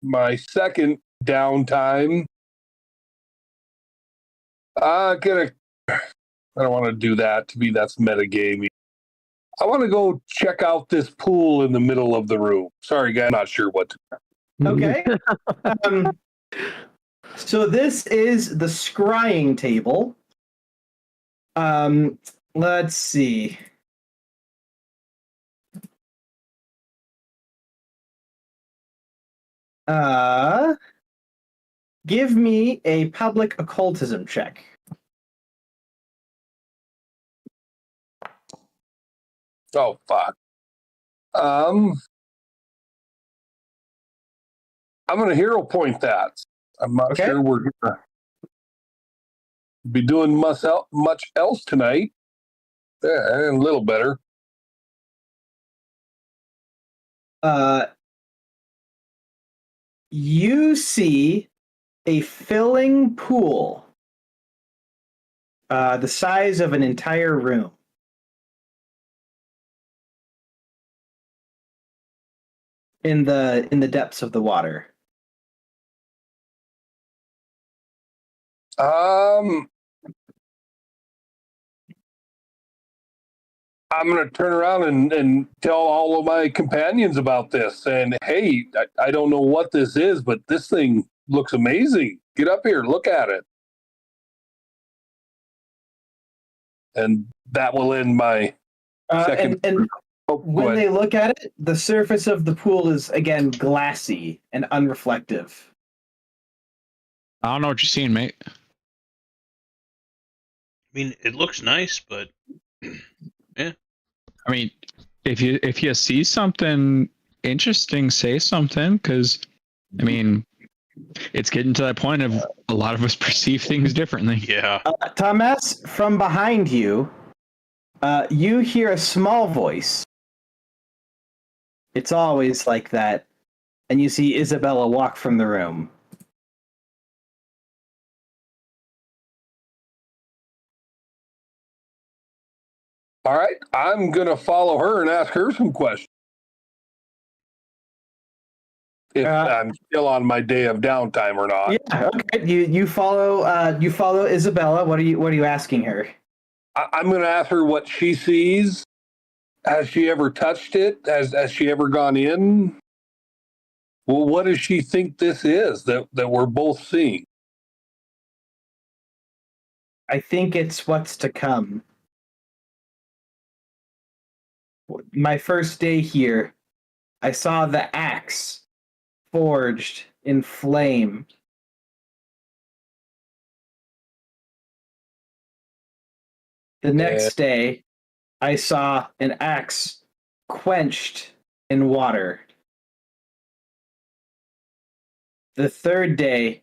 My second downtime. I don't want to do that. To me, that's metagaming. I want to go check out this pool in the middle of the room. Sorry, guys, I'm not sure what to do.
Okay. So this is the scrying table. Let's see. Give me a public occultism check.
Oh, fuck. I'm going to hero point that. I'm not sure we're going to be doing much else tonight. Yeah, a little better.
You see a filling pool, the size of an entire room. In the depths of the water.
I'm going to turn around and tell all of my companions about this. And hey, I don't know what this is, but this thing looks amazing. Get up here, look at it. And that will end my second.
And when they look at it, the surface of the pool is again glassy and unreflective.
I don't know what you're seeing, mate.
I mean, it looks nice, but yeah.
I mean, if you see something interesting, say something, because I mean, it's getting to that point of a lot of us perceive things differently.
Yeah.
Thomas, from behind you, you hear a small voice. It's always like that, and you see Isabella walk from the room.
All right, I'm gonna follow her and ask her some questions. If I'm still on my day of downtime or not.
Yeah. Okay. You follow Isabella. What are you asking her?
I'm gonna ask her what she sees. Has she ever touched it? Has she ever gone in? Well, what does she think this is that we're both seeing?
I think it's what's to come. My first day here, I saw the axe forged in flame. The next day, I saw an axe quenched in water. The third day,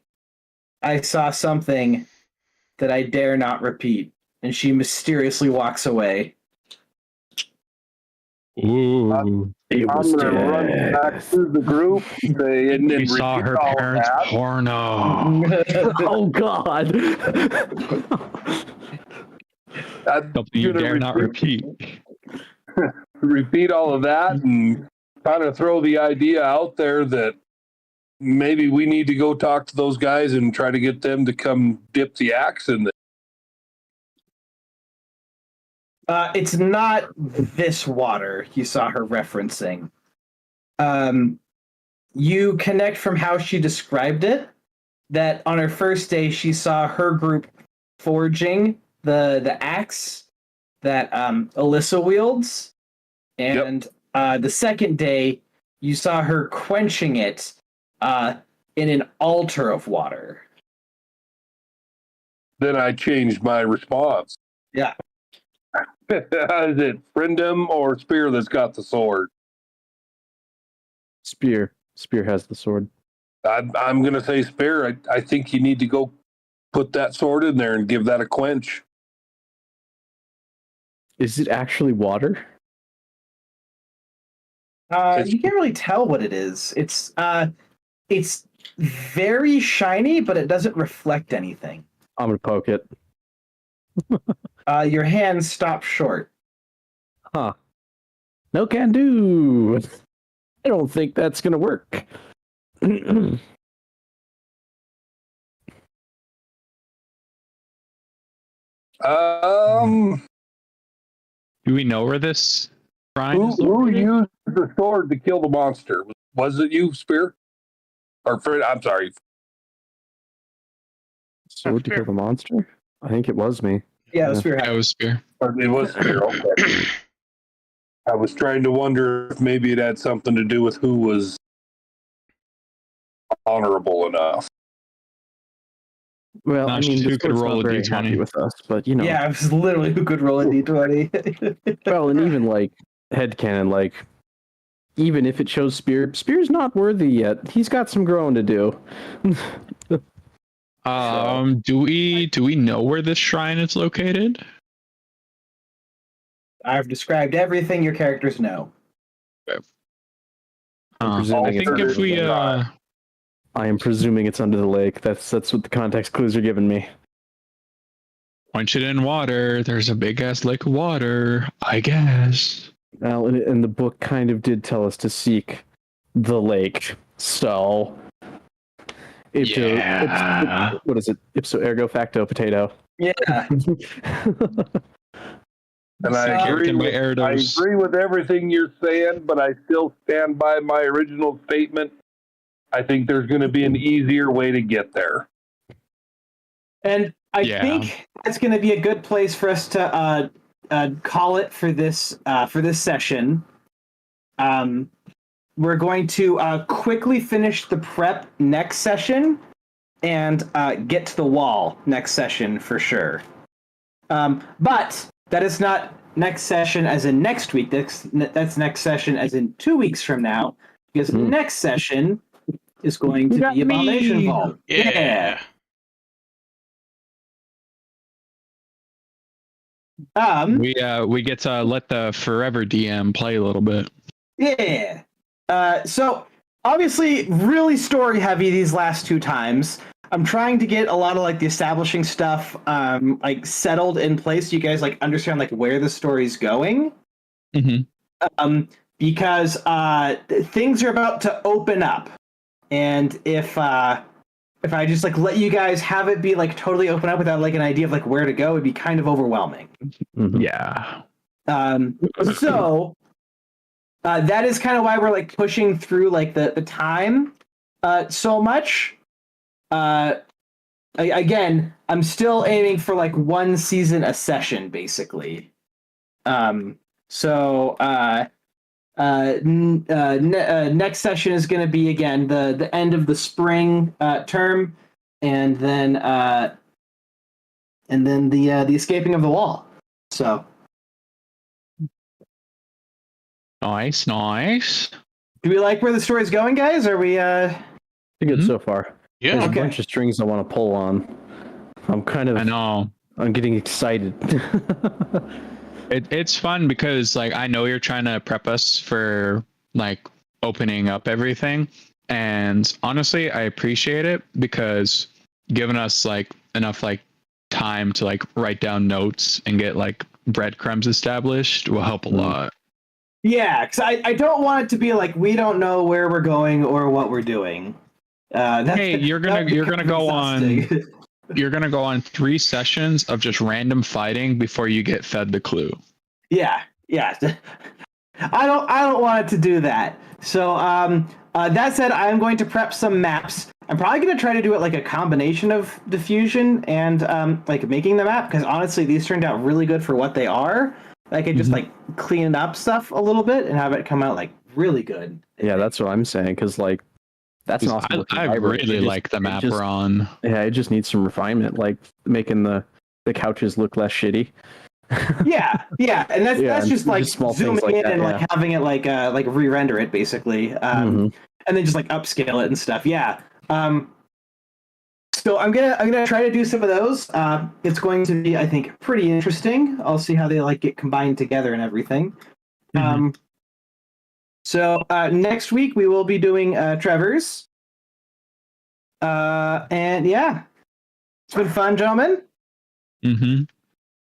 I saw something that I dare not repeat, and she mysteriously walks away.
Ooh.
It
I'm
was
gonna run
death.
back through the group and then
We saw
repeat
her
all
parents'
that.
porno.
Oh God!
I'm
Something you
gonna
dare not repeat.
repeat all of that and kind of throw the idea out there that maybe we need to go talk to those guys and try to get them to come dip the axe in there.
It's not this water you saw her referencing. You connect from how she described it that on her first day she saw her group forging the axe that Alyssa wields, and the second day you saw her quenching it in an altar of water.
Then I changed my response.
Yeah.
Is it Friendem or Spear that's got the sword?
Spear has the sword.
I'm going to say Spear. I think you need to go put that sword in there and give that a quench.
Is it actually water?
You can't really tell what it is. It's very shiny, but it doesn't reflect anything.
I'm gonna poke it.
Your hand stops short.
Huh. No can do. I don't think that's gonna work.
Do we know where this shrine is
Who
located?
used the sword to kill the monster? Was it you, Spear? Or Fred? I'm sorry.
Sword to kill the monster? I think it was me.
Yeah, the spear.
Yeah, it was Spear.
It was Spear. Okay. I was trying to wonder if maybe it had something to do with who was honorable enough.
Well,
No,
I mean,
who
the
could
sword's
roll
not
a
very
D20?
happy with us, but you know.
Yeah, it was literally who could roll a d20.
Well, and even like headcanon, like even if it shows Spear's not worthy yet. He's got some growing to do.
Do we know where this shrine is located?
I've described everything your characters know.
presuming
I
it's
think
under
if we
I am presuming it's under the lake. That's what the context clues are giving me.
quench it in water, there's a big ass lake of water, I guess.
Well, and the book kind of did tell us to seek the lake, so
Yeah.
what is it? Ipso ergo facto potato.
Yeah.
And I agree with everything you're saying, but I still stand by my original statement. I think there's going to be an easier way to get there.
And I think that's going to be a good place for us to call it for this session. We're going to quickly finish the prep next session and get to the wall next session for sure. But that is not next session as in next week. That's next session as in 2 weeks from now. Because next session is going to be Abomination Vault.
Yeah.
We get to let the forever DM play a little bit.
Yeah. So obviously really story heavy these last two times. I'm trying to get a lot of like the establishing stuff like settled in place so you guys like understand like where the story's going. Because things are about to open up, and if I just like let you guys have it be like totally open up without like an idea of like where to go, it'd be kind of overwhelming.
Yeah.
So that is kind of why we're like pushing through like the time so much. Again, I'm still aiming for like one season a session, basically. Next session is going to be again the end of the spring term, and then the escaping of the wall. So
Nice.
Mm-hmm.
do we like where the story's going, guys? Are we
Pretty good
Mhm.
so far.
Yeah.
There's
Okay.
a bunch of strings I want to pull on.
I know.
I'm getting excited.
It's fun because like I know you're trying to prep us for like opening up everything, and honestly I appreciate it because giving us like enough like time to like write down notes and get like breadcrumbs established will help a lot.
Yeah, because I don't want it to be like we don't know where we're going or what we're doing.
Hey, you're gonna go on
exhausting.
you're gonna go on 3 sessions of just random fighting before you get fed the clue.
Yeah. I don't want it to do that. So that said, I'm going to prep some maps. I'm probably going to try to do it like a combination of diffusion and like making the map, because honestly, these turned out really good for what they are. I could just like clean up stuff a little bit and have it come out like really good.
Yeah, that's what I'm saying. Because like that's an awesome looking
I
library.
really like the map we're on.
Yeah, it just needs some refinement, like making the couches look less shitty.
Yeah, and that's just like
just small
zooming
things like
in
that,
and
yeah.
like having it like re-render it basically, and then just like upscale it and stuff. Yeah. So I'm gonna try to do some of those. It's going to be, I think, pretty interesting. I'll see how they like get combined together and everything. So next week we will be doing Trevor's. And yeah, it's been fun, gentlemen.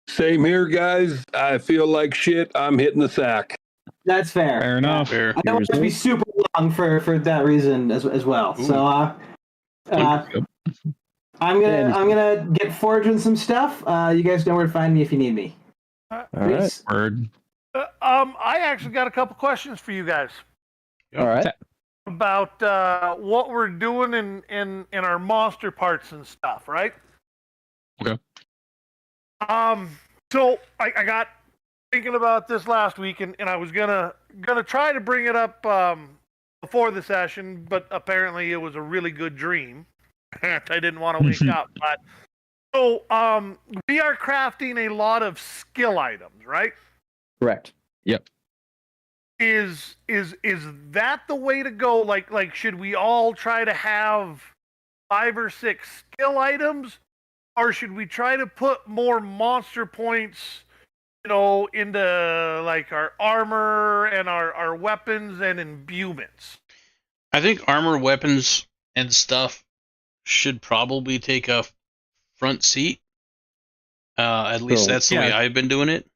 Same here, guys. I feel like shit. I'm hitting the sack.
That's fair.
Fair enough.
Fair.
I don't want it to be super long for that reason as well.
Ooh.
So I'm gonna get foraging some stuff. You guys know where to find me if you need me.
All right.
Peace.
Word.
I actually got a couple questions for you guys
All right.
about what we're doing in our monster parts and stuff, right?
Okay.
So I got thinking about this last week, and I was gonna try to bring it up before the session, but apparently it was a really good dream. I didn't want to wake up, but so we are crafting a lot of skill items, right?
Correct.
Yep.
Is that the way to go? Like should we all try to have 5 or 6 skill items, or should we try to put more monster points, into like our armor and our weapons and imbuements?
I think armor, weapons, and stuff should probably take a front seat. At least that's the way I've been doing it.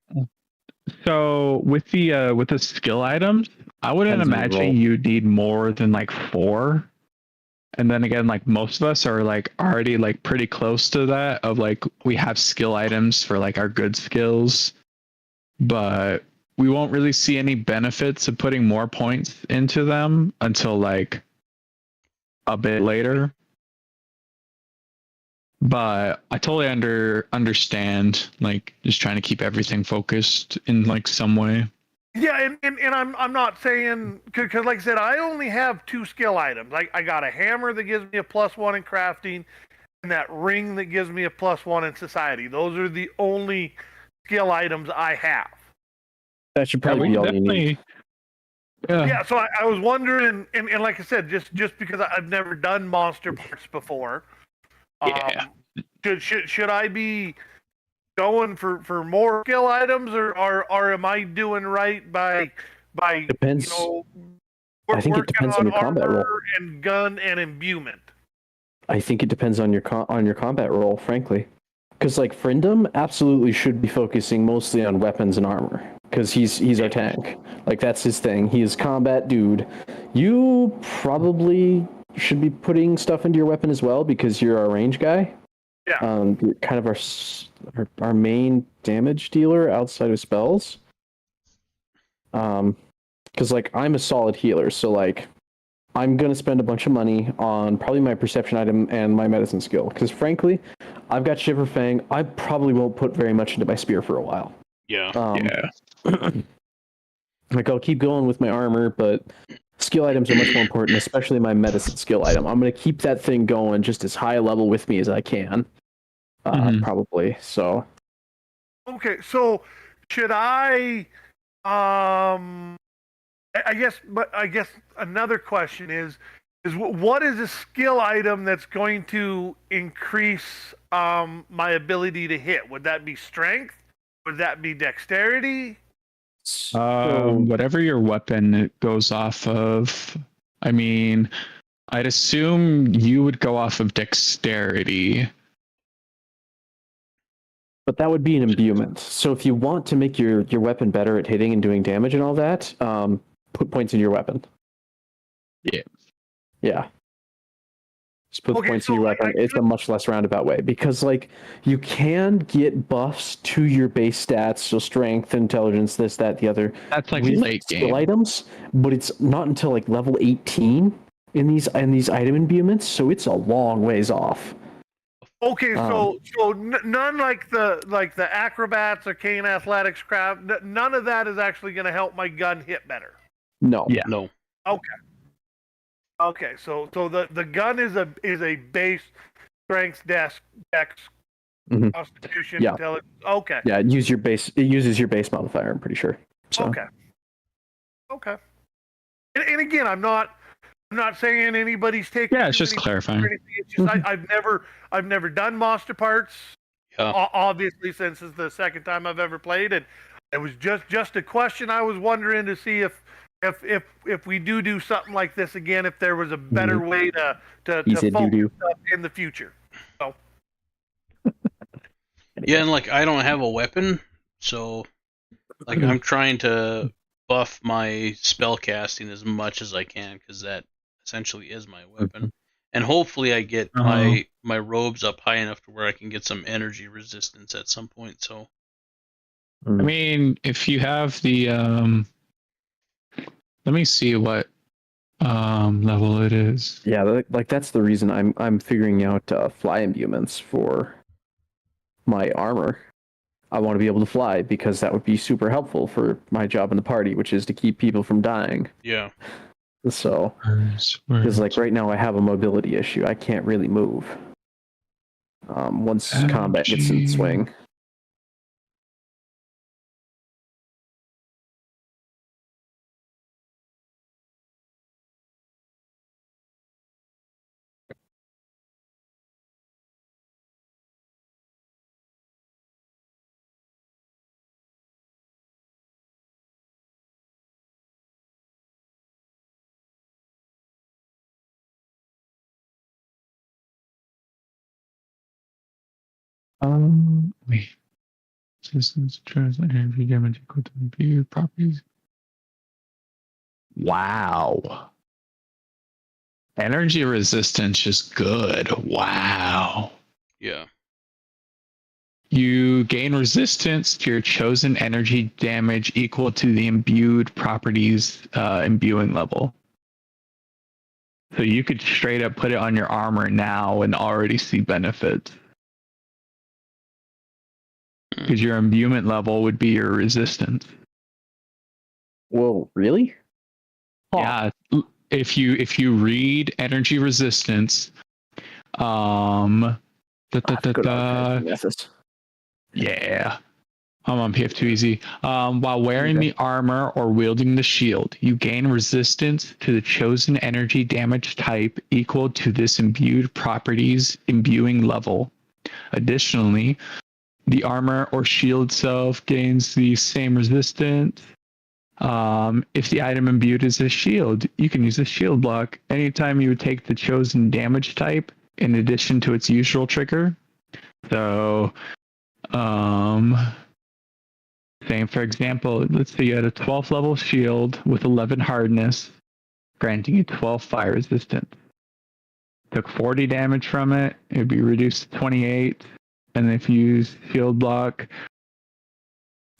So with the skill items, I wouldn't
Depends on the
imagine
role.
you need more than like 4. And then again, like most of us are like already like pretty close to that of like we have skill items for like our good skills, but we won't really see any benefits of putting more points into them until like a bit later. But I totally understand like just trying to keep everything focused in like some way.
Yeah, and I'm not saying, because like I said, I only have 2 skill items. I got a hammer that gives me a +1 in crafting, and that ring that gives me a +1 in society. Those are the only skill items I have.
That should probably be all you need.
Yeah, so I was wondering, and like I said, just because I've never done monster parts before, should I be going for more skill items, or am I doing right by
Depends. I think it depends on your combat role.
and gun and imbuement?
I think it depends on your combat role, frankly. Because like Frindom absolutely should be focusing mostly on weapons and armor. Because he's our tank. Like that's his thing. He is combat dude. You probably should be putting stuff into your weapon as well because you're our range guy.
Yeah.
You're kind of our main damage dealer outside of spells. Because like I'm a solid healer, so like I'm gonna spend a bunch of money on probably my perception item and my medicine skill. Because frankly, I've got Shiverfang. I probably won't put very much into my spear for a while.
Yeah.
Like I'll keep going with my armor, but skill items are much more important, especially my medicine skill item. I'm gonna keep that thing going just as high a level with me as I can. Probably. So.
Okay, so should I? I guess another question is what is a skill item that's going to increase my ability to hit? Would that be strength? Would that be dexterity?
Whatever your weapon goes off of. I mean, I'd assume you would go off of dexterity.
But that would be an imbuement. So if you want to make your weapon better at hitting and doing damage and all that, put points in your weapon.
Yeah.
Yeah. Just put points in your weapon. It's a much less roundabout way because like you can get buffs to your base stats, so strength, intelligence, this, that, the other.
That's like
with
late
skill
game
items, but it's not until like level 18 in these item imbuements, so it's a long ways off.
Okay, so none like the acrobats, arcane athletics crap. None of that is actually going to help my gun hit better.
No.
Yeah. No.
Okay. So the gun is a base strength, dex, constitution, intelligence. Okay.
Yeah, it uses your base modifier. I'm pretty sure. So.
Okay. And again, I'm not saying anybody's taking.
Yeah, it's just clarifying.
It's just I've never done monster parts.
Yeah.
Obviously, since it's the second time I've ever played, and it was just a question I was wondering to see if we do something like this again, if there was a better way to focus stuff in the future. So.
Yeah, and like I don't have a weapon, so like I'm trying to buff my spell casting as much as I can because that essentially is my weapon. And hopefully I get my robes up high enough to where I can get some energy resistance at some point. So
I mean, if you have the let me see what level it is.
Yeah, like that's the reason I'm figuring out fly imbuements for my armor. I want to be able to fly because that would be super helpful for my job in the party, which is to keep people from dying.
yeah.
So, because like right now I have a mobility issue. I can't really move. Once combat gets in swing.
Wait. Systems translate energy damage equal to view properties. Wow. Energy resistance is good. Wow.
Yeah.
You gain resistance to your chosen energy damage equal to the imbued properties imbuing level. So you could straight up put it on your armor now and already see benefits. Because your imbuement level would be your resistance.
Whoa, really?
Yeah. If you read energy resistance, yeah. I'm on PF2 easy. While wearing the armor or wielding the shield, you gain resistance to the chosen energy damage type equal to this imbued properties imbuing level. Additionally, the armor or shield itself gains the same resistance. If the item imbued is a shield, you can use a shield block. Anytime you would take the chosen damage type, in addition to its usual trigger. So, saying for example, let's say you had a 12th level shield with 11 hardness, granting you 12 fire resistance. Took 40 damage from it, it'd be reduced to 28. And if you use shield block,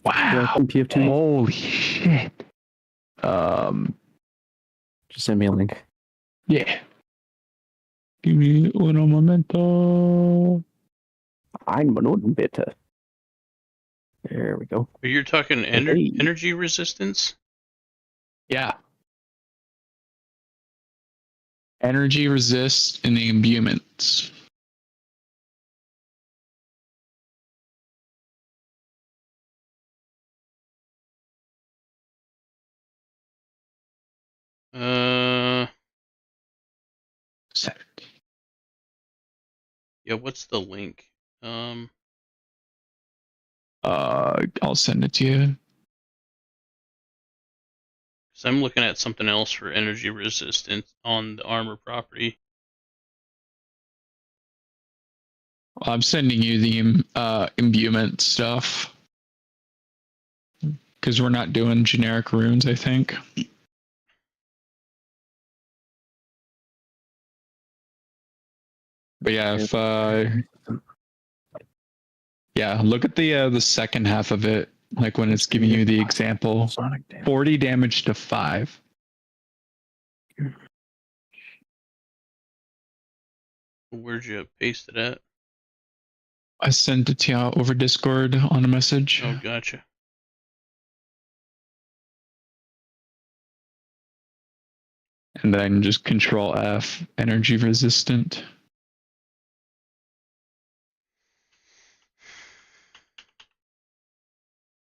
wow,
PF2.
holy shit.
Just send me a link.
Yeah. Give me un momento.
I'm not better. There we go.
You're talking
Hey.
energy resistance?
Yeah. Energy resist in the imbuements.
Uh,
70.
yeah. What's the link?
I'll send it to you.
So I'm looking at something else for energy resistance on the armor property.
I'm sending you the imbuement stuff because we're not doing generic runes, I think. But yeah, if yeah, look at the second half of it, like when it's giving you the example. 40 damage to 5.
Where'd you paste it at?
I sent it to you over Discord on a message.
Oh, gotcha.
And then just Control F, energy resistant.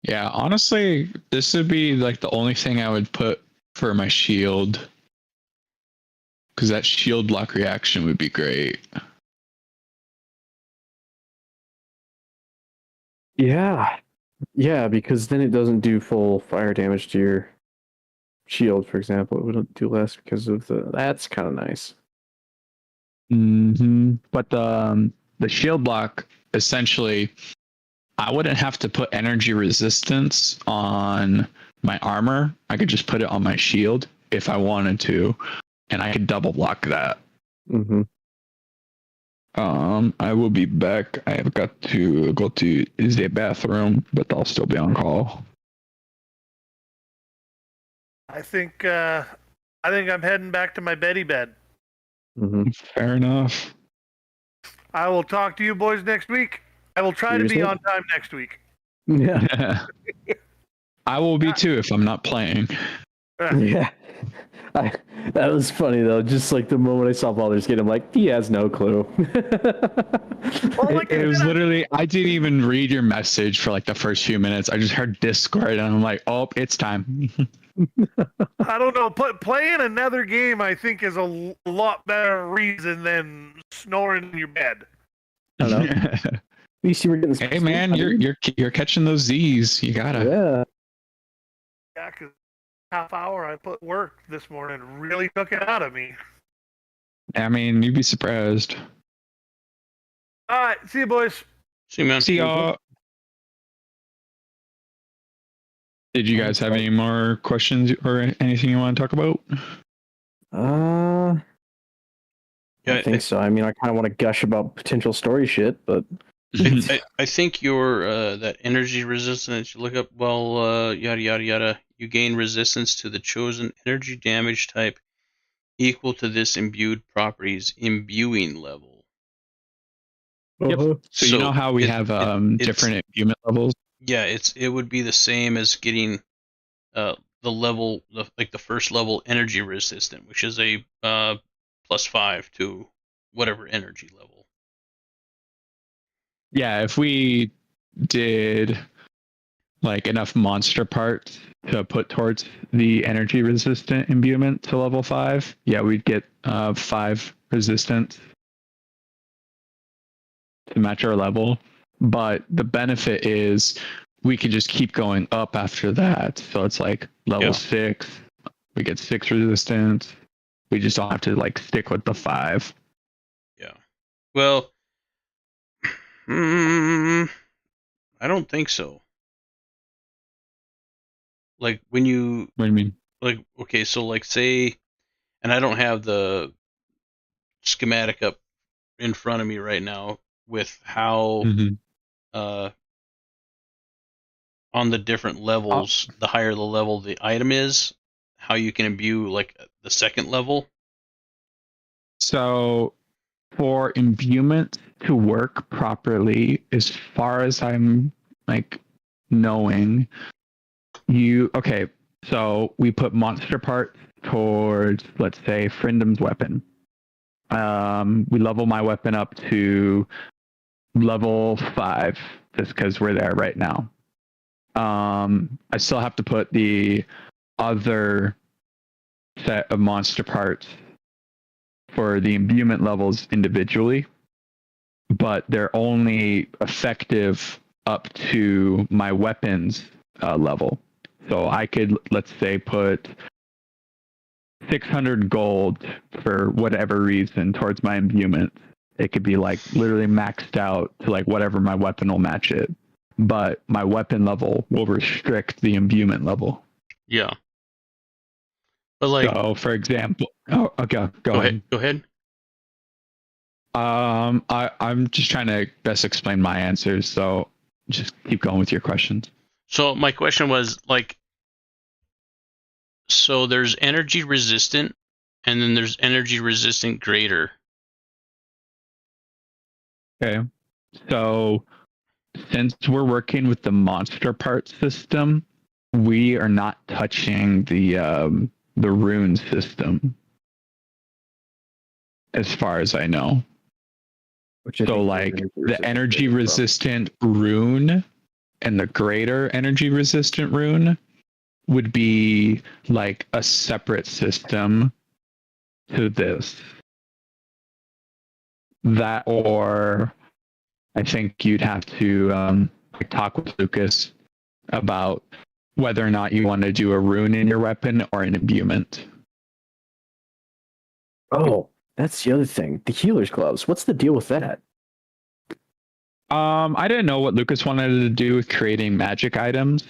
Yeah, honestly, this would be like the only thing I would put for my shield. Because that shield block reaction would be great.
Yeah. Yeah, because then it doesn't do full fire damage to your shield, for example. It would do less because of that's kind of nice.
Mm-hmm. But the shield block, essentially, I wouldn't have to put energy resistance on my armor. I could just put it on my shield if I wanted to, and I could double block that.
Mm-hmm.
I will be back. I have got to go to the bathroom, but I'll still be on call.
I think I'm heading back to my beddy bed.
Mm-hmm.
Fair enough.
I will talk to you boys next week. I will try to be on time next week.
Yeah.
I will be too if I'm not playing.
Yeah. That was funny though. Just like the moment I saw Baldur's Gate, I'm like, he has no clue.
It was literally, I didn't even read your message for like the first few minutes. I just heard Discord and I'm like, oh, it's time.
I don't know. Playing another game, I think, is a lot better reason than snoring in your bed.
I don't know. At least you were getting.
Hey man, you're catching those Z's. You gotta.
Yeah.
Yeah, because half hour I put work this morning really took it out of me.
I mean, you'd be surprised.
All right, see you boys.
See you, man.
See y'all. Did you guys have any more questions or anything you want to talk about?
Yeah,
I think so. I mean, I kind of want to gush about potential story shit, but
I think your that energy resistance. You look up, well, yada yada yada. You gain resistance to the chosen energy damage type equal to this imbued property's imbuing level.
Yep. So you know how we have different imbuement levels?
Yeah, it would be the same as getting the level, like the first level energy resistant, which is a +5 to whatever energy level.
Yeah, if we did like enough monster parts to put towards the energy resistant imbuement to level 5, yeah, we'd get 5 resistance to match our level. But the benefit is we could just keep going up after that. So it's like level 6, we get 6 resistance. We just don't have to like stick with the 5.
Yeah. Well, I don't think so. Like when you
What do you mean?
like, okay, so like say, and I don't have the schematic up in front of me right now with how
Mm-hmm.
on the different levels, the higher the level the item is, how you can imbue like the second level.
So for imbuement to work properly, as far as I'm like knowing, okay, so we put monster parts towards, let's say, Frindum's weapon. We level my weapon up to level 5 just because we're there right now. I still have to put the other set of monster parts for the imbuement levels individually, but they're only effective up to my weapons level. So I could, let's say, put 600 gold for whatever reason towards my imbuement. It could be like literally maxed out to like whatever my weapon will match it. But my weapon level will restrict the imbuement level.
Yeah. But like,
so for example, okay, go ahead.
Go ahead.
I'm just trying to best explain my answers, so just keep going with your questions.
So my question was like, so there's energy resistant, and then there's energy resistant greater.
Okay, so since we're working with the monster part system, we are not touching the rune system, as far as I know. So like the energy resistant rune and the greater energy resistant rune would be like a separate system to this. That, or I think you'd have to talk with Lucas about whether or not you want to do a rune in your weapon or an imbuement.
Oh, that's the other thing. The healer's gloves. What's the deal with that?
I didn't know what Lucas wanted to do with creating magic items.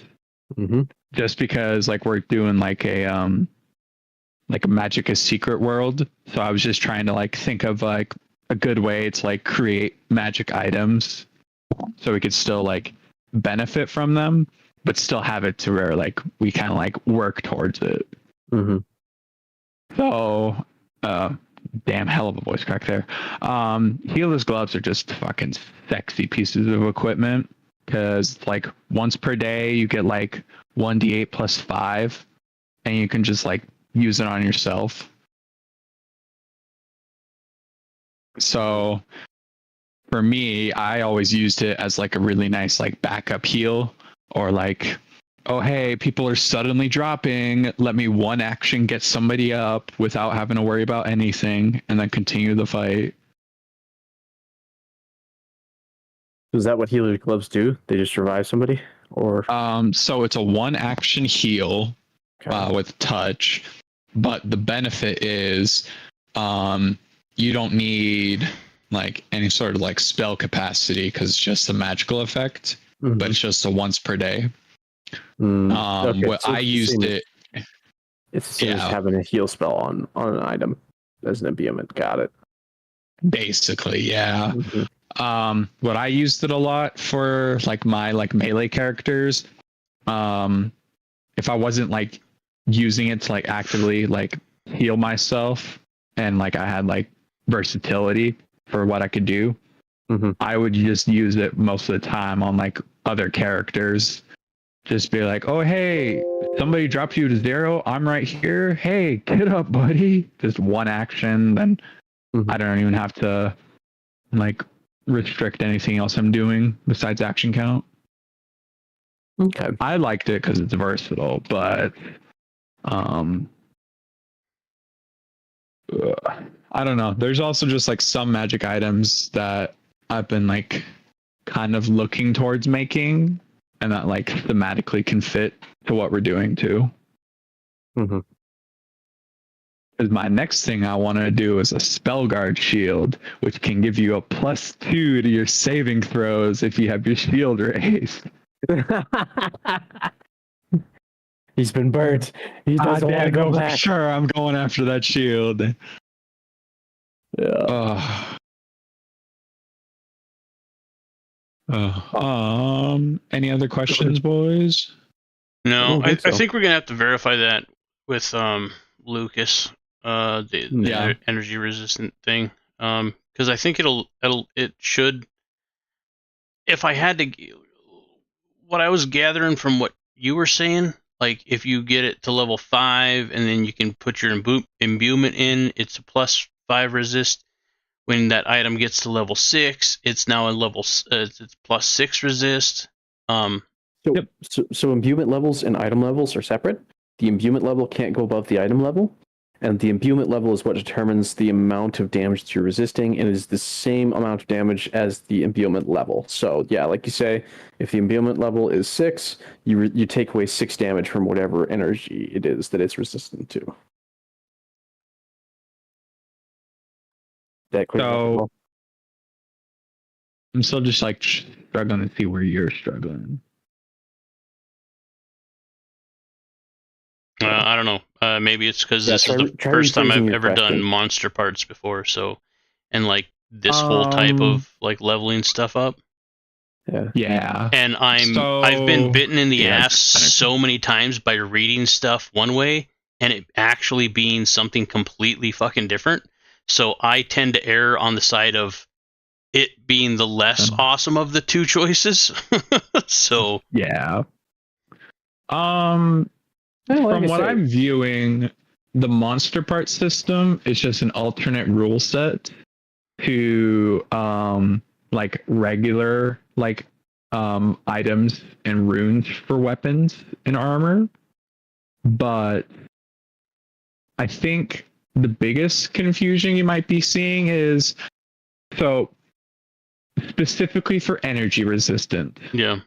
Mm-hmm.
Just because like we're doing like a magic is secret world. So I was just trying to like think of like a good way to like create magic items so we could still like benefit from them, but still have it to where like we kind of like work towards it.
Mm-hmm.
So, damn, hell of a voice crack there. Healer's gloves are just fucking sexy pieces of equipment because like once per day you get like 1d8 plus 5, and you can just like use it on yourself. So for me, I always used it as like a really nice like backup heal, or like, oh hey, people are suddenly dropping, let me one action get somebody up without having to worry about anything and then continue the fight.
Is that what healer's gloves do? They just revive somebody? Or
So it's a one action heal with touch, but the benefit is you don't need like any sort of like spell capacity because it's just a magical effect, but it's just a once per day.
Okay,
What
so
I used it.
It's the same as having a heal spell on an item as an imbuement. Got it.
Basically, yeah. What I used it a lot for like my like melee characters. If I wasn't like using it to like actively like heal myself and like I had like versatility for what I could do, I would just use it most of the time on like other characters. Just be like, oh hey, somebody dropped you to 0, I'm right here, hey, get up buddy. Just one action, then I don't even have to like restrict anything else I'm doing besides action count.
Okay.
I liked it because it's versatile, but I don't know. There's also just like some magic items that I've been like kind of looking towards making, and that like thematically can fit to what we're doing too. Because my next thing I want to do is a spell guard shield, which can give you a +2 to your saving throws if you have your shield raised.
He's been burnt. He doesn't want to go back.
Sure, I'm going after that shield.
Yeah.
Any other questions, boys?
No,
don't
I
think so.
think we're gonna have to verify that with Lucas, the
Yeah.
energy resistant thing, because I think it should. If I had to, what I was gathering from what you were saying, like if you get it to level 5 and then you can put your imbuement in, it's a +5 resist. When that item gets to level 6, it's now a level it's +6 resist.
So imbuement levels and item levels are separate. The imbuement level can't go above the item level, and the imbuement level is what determines the amount of damage that you're resisting, and is the same amount of damage as the imbuement level. So yeah, like you say, if the imbuement level is 6, you take away 6 damage from whatever energy it is that it's resistant to. That clear
So-
up well?
I'm still just like struggling to see where you're struggling.
I don't know. Maybe it's because this
try-
is the
try
first time
rephrasing
I've
your
ever done
question.
monster parts before. So, and like this whole type of like leveling stuff up.
Yeah.
And I've
So-
been bitten in the
Yeah,
ass
it's kinda-
so many times by reading stuff one way and it actually being something completely fucking different. So I tend to err on the side of it being the less awesome of the two choices. So
Yeah.
Like
From
I
what
say,
I'm viewing, the monster part system is just an alternate rule set to like regular items and runes for weapons and armor. But I think the biggest confusion you might be seeing is so specifically for energy resistant.
yeah.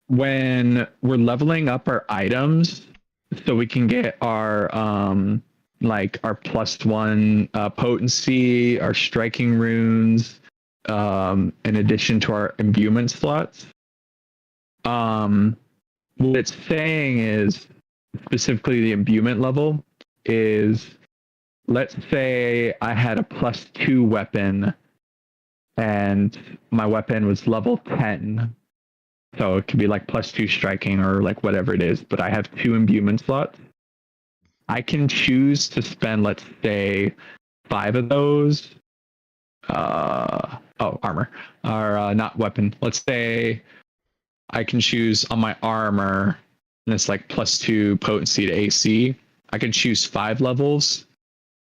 When we're leveling up our items so we can get our like our +1 potency, our striking runes, in addition to our imbuement slots, what it's saying is specifically the imbuement level is, let's say I had a +2 weapon and my weapon was level 10. So it could be like +2 striking or like whatever it is, but I have 2 imbuement slots. I can choose to spend, let's say, 5 of those. Armor. Or not weapon. Let's say I can choose on my armor, and it's like +2 potency to AC. I can choose 5 levels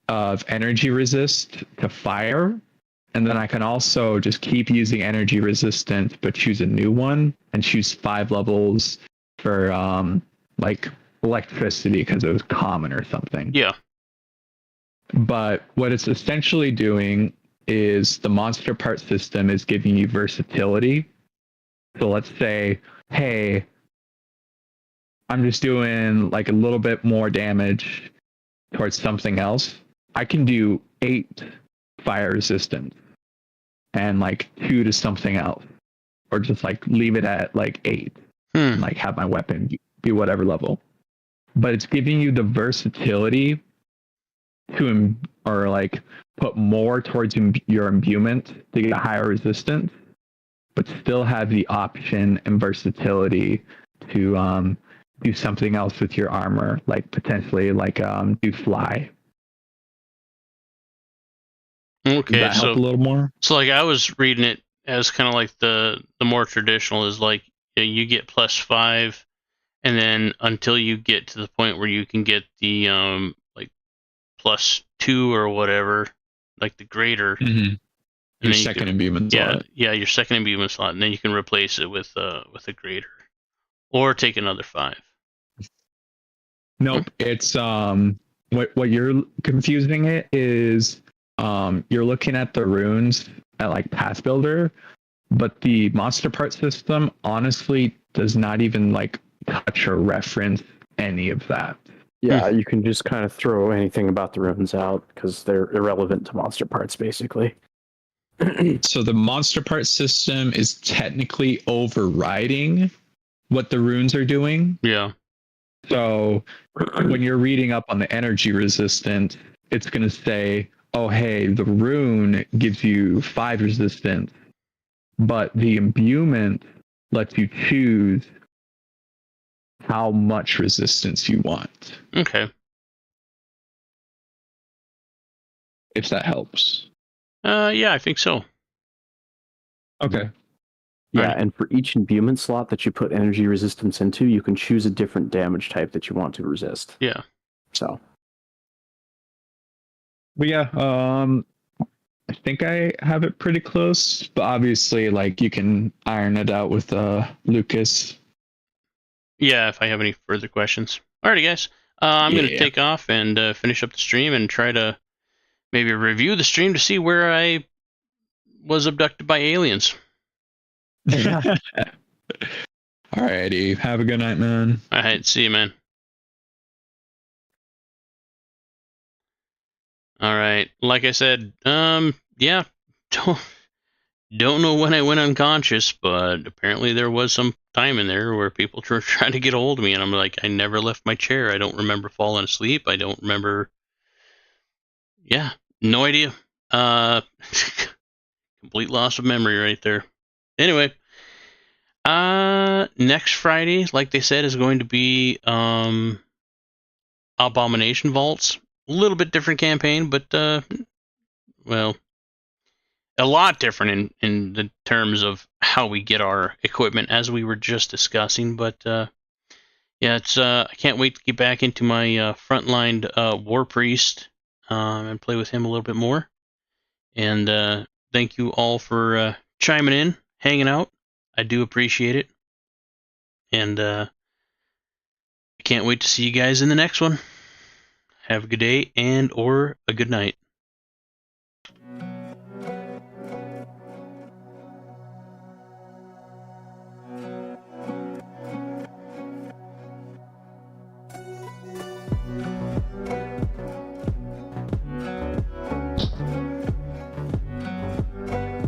of energy resist to fire. And then I can also just keep using energy resistant, but choose a new one and choose 5 levels for like electricity because it was common or something.
Yeah.
But what it's essentially doing is the monster part system is giving you versatility. So let's say, hey, I'm just doing like a little bit more damage towards something else. I can do 8 fire resistance and like 2 to something else, or just like leave it at like 8 and like have my weapon be whatever level. But it's giving you the versatility to or like put more towards your imbuement to get a higher resistance, but still have the option and versatility to do something else with your armor, like potentially like do fly.
Okay,
Does that help a little more?
So like I was reading it as kind of like the more traditional is like you get +5, and then until you get to the point where you can get the like +2 or whatever, like the greater.
Mm-hmm. Your
then
second imbuement slot.
Yeah, your second imbuement slot, and then you can replace it with a greater, or take another 5.
Nope, it's what you're confusing it is you're looking at the runes at like Path Builder, but the monster part system honestly does not even like touch or reference any of that.
Yeah, you can just kind of throw anything about the runes out because they're irrelevant to monster parts, basically.
So the monster part system is technically overriding what the runes are doing.
Yeah.
So when you're reading up on the energy resistance, it's going to say, oh, hey, the rune gives you 5 resistance, but the imbuement lets you choose how much resistance you want,
Okay.
if that helps.
Yeah, I think so.
Okay.
Yeah,
Alright.
and for each imbuement slot that you put energy resistance into, you can choose a different damage type that you want to resist.
Yeah.
So,
But yeah, I think I have it pretty close, but obviously, like, you can iron it out with Lucas.
Yeah, if I have any further questions. Alrighty, guys. I'm going to
Yeah.
take off and finish up the stream and try to maybe review the stream to see where I was abducted by aliens.
Alrighty, have a good night, man.
Alright, see you, man. Alright, like I said, yeah, don't know when I went unconscious, but apparently there was some time in there where people were trying to get a hold of me, and I'm like, I never left my chair. I don't remember falling asleep. I don't remember. Yeah, no idea. Complete loss of memory right there. Anyway, next Friday, like they said, is going to be Abomination Vaults. A little bit different campaign, but well, a lot different in the terms of how we get our equipment, as we were just discussing. But yeah, it's I can't wait to get back into my frontline War Priest and play with him a little bit more. And thank you all for chiming in, hanging out. I do appreciate it. And I can't wait to see you guys in the next one. Have a good day and or a good night.